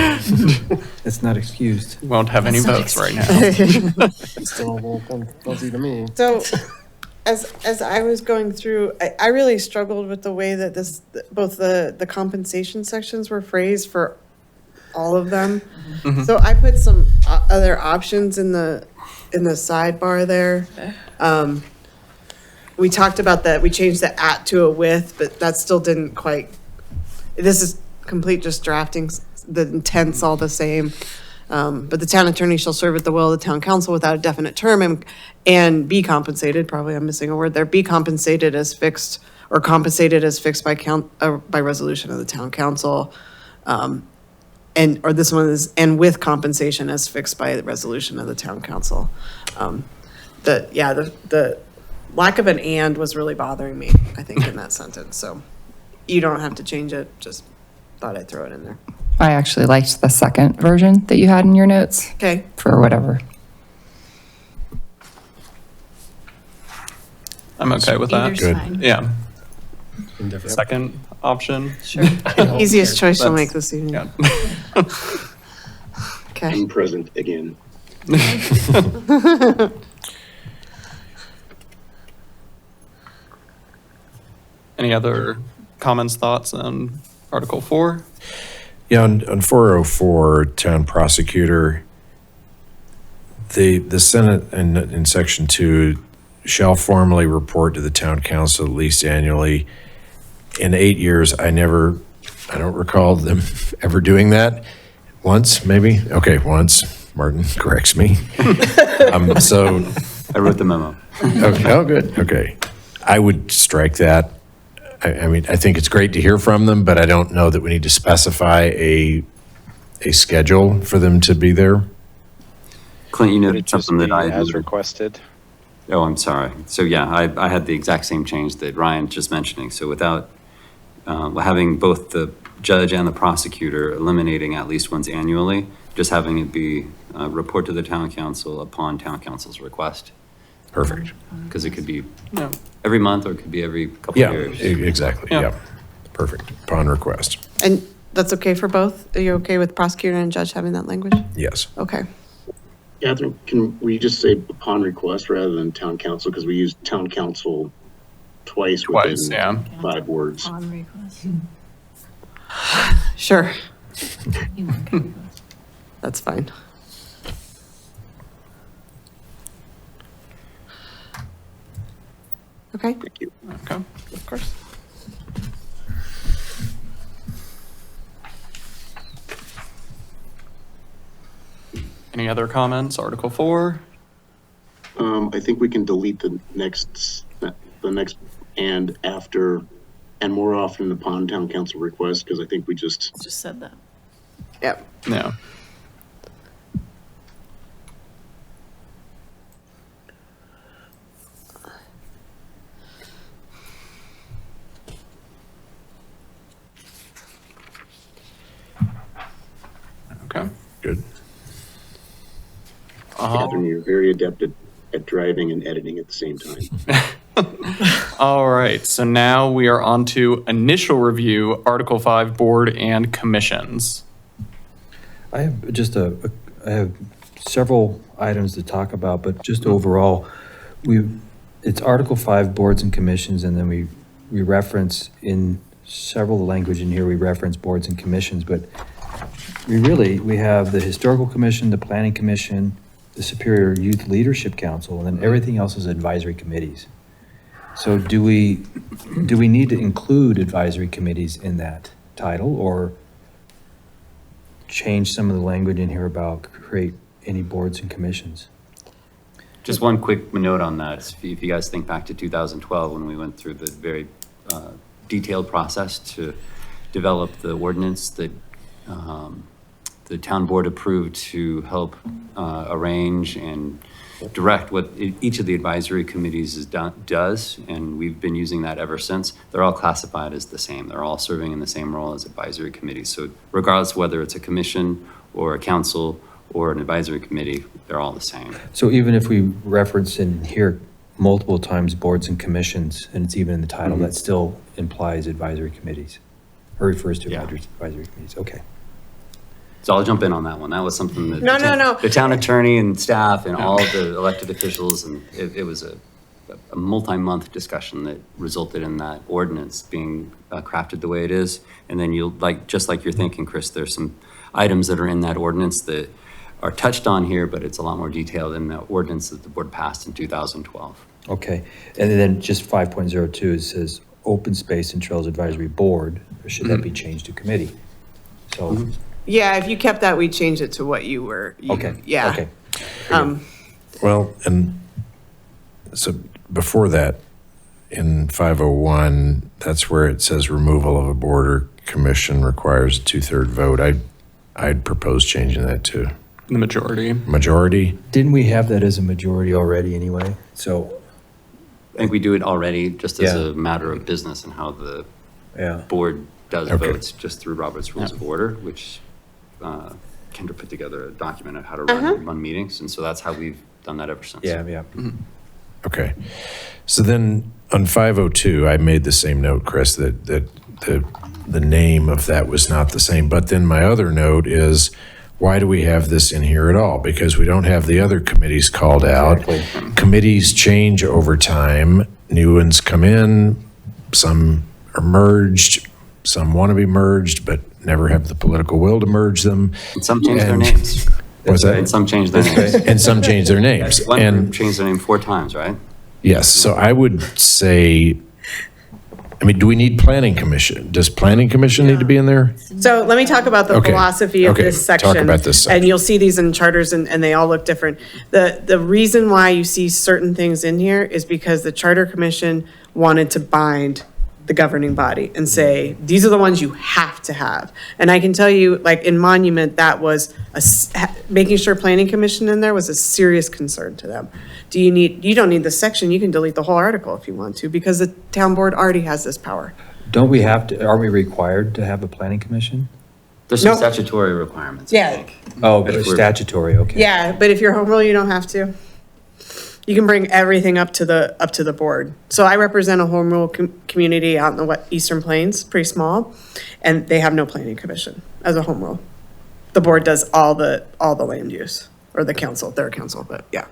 It's not excused. Won't have any votes right now. Still a little fuzzy to me. So, as I was going through, I really struggled with the way that this, both the compensation sections were phrased for all of them. So I put some other options in the sidebar there. We talked about that, we changed the at to a with, but that still didn't quite, this is complete just drafting, the intent's all the same. But the town attorney shall serve at the will of the town council without a definite term and be compensated, probably I'm missing a word there, be compensated as fixed or compensated as fixed by resolution of the town council. Or this one is, and with compensation as fixed by the resolution of the town council. The lack of an and was really bothering me, I think, in that sentence. So you don't have to change it, just thought I'd throw it in there. I actually liked the second version that you had in your notes Okay. for whatever. I'm okay with that. Either's Good. fine. Yeah. Indifferent. Second option. Sure. Easiest choice you'll That's- make this evening. Yeah. Okay. I'm present again. Any other comments, thoughts on Article 4? Yeah, on 404, town prosecutor, the Senate in Section 2 shall formally report to the town council at least annually. In 8 years, I don't recall them ever doing that. Once, maybe? Okay, once. Martin corrects me. So, I wrote the memo. okay, oh, good, okay. I would strike that. I mean, I think it's great to hear from them, but I don't know that we need to specify a schedule for them to be there. Clint, you Would it noted just something be that I as noted. requested? Oh, I'm sorry. So yeah, I had the exact same change that Ryan just mentioning. So without having both the judge and the prosecutor eliminating at least once annually, just having it be report to the town council upon town council's request. Perfect. Because it could be Yeah. every month or it could be every couple Yeah, of years. exactly, Yeah. yeah. Perfect, upon request, And that's okay for both? Are you okay with prosecutor and judge having that language? yes. Okay. Catherine, can we just say upon request rather than town council? Because we use town council twice Twice, within yeah. 5 words. On request. Sure. You want to request. That's fine. Okay, Thank you. Okay. of course. Any other comments? Article 4? I think we can delete the next and after, and more often upon town council request, because I think we just, Just said that. Yep. No. Okay. Good. Catherine, you're very adept at driving and editing at the same time. All right, so now we are on to initial review, Article 5, Board and Commissions. I have just I have several items to talk about, but just overall, it's Article 5, Boards and Commissions, and then we reference in several language in here, we reference boards and commissions, but we have the Historical Commission, the Planning Commission, the Superior Youth Leadership Council, and then everything else is advisory committees. So do we need to include advisory committees in that title, or change some of the language in here about create any boards and commissions? Just one quick note on that. If you guys think back to 2012, when we went through the very detailed process to develop the ordinance that the town board approved to help arrange and direct what each of the advisory committees does, and we've been using that ever since. They're all classified as the same. They're all serving in the same role as advisory committees. So regardless whether it's a commission or a council or an advisory committee, they're all the same. So even if we reference in here multiple times boards and commissions, and it's even in the title, that still implies advisory committees, or refers to advisory committees. Okay. So I'll jump in on that one. That was something that No. the town attorney and staff and all the elected officials, and it was a multi-month discussion that resulted in that ordinance being crafted the way it is. And then just like you're thinking, Chris, there's some items that are in that ordinance that are touched on here, but it's a lot more detailed in the ordinance that the board passed in 2012. Okay. And then just 5.02, it says Open Space and Trails Advisory Board, or should that be changed to committee? So. Yeah, if you kept that, we'd change it to what you were. Okay. Yeah. Okay. Well, and so before that, in 501, that's where it says removal of a board or commission requires a 2/3 vote. I'd propose changing that to The majority. majority. Didn't we have that as a majority already anyway? So, I think we do it already just as Yeah. a matter of business and how the yeah. board does Okay. votes, just through Robert's Rules of Order, which Kendra put together a document of how to run meetings. And so that's how we've done that ever since. Yeah. Okay. So then on 502, I made the same note, Chris, that the name of that was not the same. But then my other note is, why do we have this in here at all? Because we don't have the other committees called out. Exactly. Committees change over time. New ones come in. Some are merged. Some want to be merged, but never have the political will to merge them. And some change their And- names. What's that? And some change their names. And some change their names. One And group changed their name 4 times, right? yes, so I would say, I mean, do we need planning commission? Does planning commission need to be in there? So let me talk about the Okay. philosophy of Okay. this Talk section. about this section. And you'll see these in charters and they all look different. The reason why you see certain things in here is because the Charter Commission wanted to bind the governing body and say, these are the ones you have to have. And I can tell you, like in Monument, that was making sure Planning Commission in there was a serious concern to them. You don't need this section, you can delete the whole article if you want to, because the town board already has this power. Don't we have to, are we required to have a planning commission? There's some Nope. statutory requirements, I Yeah. think. Oh, If we're- statutory, okay. Yeah, but if you're home rule, you don't have to. You can bring everything up to the board. So I represent a home rule community out in the Eastern Plains, pretty small, and they have no planning commission as a home rule. The board does all the land use, or the council, their council, but yeah.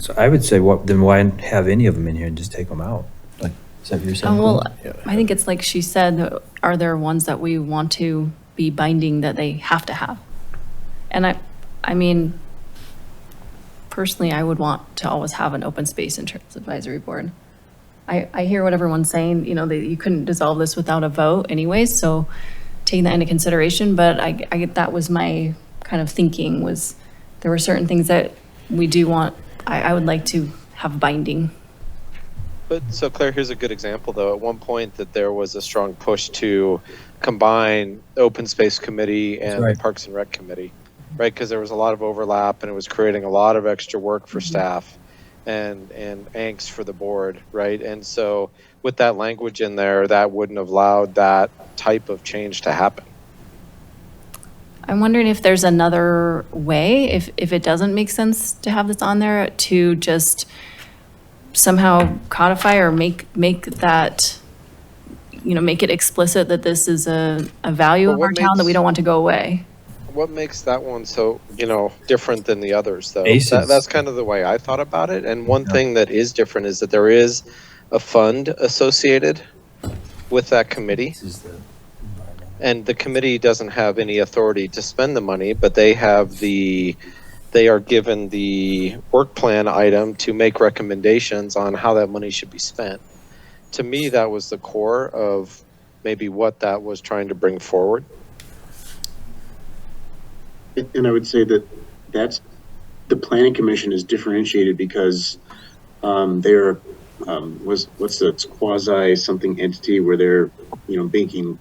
So I would say, then why have any of them in here and just take them out? Like, is that what you're saying? Well, I think it's like she said, are there ones that we want to be binding that they have to have? And I mean, personally, I would want to always have an open space and trails advisory board. I hear what everyone's saying, you know, that you couldn't dissolve this without a vote anyways, so taking that into consideration, but that was my kind of thinking, was there were certain things that we do want, I would like to have binding. But so Claire, here's a good example though. At one point that there was a strong push to combine the Open Space Committee and right. the Parks and Rec Committee, right? Because there was a lot of overlap and it was creating a lot of extra work for staff and angst for the board, right? And so with that language in there, that wouldn't have allowed that type of change to happen. I'm wondering if there's another way, if it doesn't make sense to have this on there, to just somehow codify or make that, you know, make it explicit that this is a value But of what our town that we makes- don't want to go away. What makes that one so, you know, different than the others though? Bases. That's kind of the way I thought about it. And one thing that is different is that there is a fund associated with that committee. And the committee doesn't have any authority to spend the money, but they are given the work plan item to make recommendations on how that money should be spent. To me, that was the core of maybe what that was trying to bring forward. And I would say that the planning commission is differentiated because they're it's quasi something entity where they're, you know, making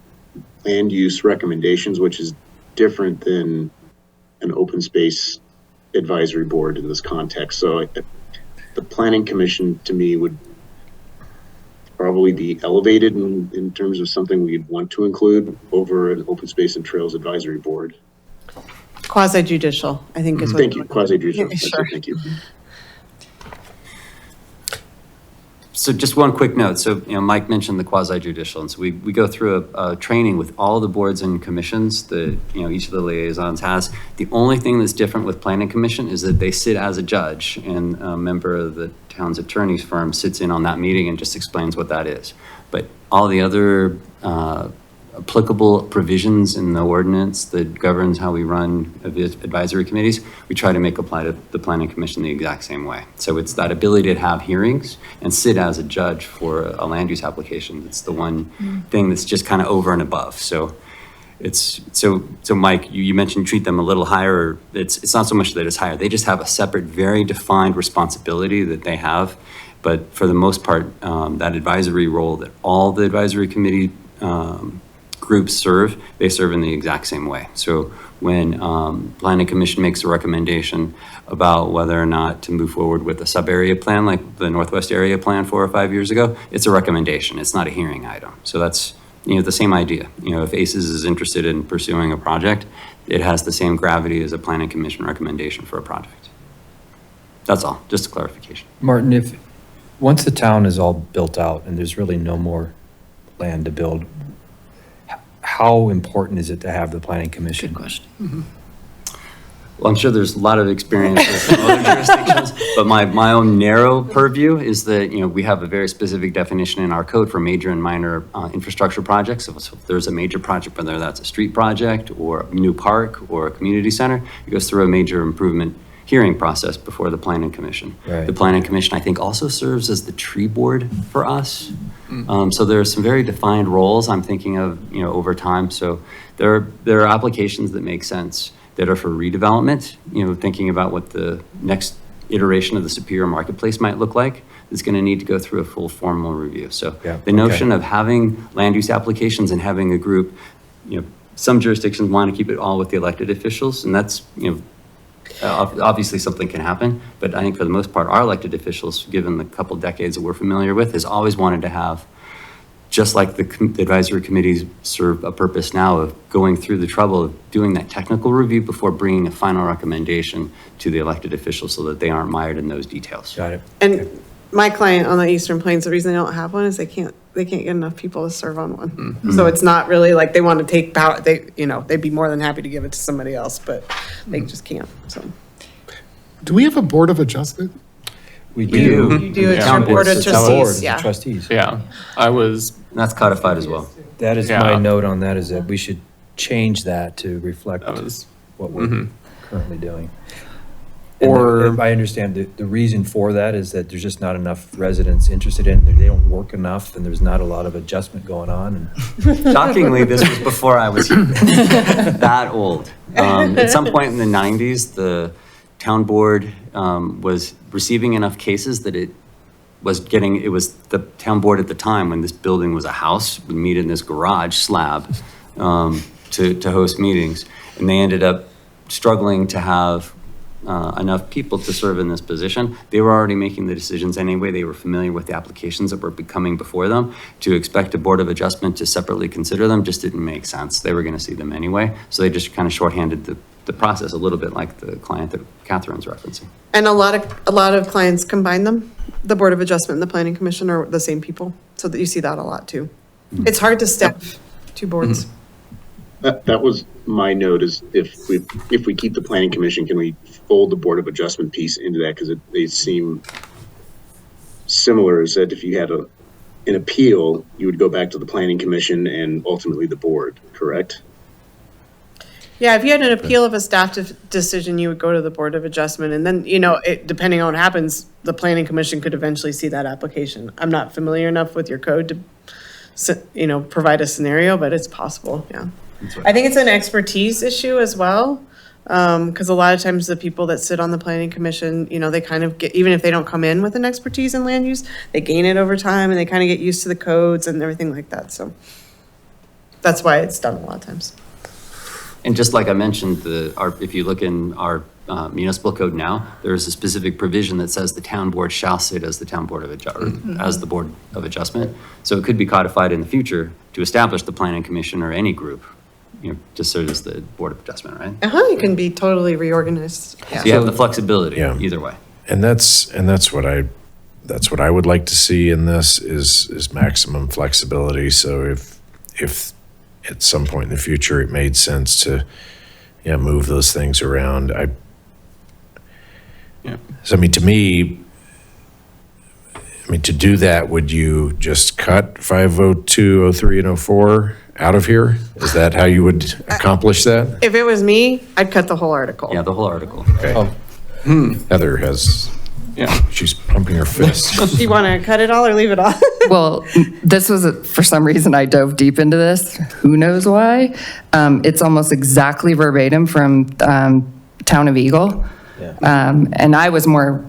land use recommendations, which is different than an open space advisory board in this context. So the planning commission to me would probably be elevated in terms of something we'd want to include over an open space and trails advisory board. Quasi judicial, I think is what. Thank you, quasi judicial. Sure. Thank you. So just one quick note. So, you know, Mike mentioned the quasi-judicial, and so we go through a training with all the boards and commissions that, you know, each of the liaisons has. The only thing that's different with planning commission is that they sit as a judge, and a member of the town's attorney's firm sits in on that meeting and just explains what that is. But all the other applicable provisions in the ordinance that governs how we run advisory committees, we try to make apply to the planning commission the exact same way. So it's that ability to have hearings and sit as a judge for a land use application. That's the one thing that's just kind of over and above. So it's, so Mike, you mentioned treat them a little higher. It's not so much that it's higher. They just have a separate, very defined responsibility that they have. But for the most part, that advisory role that all the advisory committee groups serve, they serve in the exact same way. So when planning commission makes a recommendation about whether or not to move forward with a sub-area plan like the Northwest area plan 4 or 5 years ago, it's a recommendation. It's not a hearing item. So that's, you know, the same idea. You know, if ACES is interested in pursuing a project, it has the same gravity as a planning commission recommendation for a project. That's all, just a clarification. Martin, once the town is all built out and there's really no more land to build, how important is it to have the planning commission? Good question. Well, I'm sure there's a lot of experience with some other jurisdictions, but my own narrow purview is that, you know, we have a very specific definition in our code for major and minor infrastructure projects. So if there's a major project, whether that's a street project or a new park or a community center, it goes through a major improvement hearing process before the planning commission. Right. The planning commission, I think, also serves as the tree board for us. So there are some very defined roles I'm thinking of, you know, over time. So there are applications that make sense that are for redevelopment, you know, thinking about what the next iteration of the Superior Marketplace might look like. It's going to need to go through a full formal review. So the notion of having land use applications and having a group, you know, some jurisdictions want to keep it all with the elected officials, and that's, you know, obviously something can happen, but I think for the most part, our elected officials, given the couple decades that we're familiar with, has always wanted to have, just like the advisory committees serve a purpose now of going through the trouble of doing that technical review before bringing a final recommendation to the elected officials so that they aren't mired in those details. Got it. And my client on the Eastern Plains, the reason they don't have one is they can't get enough people to serve on one. So it's not really like they want to take power. They'd be more than happy to give it to somebody else, but they just can't. So Do we have a board of adjustment? We do. you do it Town your board of boards, trustees. Yeah. Trustees. Yeah, I was, And that's codified as well. That is Yeah. my note on that, is that we should change that to reflect that was, what we're currently doing. Or, I understand the reason for that is that there's just not enough residents interested in it. They don't work enough, and there's not a lot of adjustment going on. Shockingly, this was before I was here. That old. At some point in the 90s, the town board was receiving enough cases that it was the town board at the time, when this building was a house, would meet in this garage slab to host meetings. And they ended up struggling to have enough people to serve in this position. They were already making the decisions anyway. They were familiar with the applications that were coming before them. To expect a board of adjustment to separately consider them just didn't make sense. They were going to see them anyway. So they just kind of shorthanded the process a little bit, like the client that Catherine's referencing. And a lot of clients combine them. The Board of Adjustment and the Planning Commission are the same people, so that you see that a lot too. It's hard to staff two boards. That was my note, is if we keep the planning commission, can we fold the board of adjustment piece into that? Because they seem similar, is that if you had an appeal, you would go back to the planning commission and ultimately the board, correct? Yeah, if you had an appeal of a staff decision, you would go to the Board of Adjustment, and then, depending on what happens, the Planning Commission could eventually see that application. I'm not familiar enough with your code to, provide a scenario, but it's possible, yeah. I think it's an expertise issue as well, because a lot of times the people that sit on the Planning Commission, they kind of get, even if they don't come in with an expertise in land use, they gain it over time, and they kind of get used to the codes and everything like that, so that's why it's done a lot of times. And just like I mentioned, if you look in our municipal code now, there is a specific provision that says the town board shall sit as the town board of as the board of adjustment. So it could be codified in the future to establish the planning commission or any group, to serve as the board of adjustment, right? You can be totally reorganized. Yeah. So you have the flexibility either way. And that's what I would like to see in this is maximum flexibility. So if at some point in the future it made sense to move those things around, so to me, to do that, would you just cut 502, 03, and 04 out of here? Is that how you would accomplish that? If it was me, I'd cut the whole article. Yeah, the whole article. Okay. Heather has, she's pumping her fist. You want to cut it all or leave it all? Well, this was, for some reason, I dove deep into this. Who knows why? It's almost exactly verbatim from Town of Eagle. And I was more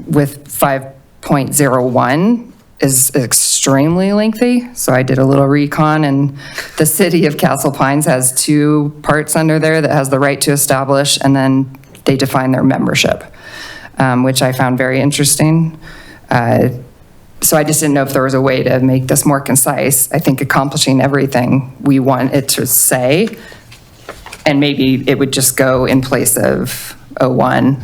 with 5.01 is extremely lengthy. So I did a little recon, and the city of Castle Pines has two parts under there that has the right to establish, and then they define their membership, which I found very interesting. So I just didn't know if there was a way to make this more concise. I think accomplishing everything we want it to say, and maybe it would just go in place of 01,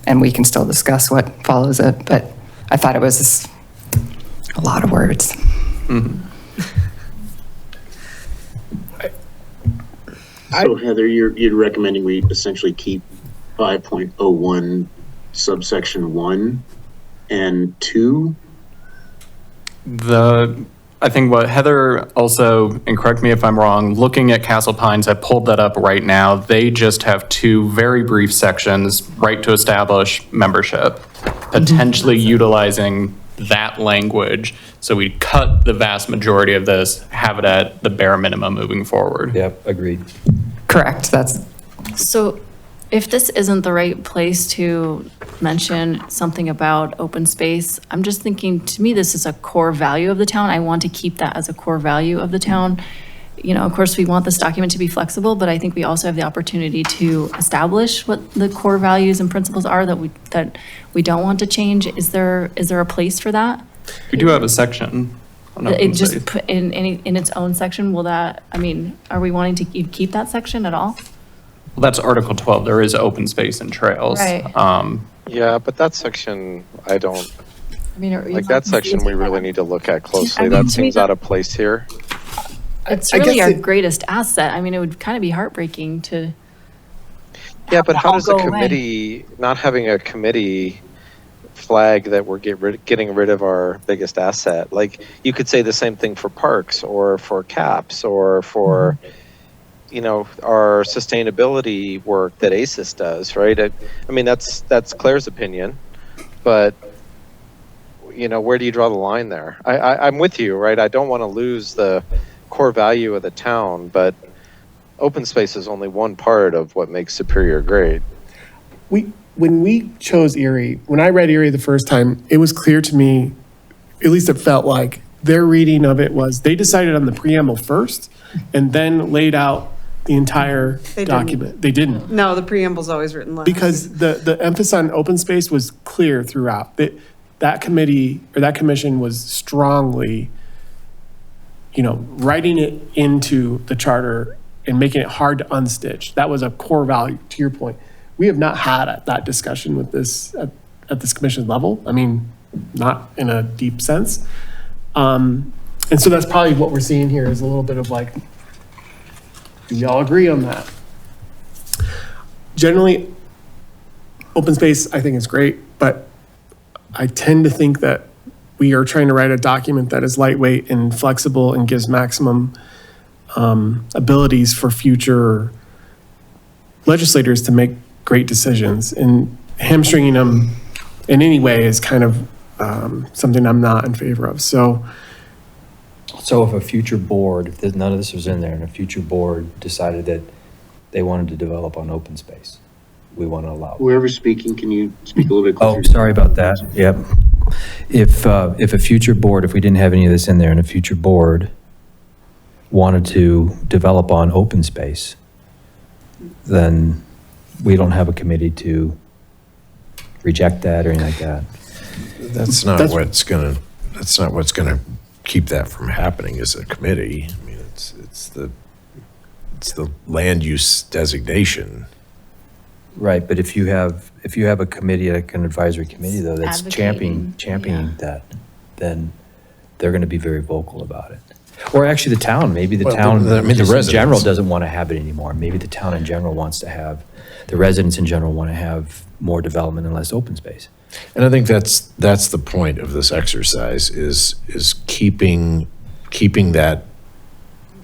and we can still discuss what follows it, but I thought it was a lot of words. So Heather, you're recommending we essentially keep 5.01 subsection 1 and 2? I think what Heather also, and correct me if I'm wrong, looking at Castle Pines, I pulled that up right now. They just have two very brief sections, right to establish membership, potentially utilizing that language. So we cut the vast majority of this, have it at the bare minimum moving forward. Yep, agreed. Correct, that's, So if this isn't the right place to mention something about open space, I'm just thinking, to me, this is a core value of the town. I want to keep that as a core value of the town. Of course, we want this document to be flexible, but I think we also have the opportunity to establish what the core values and principles are that we don't want to change. Is there a place for that? We do have a section on It open just space. put in its own section, are we wanting to keep that section at all? Well, that's Article 12. There is open space and trails. Right. Yeah, but that section, I don't, Are you like that section we really need to look at closely. That seems out of place here. It's I really guess our it- greatest asset. It would kind of be heartbreaking to. Yeah, but how all does the go away. committee, not having a committee flag that we're getting rid of our biggest asset? Like, you could say the same thing for parks or for caps or for our sustainability work that ACES does, right? I mean, that's Claire's opinion, but where do you draw the line there? I'm with you, right? I don't want to lose the core value of the town, but open space is only one part of what makes Superior great. When we chose Erie, when I read Erie the first time, it was clear to me, at least it felt like, their reading of it was they decided on the preamble first and then laid out the entire document. They didn't. No, the preamble's always written last. Because the emphasis on open space was clear throughout. That committee or that commission was strongly, writing it into the charter and making it hard to unstitch. That was a core value, to your point. We have not had that discussion with this at this commission level. I mean, not in a deep sense. And so that's probably what we're seeing here is a little bit of like, do we all agree on that? Generally, open space, I think is great, but I tend to think that we are trying to write a document that is lightweight and flexible and gives maximum abilities for future legislators to make great decisions, and hamstringing them in any way is kind of something I'm not in favor of. So if a future board, if none of this was in there, and a future board decided that they wanted to develop on open space, we want to allow it. Whoever's speaking, can you speak a little bit Oh, closer? sorry about that. Yep. If a future board, if we didn't have any of this in there, and a future board wanted to develop on open space, then we don't have a committee to reject that or anything like that. That's not what's gonna keep that from happening as a committee. I mean, it's the land use designation. Right, but if you have a committee, like an advisory committee though, that's Advocating, championing that, then they're gonna be very vocal about it. Or actually the town, maybe the Well, town, the just in general residents. doesn't want to have it anymore. Maybe the town in general wants to have, the residents in general want to have more development and less open space. And I think that's the point of this exercise is keeping that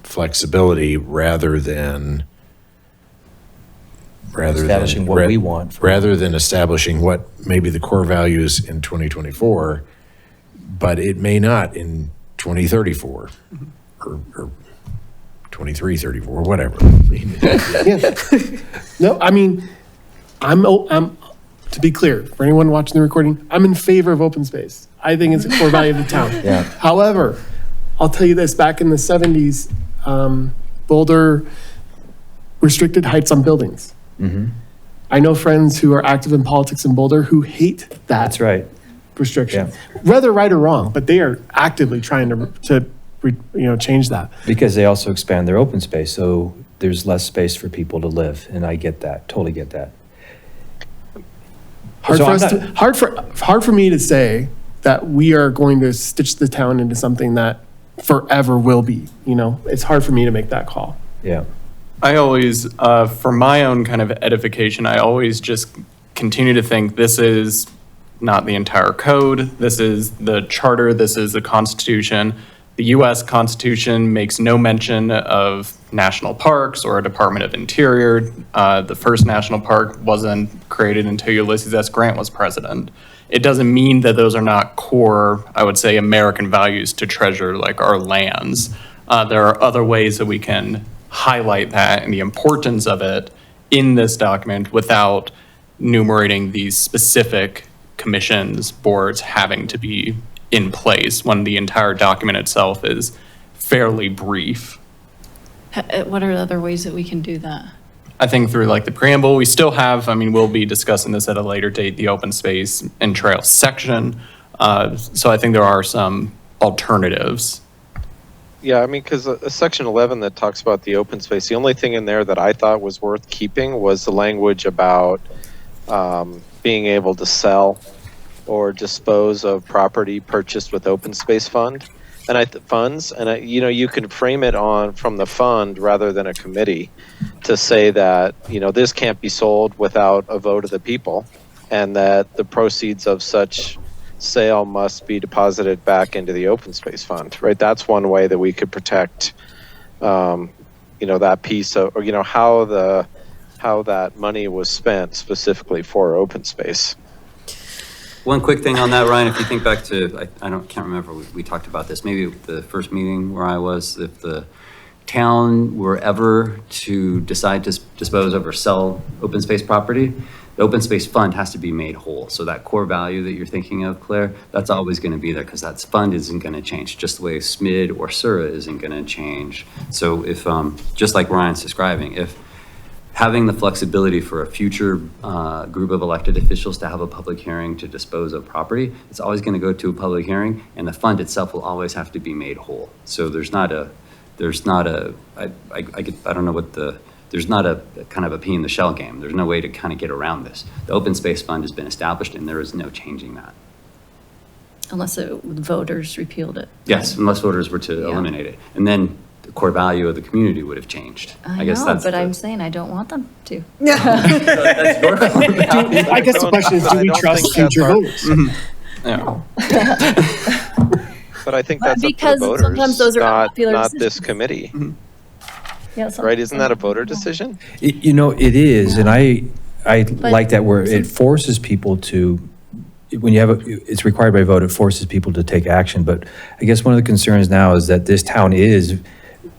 flexibility rather than Establishing what we want. rather than establishing what maybe the core values in 2024, but it may not in 2034 or 2334, whatever. no, I mean, I'm to be clear for anyone watching the recording, I'm in favor of open space. I think it's a core value of the town. Yeah. However, I'll tell you this: back in the 70s, Boulder restricted heights on buildings. Mm-hmm. I know friends who are active in politics in Boulder who hate that. That's right. Restriction, whether right or wrong, but they are actively trying to change that. Because they also expand their open space, so there's less space for people to live, and I get that, totally get that. Hard for me to say that we are going to stitch the town into something that forever will be. It's hard for me to make that call. Yeah. I always, for my own kind of edification, I always just continue to think this is not the entire code. This is the charter. This is the Constitution. The U.S. Constitution makes no mention of national parks or a Department of Interior. The first national park wasn't created until Ulysses S. Grant was president. It doesn't mean that those are not core, I would say, American values to treasure, like our lands. There are other ways that we can highlight that and the importance of it in this document without enumerating these specific commissions, boards having to be in place when the entire document itself is fairly brief. What are the other ways that we can do that? I think through like the preamble, we still have, we'll be discussing this at a later date, the open space and trail section. So I think there are some alternatives. Yeah, because section 11 that talks about the open space, the only thing in there that I thought was worth keeping was the language about being able to sell or dispose of property purchased with open space funds, and you can frame it from the fund rather than a committee to say that this can't be sold without a vote of the people, and that the proceeds of such sale must be deposited back into the open space fund. Right, that's one way that we could protect that piece of, or, how that money was spent specifically for open space. One quick thing on that, Ryan, if you think back to, can't remember, we talked about this, maybe the first meeting where I was, if the town were ever to decide to dispose of or sell open space property, the open space fund has to be made whole. So that core value that you're thinking of, Claire, that's always going to be there because that fund isn't going to change, just the way SMID or SURA isn't going to change. So if, just like Ryan's describing, if having the flexibility for a future group of elected officials to have a public hearing to dispose of property, it's always going to go to a public hearing, and the fund itself will always have to be made whole. So there's not a kind of a pea in the shell game. There's no way to kind of get around this. The open space fund has been established, and there is no changing that. Unless the voters repealed it. Yes, unless voters were to eliminate it. And then the core value of the community would have changed. I guess that's I'm saying I don't want them to. that's your core value. I guess the question is, do we trust future voters? Yeah. But I think that's Because up to the voters, sometimes those are unpopular not decisions. this committee, Yeah, right? Isn't that a voter decision? It is, and I like that where it forces people to, when you have, it's required by vote, it forces people to take action. But I guess one of the concerns now is that this town is,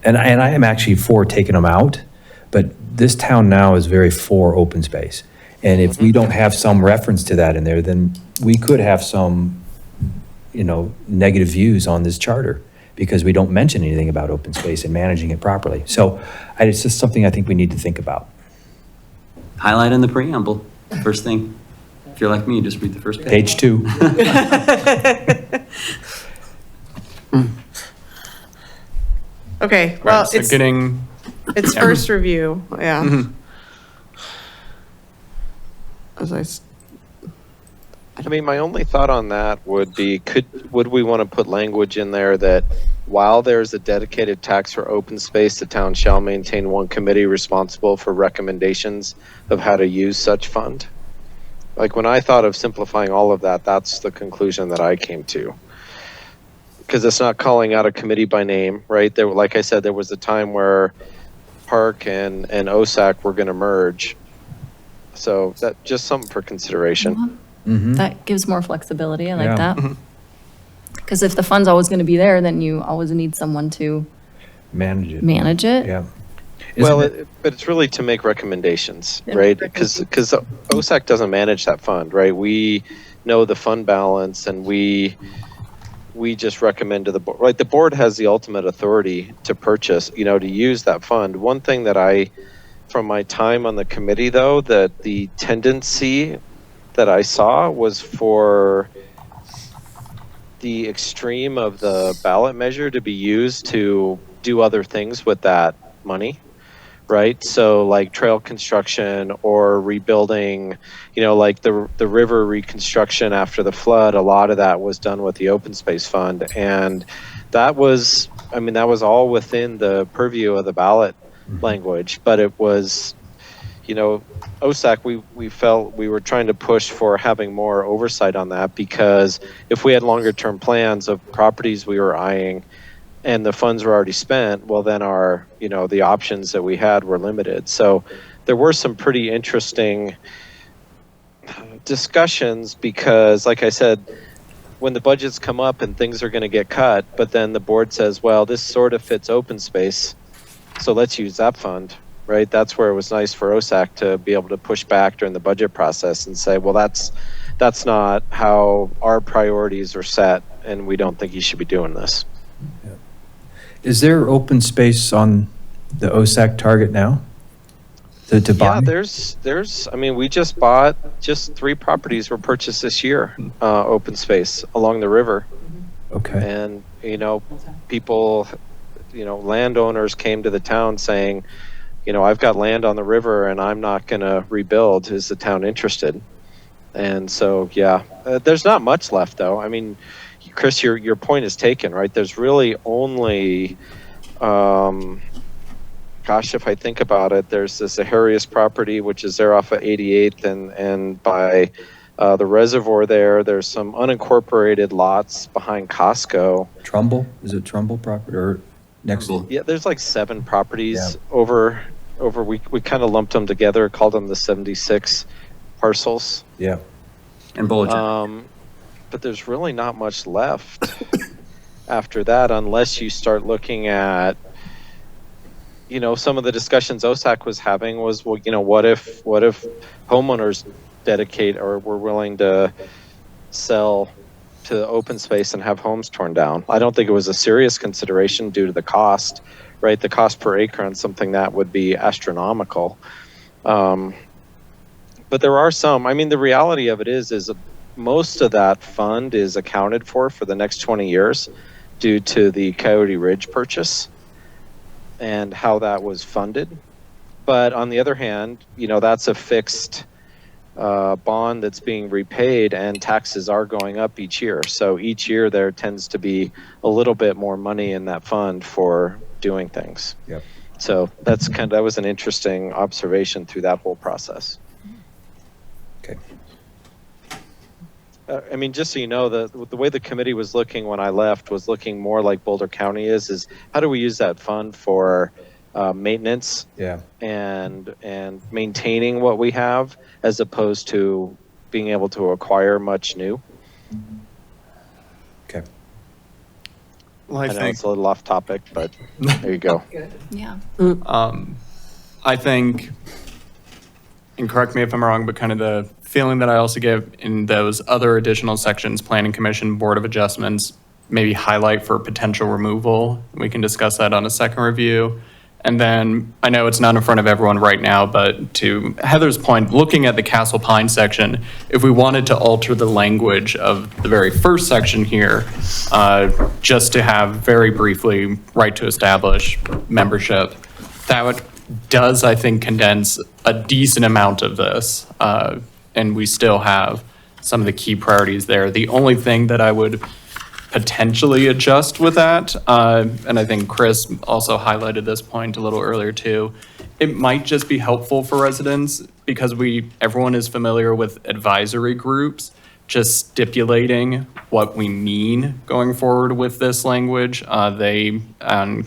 and I am actually for taking them out, but this town now is very for open space. And if we don't have some reference to that in there, then we could have some, negative views on this charter because we don't mention anything about open space and managing it properly. So it's just something I think we need to think about. Highlight in the preamble. First thing. If you're like me, just read the first page. Page 2. Okay, well, Right, so getting, it's first review, yeah. Mhm. I mean, my only thought on that would be, would we want to put language in there that while there's a dedicated tax for open space, the town shall maintain one committee responsible for recommendations of how to use such fund? Like when I thought of simplifying all of that, that's the conclusion that I came to. Because it's not calling out a committee by name, right? There, like I said, there was a time where Park and OSAC were going to merge. So that just something for consideration. That gives more flexibility. I like Yeah. that. Because if the fund's always going to be there, then you always need someone to Manage it. manage it. Yeah. Well, Isn't it- but it's really to make recommendations, right? Because OSAC doesn't manage that fund, right? We know the fund balance and we just recommend to the board, right? The board has the ultimate authority to purchase, to use that fund. One thing that from my time on the committee though, that the tendency that I saw was for the extreme of the ballot measure to be used to do other things with that money, right? So like trail construction or rebuilding, like the river reconstruction after the flood, a lot of that was done with the open space fund. And that was all within the purview of the ballot language, but it was, OSAC, we felt we were trying to push for having more oversight on that, because if we had longer term plans of properties we were eyeing and the funds were already spent, well then our, the options that we had were limited. So there were some pretty interesting discussions because, like I said, when the budgets come up and things are going to get cut, but then the board says, well, this sort of fits open space, so let's use that fund. Right, that's where it was nice for OSAC to be able to push back during the budget process and say, well, that's not how our priorities are set, and we don't think you should be doing this. Is there open space on the OSAC target now? To buy? Yeah, there's. I mean, we just bought 3 properties were purchased this year, open space along the river. Okay. And people, landowners came to the town saying, I've got land on the river and I'm not going to rebuild. Is the town interested? And so, yeah, there's not much left though. I mean, Chris, your point is taken, right? There's really only, if I think about it, there's this Aharius property, which is there off of 88th and by the reservoir there's some unincorporated lots behind Costco. Trumbull? Is it Trumbull property or? next. Yeah, there's like 7 properties over, we kind of lumped them together, called them the 76 parcels. Yeah. And Boulder. But there's really not much left after that, unless you start looking at, some of the discussions OSAC was having was, well, what if homeowners dedicate or were willing to sell to the open space and have homes torn down? I don't think it was a serious consideration due to the cost, right? The cost per acre on something that would be astronomical. But there are some, the reality of it is most of that fund is accounted for the next 20 years due to the Coyote Ridge purchase and how that was funded. But on the other hand, that's a fixed bond that's being repaid, and taxes are going up each year. So each year there tends to be a little bit more money in that fund for doing things. Yep. So that was an interesting observation through that whole process. Okay. Just so you know, the way the committee was looking when I left was looking more like Boulder County is how do we use that fund for maintenance and maintaining what we have, as opposed to being able to acquire much new. Okay. Well, I know it's a little off topic, but there you go. Yeah. I think, and correct me if I'm wrong, but kind of the feeling that I also give in those other additional sections, Planning Commission, Board of Adjustments, maybe highlight for potential removal. We can discuss that on a second review. And then I know it's not in front of everyone right now, but to Heather's point, looking at the Castle Pine section, if we wanted to alter the language of the very first section here, just to have very briefly right to establish membership, that does, I think, condense a decent amount of this. And we still have some of the key priorities there. The only thing that I would potentially adjust with that, and I think Chris also highlighted this point a little earlier too, it might just be helpful for residents because everyone is familiar with advisory groups, just stipulating what we mean going forward with this language. They, on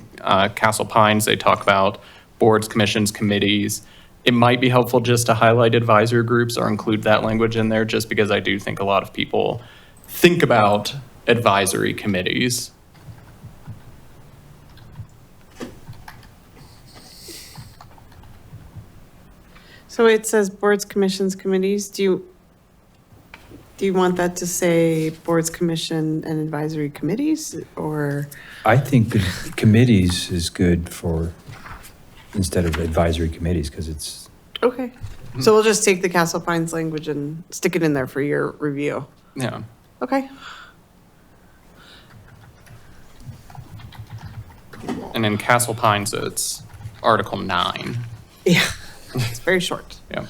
Castle Pines, they talk about boards, commissions, committees. It might be helpful just to highlight advisory groups or include that language in there, just because I do think a lot of people think about advisory committees. So it says boards, commissions, committees. Do you want that to say boards, commission, and advisory committees, or? I think the committees is good for, instead of advisory committees, because it's. Okay. So we'll just take the Castle Pines language and stick it in there for your review. Yeah. Okay. And in Castle Pines, it's Article 9. Yeah. It's very short. Yeah.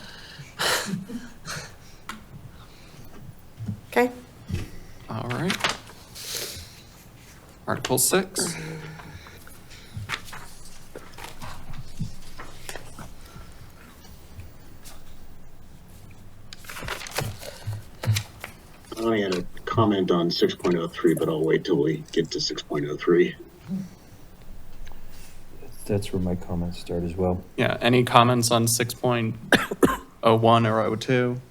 Okay. All right. Article 6. I had a comment on 6.03, but I'll wait till we get to 6.03. That's where my comments start as well. Yeah, any comments on 6.01 or 02?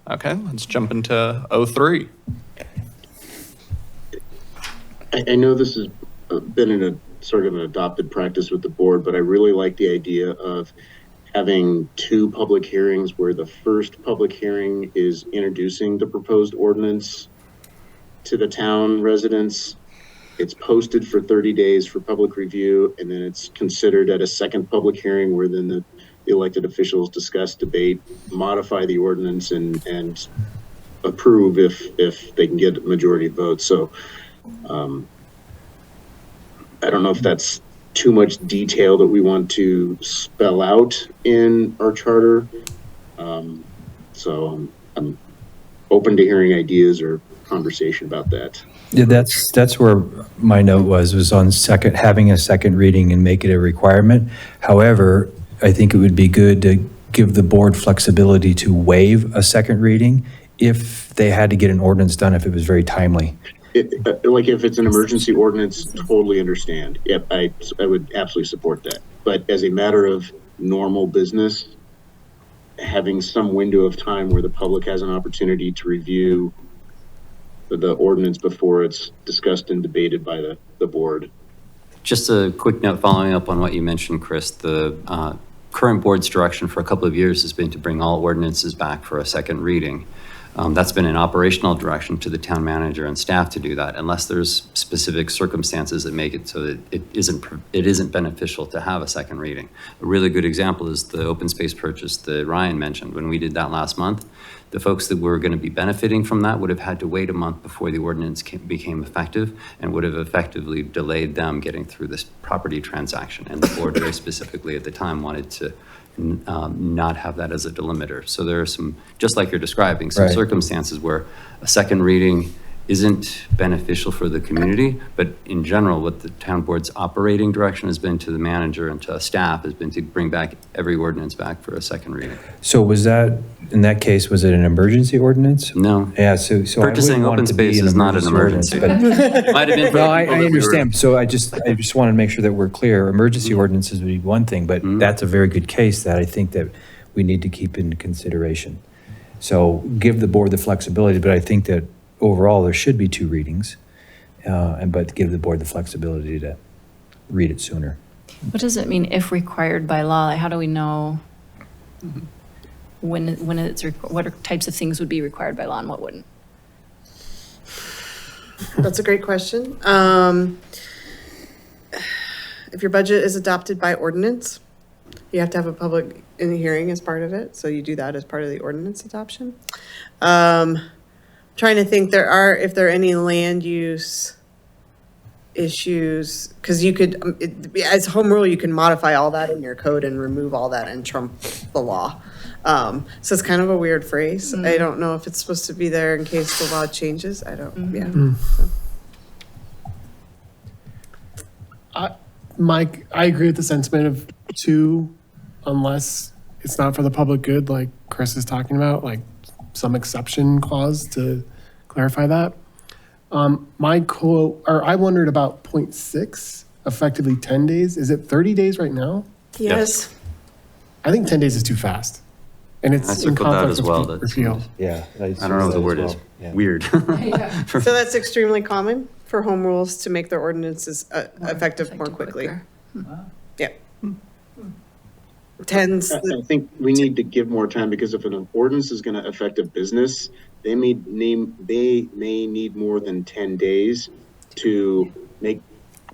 Okay, let's jump into 03. I know this has been in a sort of an adopted practice with the board, but I really like the idea of having 2 public hearings where the first public hearing is introducing the proposed ordinance to the town residents. It's posted for 30 days for public review, and then it's considered at a second public hearing where then the elected officials discuss, debate, modify the ordinance, and approve if they can get a majority of votes. So I don't know if that's too much detail that we want to spell out in our charter. So I'm open to hearing ideas or conversation about that. Yeah, that's where my note was on having a second reading and make it a requirement. However, I think it would be good to give the board flexibility to waive a second reading if they had to get an ordinance done, if it was very timely. Like if it's an emergency ordinance, totally understand. Yep, I would absolutely support that. But as a matter of normal business, having some window of time where the public has an opportunity to review the ordinance before it's discussed and debated by the board. Just a quick note following up on what you mentioned, Chris, the current board's direction for a couple of years has been to bring all ordinances back for a second reading. That's been an operational direction to the town manager and staff to do that, unless there's specific circumstances that make it so that it isn't beneficial to have a second reading. A really good example is the open space purchase that Ryan mentioned. When we did that last month, the folks that were going to be benefiting from that would have had to wait a month before the ordinance became effective, and would have effectively delayed them getting through this property transaction. And the board very specifically at the time wanted to not have that as a delimiter. So there are some, just like you're describing, some Right. circumstances where a second reading isn't beneficial for the community, but in general, what the town board's operating direction has been to the manager and to staff has been to bring back every ordinance back for a second reading. So was that, in that case, was it an emergency ordinance? No. Yeah, so. I Purchasing wouldn't want open it to be space is not an emergency. ordinance, but- Might have been for No, the I people that we were- understand. So I just want to make sure that we're clear. Emergency ordinances would be one thing, but that's a very good case that I think that we need to keep into consideration. So give the board the flexibility, but I think that overall there should be 2 readings, but give the board the flexibility to read it sooner. What does it mean if required by law? Like, how do we know when it's, what types of things would be required by law and what wouldn't? That's a great question. If your budget is adopted by ordinance, you have to have a public hearing as part of it. So you do that as part of the ordinance adoption. Trying to think if there are any land use issues, because you could, as home rule, you can modify all that in your code and remove all that and trump the law. So it's kind of a weird phrase. I don't know if it's supposed to be there in case the law changes. I don't, Mike, I agree with the sentiment of 2, unless it's not for the public good, like Chris is talking about, like some exception clause to clarify that. I wondered about 0.6, effectively 10 days. Is it 30 days right now? Yes. I think 10 days is too fast. And I it's in circled that conflict as with well. repeal. Yeah. I don't know if the word is weird. So that's extremely common for home rules to make their ordinances effective more quickly. Yeah. Tens. I think we need to give more time, because if an ordinance is going to affect a business, they may need more than 10 days to make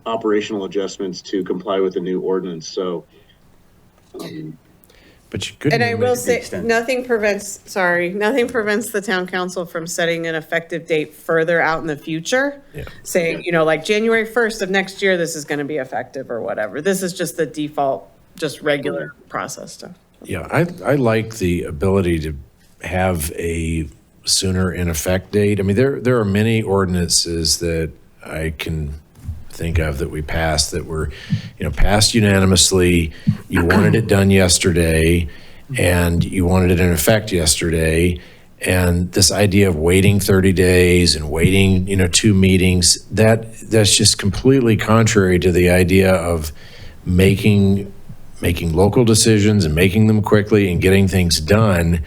operational adjustments to comply with the new ordinance. So, But you couldn't. And I even will make say, it extend. nothing prevents the town council from setting an effective date further out in the future. Yeah. Saying, like January 1st of next year, this is going to be effective or whatever. This is just the default, just regular process stuff. Yeah, I like the ability to have a sooner in effect date. I mean, there are many ordinances that I can think of that we passed that were, passed unanimously. You wanted it done yesterday, and you wanted it in effect yesterday. And this idea of waiting 30 days and waiting, 2 meetings, that's just completely contrary to the idea of making local decisions and making them quickly and getting things done.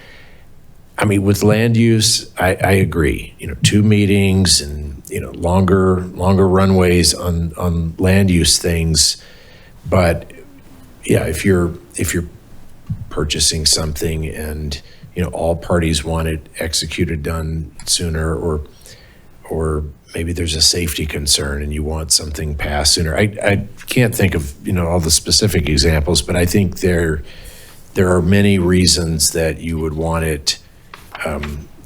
I mean, with land use, I agree, 2 meetings and, longer runways on land use things. But yeah, if you're purchasing something and, all parties want it executed, done sooner, or maybe there's a safety concern and you want something passed sooner. I can't think of, all the specific examples, but I think there are many reasons that you would want it,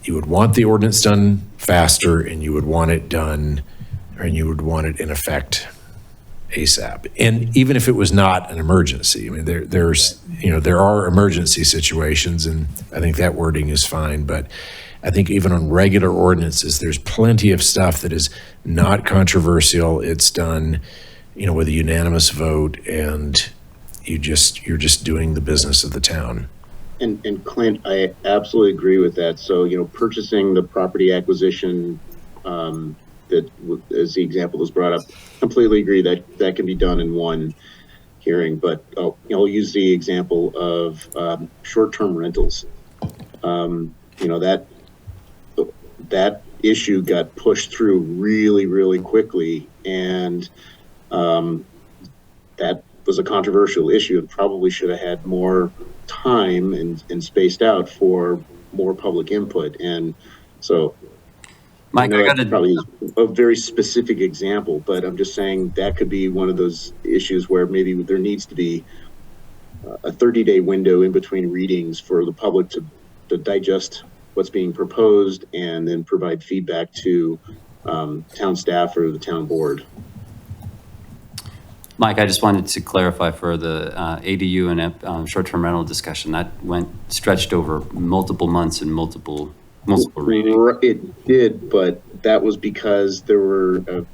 you would want the ordinance done faster, and you would want it done, and you would want it in effect ASAP. And even if it was not an emergency, I mean, there are emergency situations, and I think that wording is fine, but I think even on regular ordinances, there's plenty of stuff that is not controversial. It's done, with a unanimous vote, and you're just doing the business of the town. and Clint, I absolutely agree with that. So, purchasing the property acquisition as the example was brought up, completely agree that that can be done in one hearing, but I'll use the example of short-term rentals. That issue got pushed through really, really quickly, and that was a controversial issue and probably should have had more time and spaced out for more public input. And so, Mike, I got probably is a very specific example, but I'm just saying that could be one of those issues where maybe there needs to be a 30-day window in between readings for the public to digest what's being proposed and then provide feedback to town staff or the town board. Mike, I just wanted to clarify for the ADU and short-term rental discussion, that stretched over multiple months and multiple readings. It did, but that was because there were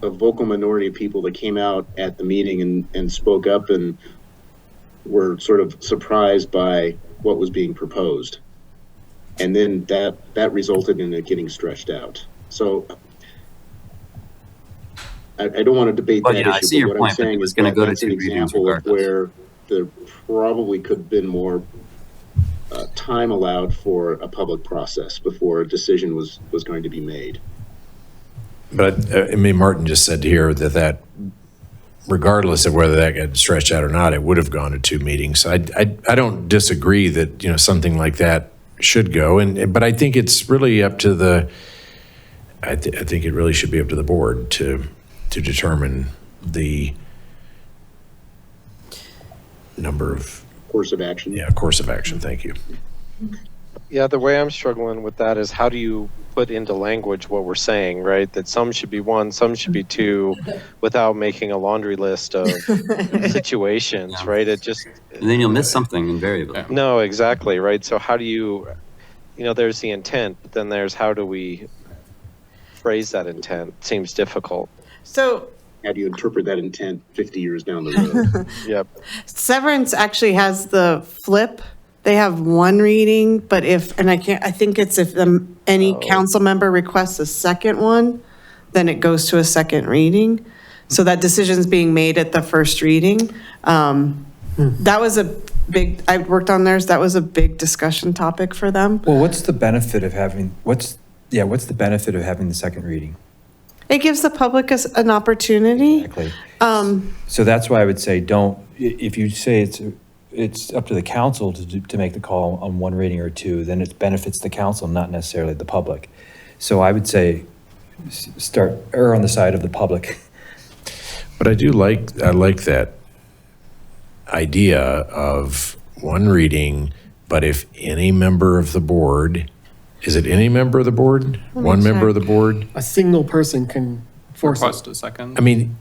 a vocal minority of people that came out at the meeting and spoke up and were sort of surprised by what was being proposed. And then that resulted in it getting stretched out. So I don't want to debate that issue. I see your but what point, I'm saying it was is going to that go to that's an 2 readings example of regardless. where there probably could have been more time allowed for a public process before a decision was going to be made. But, I mean, Martin just said here that regardless of whether that got stretched out or not, it would have gone to 2 meetings. I don't disagree that, something like that should go. But I think it's really up to I think it really should be up to the board to determine the number of Course of action. Yeah, course of action. Thank you. Yeah, the way I'm struggling with that is how do you put into language what we're saying, right? That some should be 1, some should be 2, without making a laundry list of situations, right? It just... And then you'll miss something invariably. No, exactly, right? So how do you, there's the intent, but then there's how do we phrase that intent? Seems difficult. So How do you interpret that intent 50 years down the road? Yep. Severance actually has the flip. They have 1 reading, but I think it's if any council member requests a second one, then it goes to a second reading. So that decision's being made at the first reading. That was I worked on theirs, that was a big discussion topic for them. Well, what's the benefit of having the second reading? It gives the public an opportunity. Exactly. So that's why I would say if you say it's up to the council to make the call on 1 reading or 2, then it benefits the council, not necessarily the public. So I would say err on the side of the public. But I like that idea of 1 reading, but if any member of the board, is it any member of the board? 1 member of the board? A single person can force it. Request a second. I mean,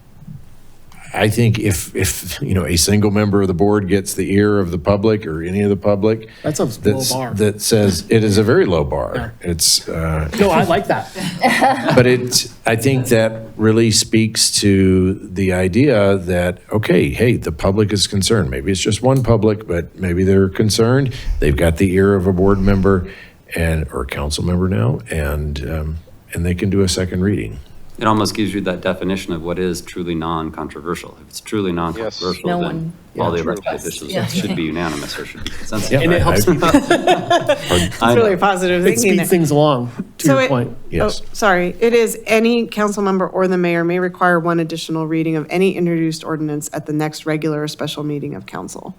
I think if a single member of the board gets the ear of the public or any of the public, That's a low bar. that says it is a very low bar. It's No, I like that. but I think that really speaks to the idea that, okay, hey, the public is concerned. Maybe it's just one public, but maybe they're concerned. They've got the ear of a board member or a council member now, and they can do a second reading. It almost gives you that definition of what is truly non-controversial. If it's truly non-controversial, No then one- all the elected officials should be unanimous or should be consensus. And it helps people. It's really positive It thinking there. speeds things along, to your point. Yes. Sorry, it is any council member or the mayor may require 1 additional reading of any introduced ordinance at the next regular or special meeting of council.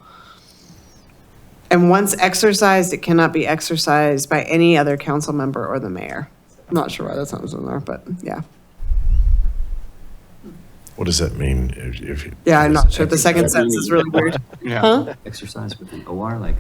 And once exercised, it cannot be exercised by any other council member or the mayor. I'm not sure why that's not in there, but yeah. What does that mean? Yeah, I'm not sure. The second sentence is really weird. Yeah. Huh? Exercise with an OR, like,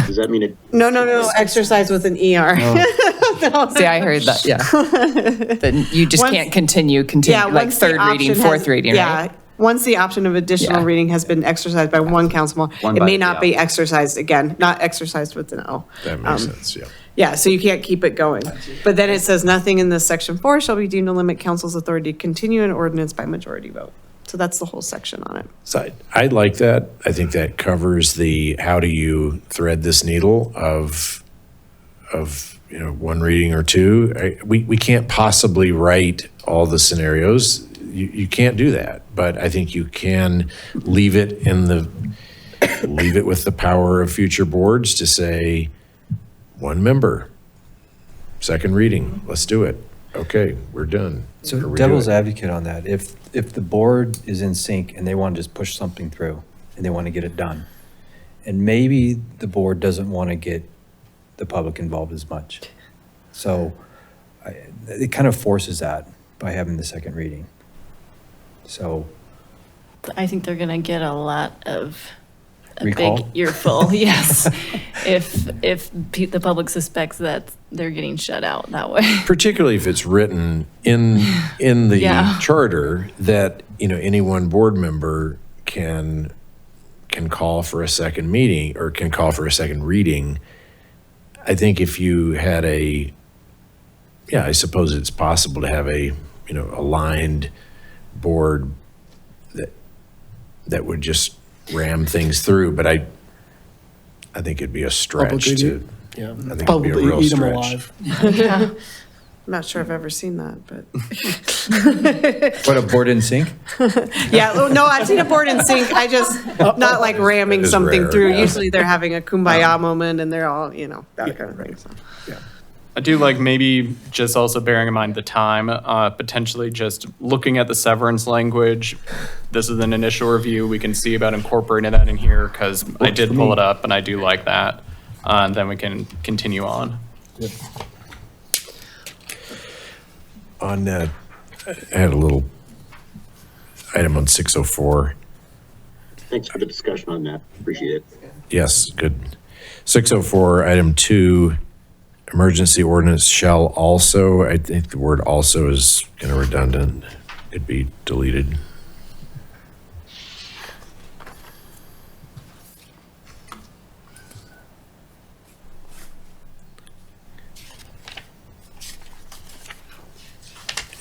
Does that mean it? No, exercise with an ER. No. See, I heard that, yeah. That you just Once- can't continue, Yeah, like once the 3rd reading, option 4th has- reading, right? Yeah, once the option of additional Yeah. reading has been exercised by one councilman, One it by may the not be option. exercised again, not exercised with an O. That makes sense, yeah. Yeah, so you can't keep it going. But then it says, nothing in this section 4 shall be deemed to limit council's authority to continue an ordinance by majority vote. So that's the whole section on it. So I like that. I think that covers the how do you thread this needle of one reading or two. We can't possibly write all the scenarios. You can't do that, but I think you can leave it with the power of future boards to say, one member, second reading, let's do it. Okay, we're done. Or So we do devil's it. advocate on that, if the board is in sync and they want to just push something through and they want to get it done, and maybe the board doesn't want to get the public involved as much. So it kind of forces that by having the second reading. So I think they're gonna get a lot of a Recall? big earful, yes. If the public suspects that they're getting shut out that way. Particularly if it's written in the Yeah. charter that, any one board member can call for a second meeting or can call for a second reading. I think if you had I suppose it's possible to have a, aligned board that would just ram things through, but I think it'd be a stretch Publicly to, Yeah, I think it'd be a publicly real eat them stretch. alive. Yeah. I'm not sure I've ever seen that, but. what, a board in sync? Yeah, oh, no, I've seen a board in sync. I just, not like ramming It is something rare, through. yeah. Usually they're having a kumbaya moment and they're all, that kind of thing. So. I do like maybe just also bearing in mind the time, potentially just looking at the severance language. This is an initial review. We can see about incorporating that in here because I did pull it up and I do like that. And then we can continue on. On I had a little item on 604. Thanks for the discussion on that. Appreciate it. Yes, good. 604, item 2, emergency ordinance shall also, I think the word also is kind of redundant. It'd be deleted.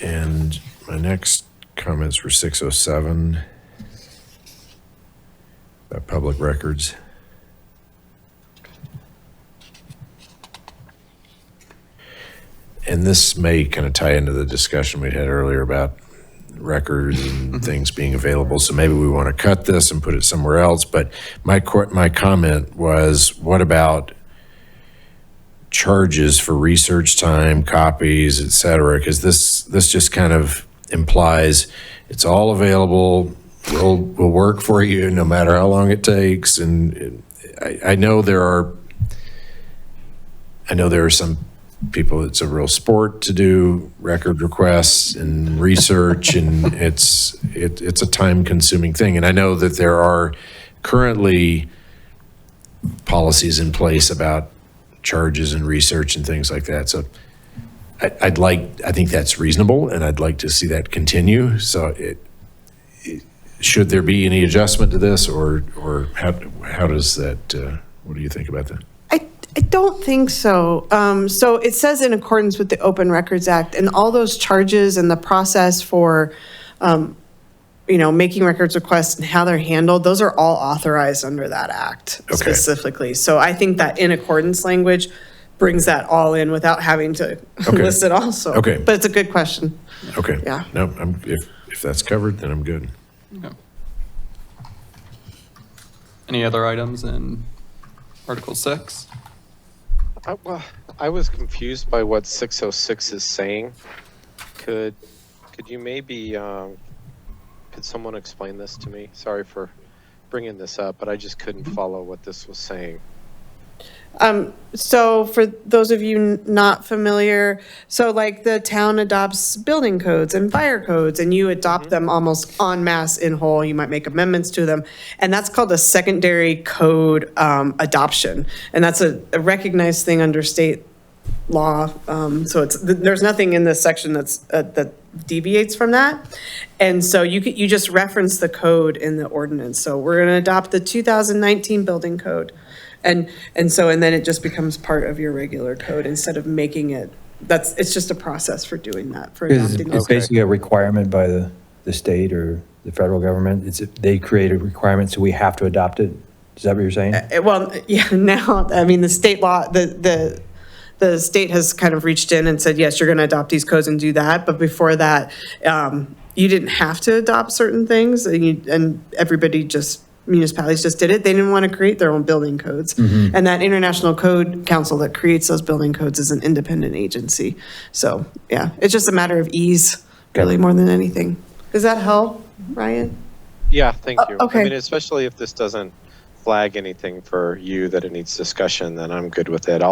And my next comments were 607, about public records. And this may kind of tie into the discussion we had earlier about records and things being available. So maybe we want to cut this and put it somewhere else. But my comment was, what about charges for research time, copies, et cetera? Because this just kind of implies it's all available. We'll work for you no matter how long it takes. And I know there are some people, it's a real sport to do record requests and research, and it's a time-consuming thing. And I know that there are currently policies in place about charges and research and things like that. So I think that's reasonable, and I'd like to see that continue. So should there be any adjustment to this, or how does that? What do you think about that? I don't think so. So it says in accordance with the Open Records Act, and all those charges and the process for, making records requests and how they're handled, those are all authorized under that act specifically. So I think that in accordance language brings that all in without having to list it also. Okay. But it's a good question. Okay. Yeah. No, if that's covered, then I'm good. Yeah. Any other items in Article 6? I was confused by what 606 is saying. Could you maybe, could someone explain this to me? Sorry for bringing this up, but I just couldn't follow what this was saying. So for those of you not familiar, so like the town adopts building codes and fire codes, and you adopt them almost en masse in whole. You might make amendments to them, and that's called a secondary code adoption, and that's a recognized thing under state law. So there's nothing in this section that deviates from that, and so you just reference the code in the ordinance. So we're going to adopt the 2019 building code. And then it just becomes part of your regular code instead of making it, it's just a process for doing that, for adopting It's those. basically a requirement by the state or the federal government. They create a requirement, so we have to adopt it. Is that what you're saying? Well, yeah, now, I mean, the state law, the the state has kind of reached in and said, yes, you're going to adopt these codes and do that. But before that, you didn't have to adopt certain things, and everybody municipalities just did it. They didn't want to create their own building codes. And that International Code Council that creates those building codes is an independent agency. So, yeah, it's just a matter of ease, really, more than anything. Does that help, Ryan? Yeah, thank you. Okay. I mean, especially if this doesn't flag anything for you that it needs discussion, then I'm good with it.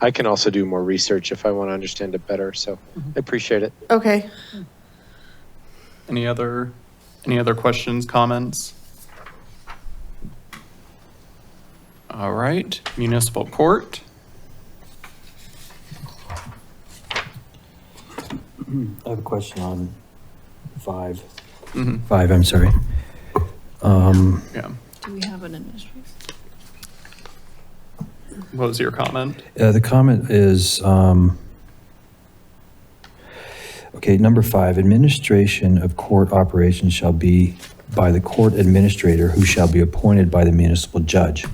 I can also do more research if I want to understand it better. So I appreciate it. Okay. Any other questions, comments? All right, municipal court. I have a question on 5. 5, I'm sorry. Yeah. Do we have an administrator? What was your comment? The comment is, okay, number 5, administration of court operations shall be by the court administrator who shall be appointed by the municipal judge.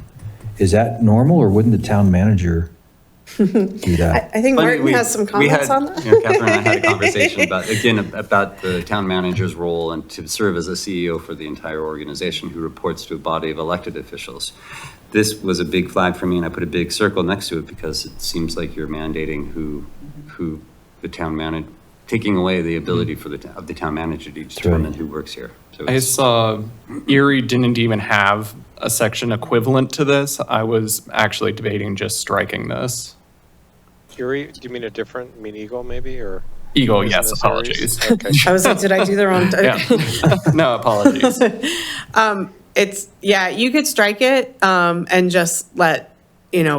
Is that normal, or wouldn't the town manager do that? I think Martin has some comments on that. Catherine and I had a conversation about the town manager's role and to serve as a CEO for the entire organization who reports to a body of elected officials. This was a big flag for me, and I put a big circle next to it because it seems like you're mandating who the town manager, taking away the ability for the town manager to determine who works here. So I saw Erie didn't even have a section equivalent to this. I was actually debating just striking this. Erie, do you mean Eagle maybe, or? Eagle, Isn't yes, this apologies. Aries? Okay. I was like, did I do the wrong? Yeah. No, apologies. You could strike it and just let,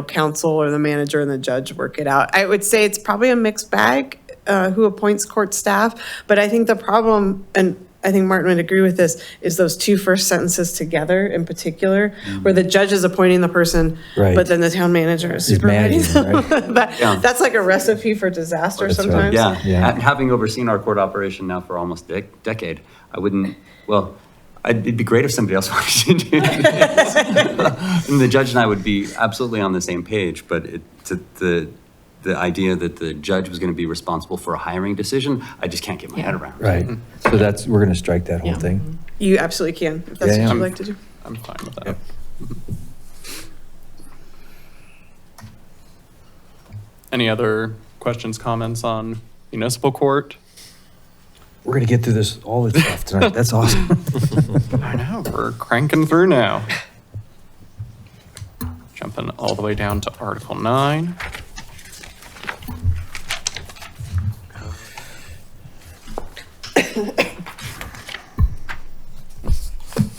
council or the manager and the judge work it out. I would say it's probably a mixed bag who appoints court staff, but I think the problem, and I think Martin would agree with this, is those 2 first sentences together in particular, where the judge is appointing the person, Right. but then the town manager is supervising them. That's like a recipe for disaster That's right. sometimes. Yeah. Having overseen our court operation now for almost a decade, it'd be great if somebody else wanted to do this. And the judge and I would be absolutely on the same page, but the idea that the judge was going to be responsible for a hiring decision, I just can't get my head around. Right. So we're going to strike that whole thing. You absolutely can, if that's what you'd like to do. I'm fine with that. Any other questions, comments on municipal court? We're going to get through this, all this stuff tonight. That's awesome. I know, we're cranking through now. Jumping all the way down to Article 9.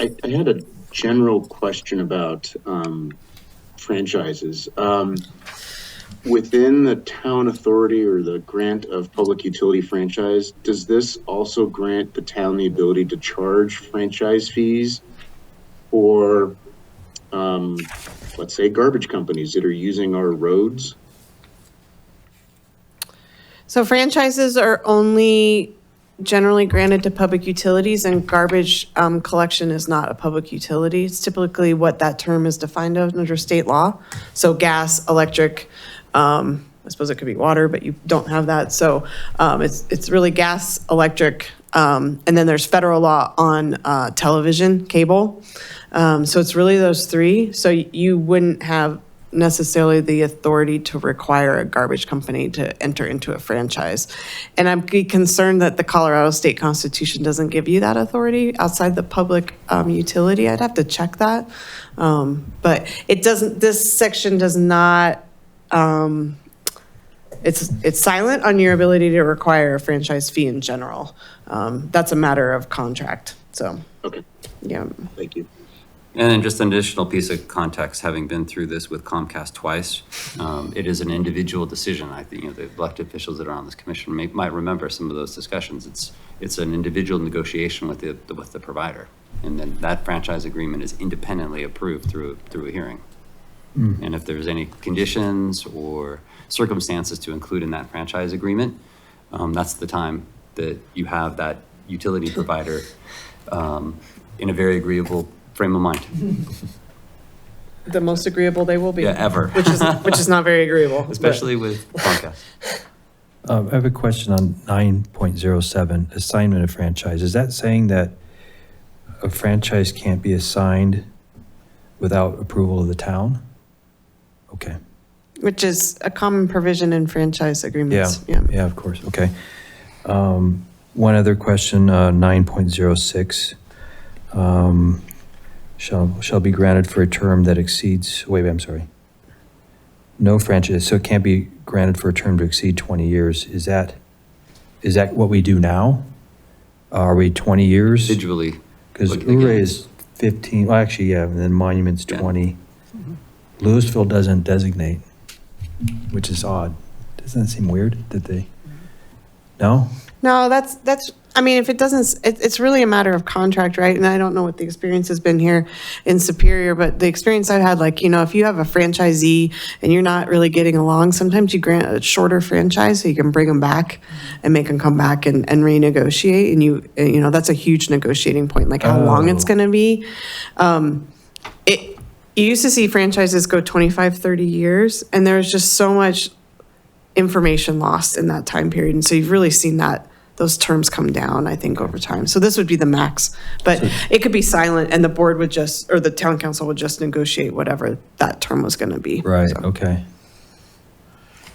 I had a general question about franchises. Within the town authority or the grant of public utility franchise, does this also grant the town the ability to charge franchise fees for, let's say, garbage companies that are using our roads? So franchises are only generally granted to public utilities, and garbage collection is not a public utility. It's typically what that term is defined under state law. So gas, electric, I suppose it could be water, but you don't have that. So it's really gas, electric, and then there's federal law on television, cable. So it's really those 3. So you wouldn't have necessarily the authority to require a garbage company to enter into a franchise. And I'm concerned that the Colorado State Constitution doesn't give you that authority outside the public utility. I'd have to check that. But it doesn't, this section does not, it's silent on your ability to require a franchise fee in general. That's a matter of contract, so. Okay, Yeah. thank you. And then just an additional piece of context, having been through this with Comcast twice, it is an individual decision. I think the elected officials that are on this commission might remember some of those discussions. It's an individual negotiation with the provider, and then that franchise agreement is independently approved through a hearing. And if there's any conditions or circumstances to include in that franchise agreement, that's the time that you have that utility provider in a very agreeable frame of mind. the most agreeable they will be. Yeah, ever. Which is not very agreeable. but- Especially with Comcast. I have a question on 9.07, assignment of franchise. Is that saying that a franchise can't be assigned without approval of the town? Okay. Which is a common provision in franchise agreements. Yeah, of course, okay. One other question, 9.06. Shall be granted for a term that exceeds, wait, I'm sorry. No franchise, so it can't be granted for a term to exceed 20 years. Is that what we do now? Are we 20 years? Individually. Because Again. Ouray is 15, well, actually, yeah, and then Monument's Yeah. 20. Louisville doesn't designate, which is odd. Doesn't that seem weird that they, no? No, that's, I mean, if it doesn't, it's really a matter of contract, right? And I don't know what the experience has been here in Superior, but the experience I've had, like, if you have a franchisee and you're not really getting along, sometimes you grant a shorter franchise so you can bring them back and make them come back and renegotiate. And that's a huge negotiating point, like how long it's going to be. You used to see franchises go 25, 30 years, and there's just so much information lost in that time period. And so you've really seen those terms come down, I think, over time. So this would be the max, but it could be silent and the board would or the town council would just negotiate whatever that term was going to be. Right, So- okay.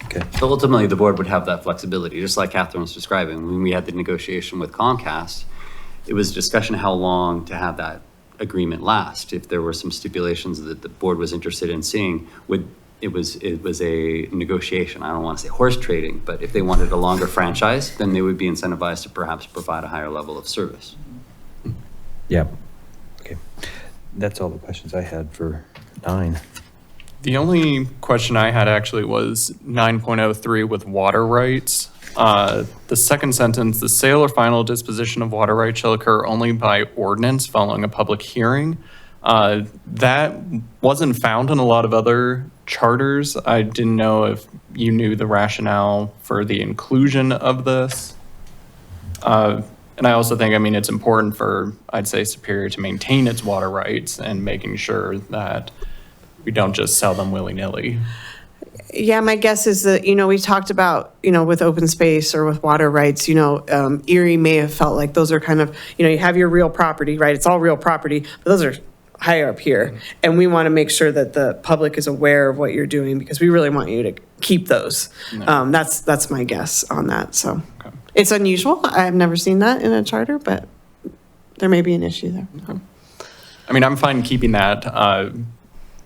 Okay, So ultimately, the board would have that flexibility, just like Catherine was describing. When we had the negotiation with Comcast, it was a discussion how long to have that agreement last. If there were some stipulations that the board was interested in seeing, it was a negotiation. I don't want to say horse trading, but if they wanted a longer franchise, then they would be incentivized to perhaps provide a higher level of service. yeah, okay. That's all the questions I had for 9. The only question I had actually was 9.03 with water rights. The second sentence, the sale or final disposition of water rights shall occur only by ordinance following a public hearing. That wasn't found in a lot of other charters. I didn't know if you knew the rationale for the inclusion of this. And I also think, it's important for, I'd say, Superior to maintain its water rights and making sure that we don't just sell them willy-nilly. Yeah, my guess is that, we talked about, with open space or with water rights, Erie may have felt like those are kind of, you have your real property, right? It's all real property, but those are higher up here. And we want to make sure that the public is aware of what you're doing because we really want you to keep those. That's my guess on that. So It's unusual. I've never seen that in a charter, but there may be an issue there. I'm fine keeping that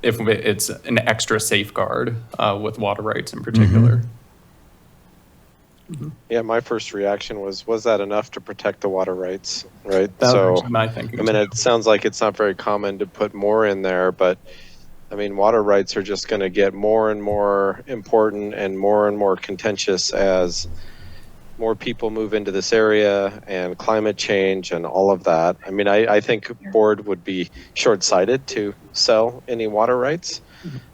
if it's an extra safeguard with water rights in particular. Yeah, my first reaction was that enough to protect the water rights, right? That So, was my thinking. it sounds like it's not very common to put more in there, but water rights are just going to get more and more important and more contentious as more people move into this area and climate change and all of that. I think board would be short-sighted to sell any water rights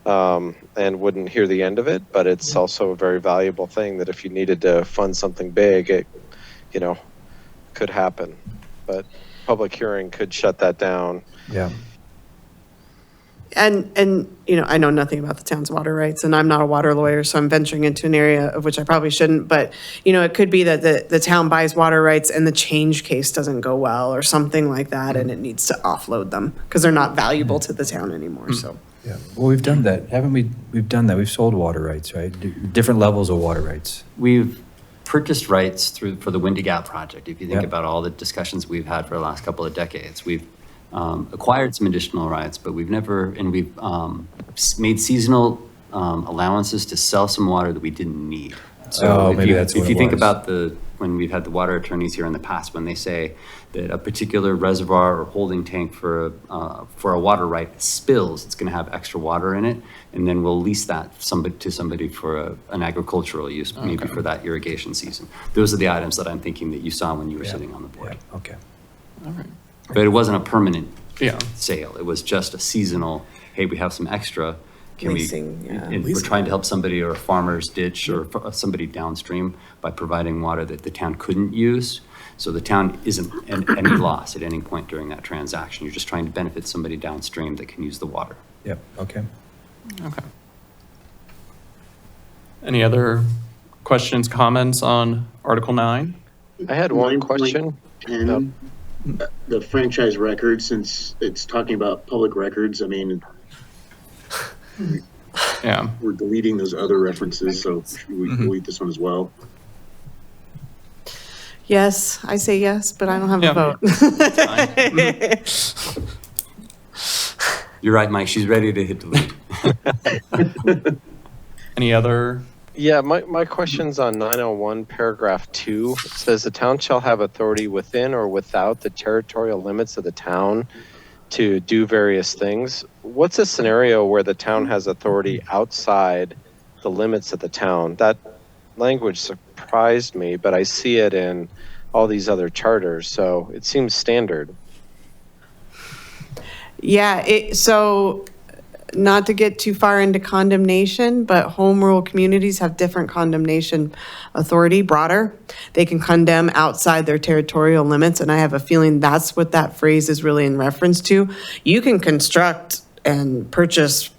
and wouldn't hear the end of it, but it's also a very valuable thing that if you needed to fund something big, it, could happen. But public hearing could shut that down. Yeah. And I know nothing about the town's water rights, and I'm not a water lawyer, so I'm venturing into an area of which I probably shouldn't. But, it could be that the town buys water rights and the change case doesn't go well or something like that, and it needs to offload them because they're not valuable to the town anymore, so. Yeah, well, we've done that, haven't we? We've done that, we've sold water rights, right? Different levels of water rights. We've purchased rights for the Windy Gap project. If you think Yep. about all the discussions we've had for the last couple of decades, we've acquired some additional rights, but we've made seasonal allowances to sell some water that we didn't need. So maybe that's what if it you think was. about when we've had the water attorneys here in the past, when they say that a particular reservoir or holding tank for a water right spills, it's going to have extra water in it, and then we'll lease that to somebody for an agricultural use, maybe for that irrigation season. Those are the items that I'm thinking that you saw when you were sitting on the board. Yeah, okay. All right. But it wasn't a permanent Yeah. sale. It was just a seasonal, hey, we have some extra. Can Leasing, we, yeah. and we're trying to help somebody or a farmer's ditch or somebody downstream by providing water that the town couldn't use. So the town isn't at any loss at any point during that transaction. You're just trying to benefit somebody downstream that can use the water. Yep, okay. Okay. Any other questions, comments on Article 9? I had one question. 9.10, the franchise record, since it's talking about public records, I mean, Yeah. we're deleting those other references, so should we delete this one as well? Yes, I say yes, but I don't have Yeah. a vote. You're right, Mike, she's ready to hit delete. Any other? Yeah, my question's on 901, paragraph 2. It says the town shall have authority within or without the territorial limits of the town to do various things. What's a scenario where the town has authority outside the limits of the town? That language surprised me, but I see it in all these other charters, so it seems standard. Yeah, so not to get too far into condemnation, but home rule communities have different condemnation authority, broader. They can condemn outside their territorial limits, and I have a feeling that's what that phrase is really in reference to. You can construct and purchase,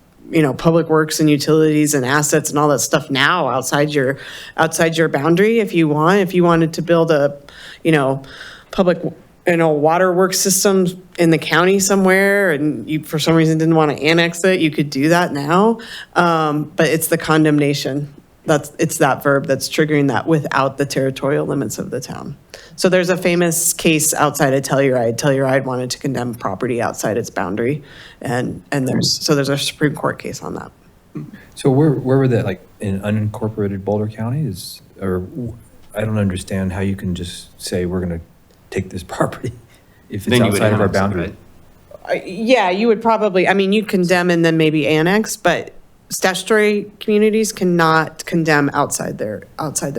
public works and utilities and assets and all that stuff now outside your boundary if you want. If you wanted to build a, public waterworks system in the county somewhere and you for some reason didn't want to annex it, you could do that now. But it's the condemnation. It's that verb that's triggering that without the territorial limits of the town. So there's a famous case outside of Telluride. Telluride wanted to condemn property outside its boundary. And there's a Supreme Court case on that. So where were that, like in unincorporated Boulder County I don't understand how you can just say we're going to take this property if it's Then you would outside of our annex it, boundary. right? Yeah, you would probably, you'd condemn and then maybe annex, but statutory communities cannot condemn outside their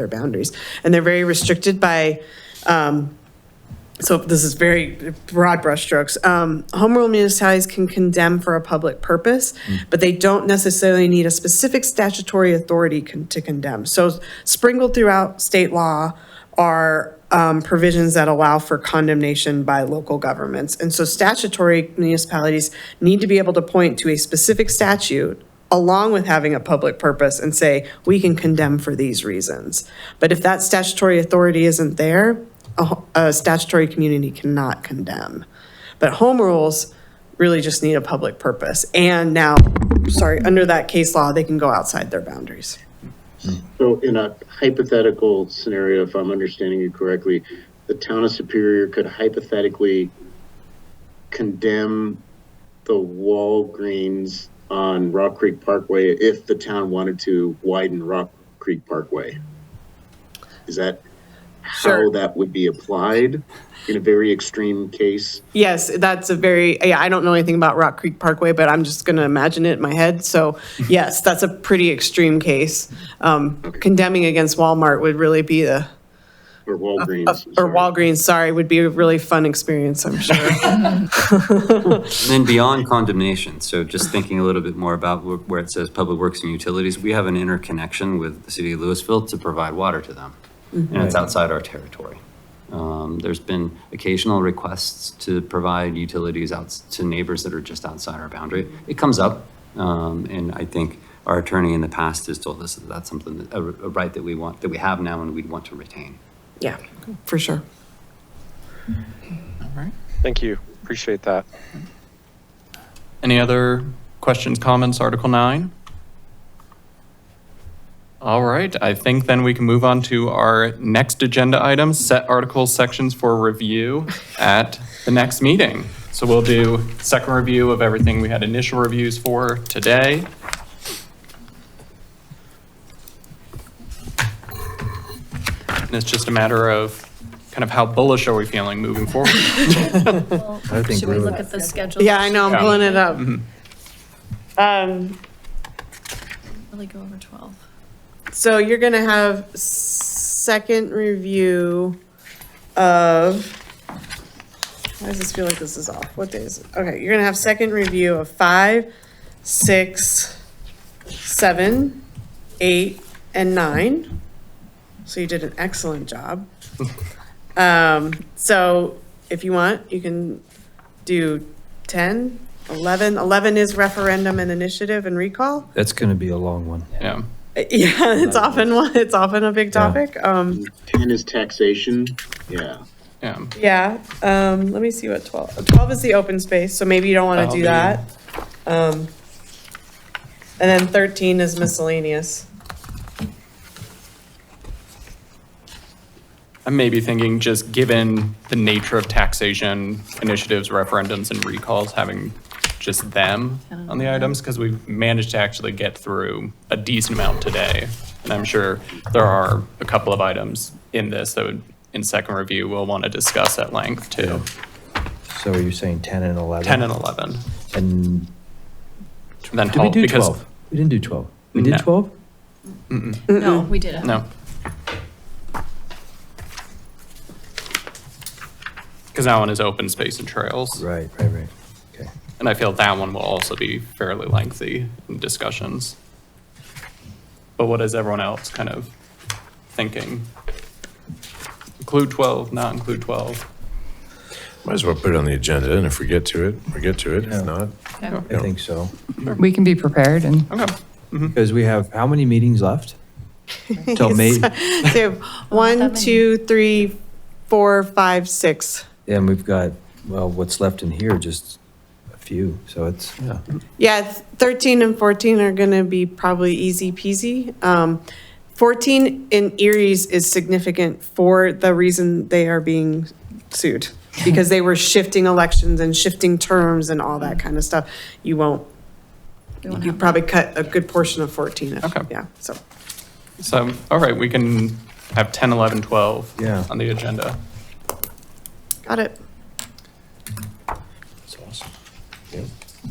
boundaries. And they're very restricted by, so this is very broad brushstrokes. Home rule municipalities can condemn for a public purpose, but they don't necessarily need a specific statutory authority to condemn. So sprinkled throughout state law are provisions that allow for condemnation by local governments. And so statutory municipalities need to be able to point to a specific statute along with having a public purpose and say, we can condemn for these reasons. But if that statutory authority isn't there, a statutory community cannot condemn. But home rules really just need a public purpose. And now, under that case law, they can go outside their boundaries. So in a hypothetical scenario, if I'm understanding you correctly, the town of Superior could hypothetically condemn the Walgreens on Rock Creek Parkway if the town wanted to widen Rock Creek Parkway. Is that how that would be applied in a very extreme case? Yes, that's I don't know anything about Rock Creek Parkway, but I'm just going to imagine it in my head. So yes, that's a pretty extreme case. Condemning against Walmart would really be Or Walgreens. or Walgreens, would be a really fun experience, I'm sure. And then beyond condemnation, so just thinking a little bit more about where it says public works and utilities, we have an interconnection with the city of Louisville to provide water to them. And it's outside our territory. There's been occasional requests to provide utilities out to neighbors that are just outside our boundary. It comes up, and I think our attorney in the past has told us that that's something, a right that we have now and we'd want to retain. Yeah, for sure. All right. Thank you. Appreciate that. Any other questions, comments, Article 9? All right, I think then we can move on to our next agenda item, set article sections for review at the next meeting. So we'll do second review of everything we had initial reviews for today. And it's just a matter of kind of how bullish are we feeling moving forward? I think Should we really- look at the schedule? Yeah, I know, I'm pulling it up. Really go over 12. So you're gonna have second review of, why does this feel like this is off? What day is it? Okay, you're gonna have second review of 5, 6, 7, 8, and 9. So you did an excellent job. So if you want, you can do 10, 11 is referendum and initiative and recall. That's going to be a long one. Yeah. Yeah, it's often a big topic. 10 is taxation, yeah. Yeah. Yeah, let me see what 12 is the open space, so maybe you don't want to do that. And then 13 is miscellaneous. I'm maybe thinking just given the nature of taxation initiatives, referendums, and recalls, having just them on the items, because we've managed to actually get through a decent amount today. And I'm sure there are a couple of items in this that would, in second review, we'll want to discuss at length too. So you're saying 10 and 11? 10 and 11. And Then did we 12, do because 12? We didn't do 12. We No. did 12? No, we didn't. No. Because that one is open space and trails. Right. Okay. And I feel that one will also be fairly lengthy in discussions. But what is everyone else kind of thinking? Include 12, not include 12? Might as well put it on the agenda, and if we get to it, we get to it. Yeah. If not, I think so. We can be prepared and Okay. Because we have how many meetings left? Till May, So 1, 2, 3, 4, 5, 6. and we've got, well, what's left in here, just a few, so it's, yeah. Yeah, 13 and 14 are going to be probably easy peasy. 14 in Erie's is significant for the reason they are being sued, because they were shifting elections and shifting terms and all that kind of stuff. You probably cut a good portion of 14. Okay. Yeah, so. So, all right, we can have 10, 11, 12 Yeah. on the agenda. Got it. that's awesome.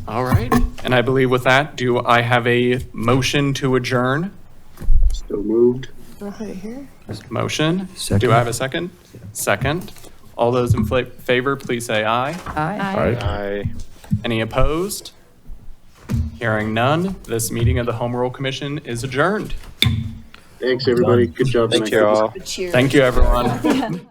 All right. And I believe with that, do I have a motion to adjourn? Still moved. Okay, here. Motion. Second. Do I have a second? Second. All those in favor, please say aye. aye. All right. I. Any opposed? Hearing none, this meeting of the Home Rule Commission is adjourned. Thanks, everybody. Good job Thank tonight. you all. Thank you, everyone.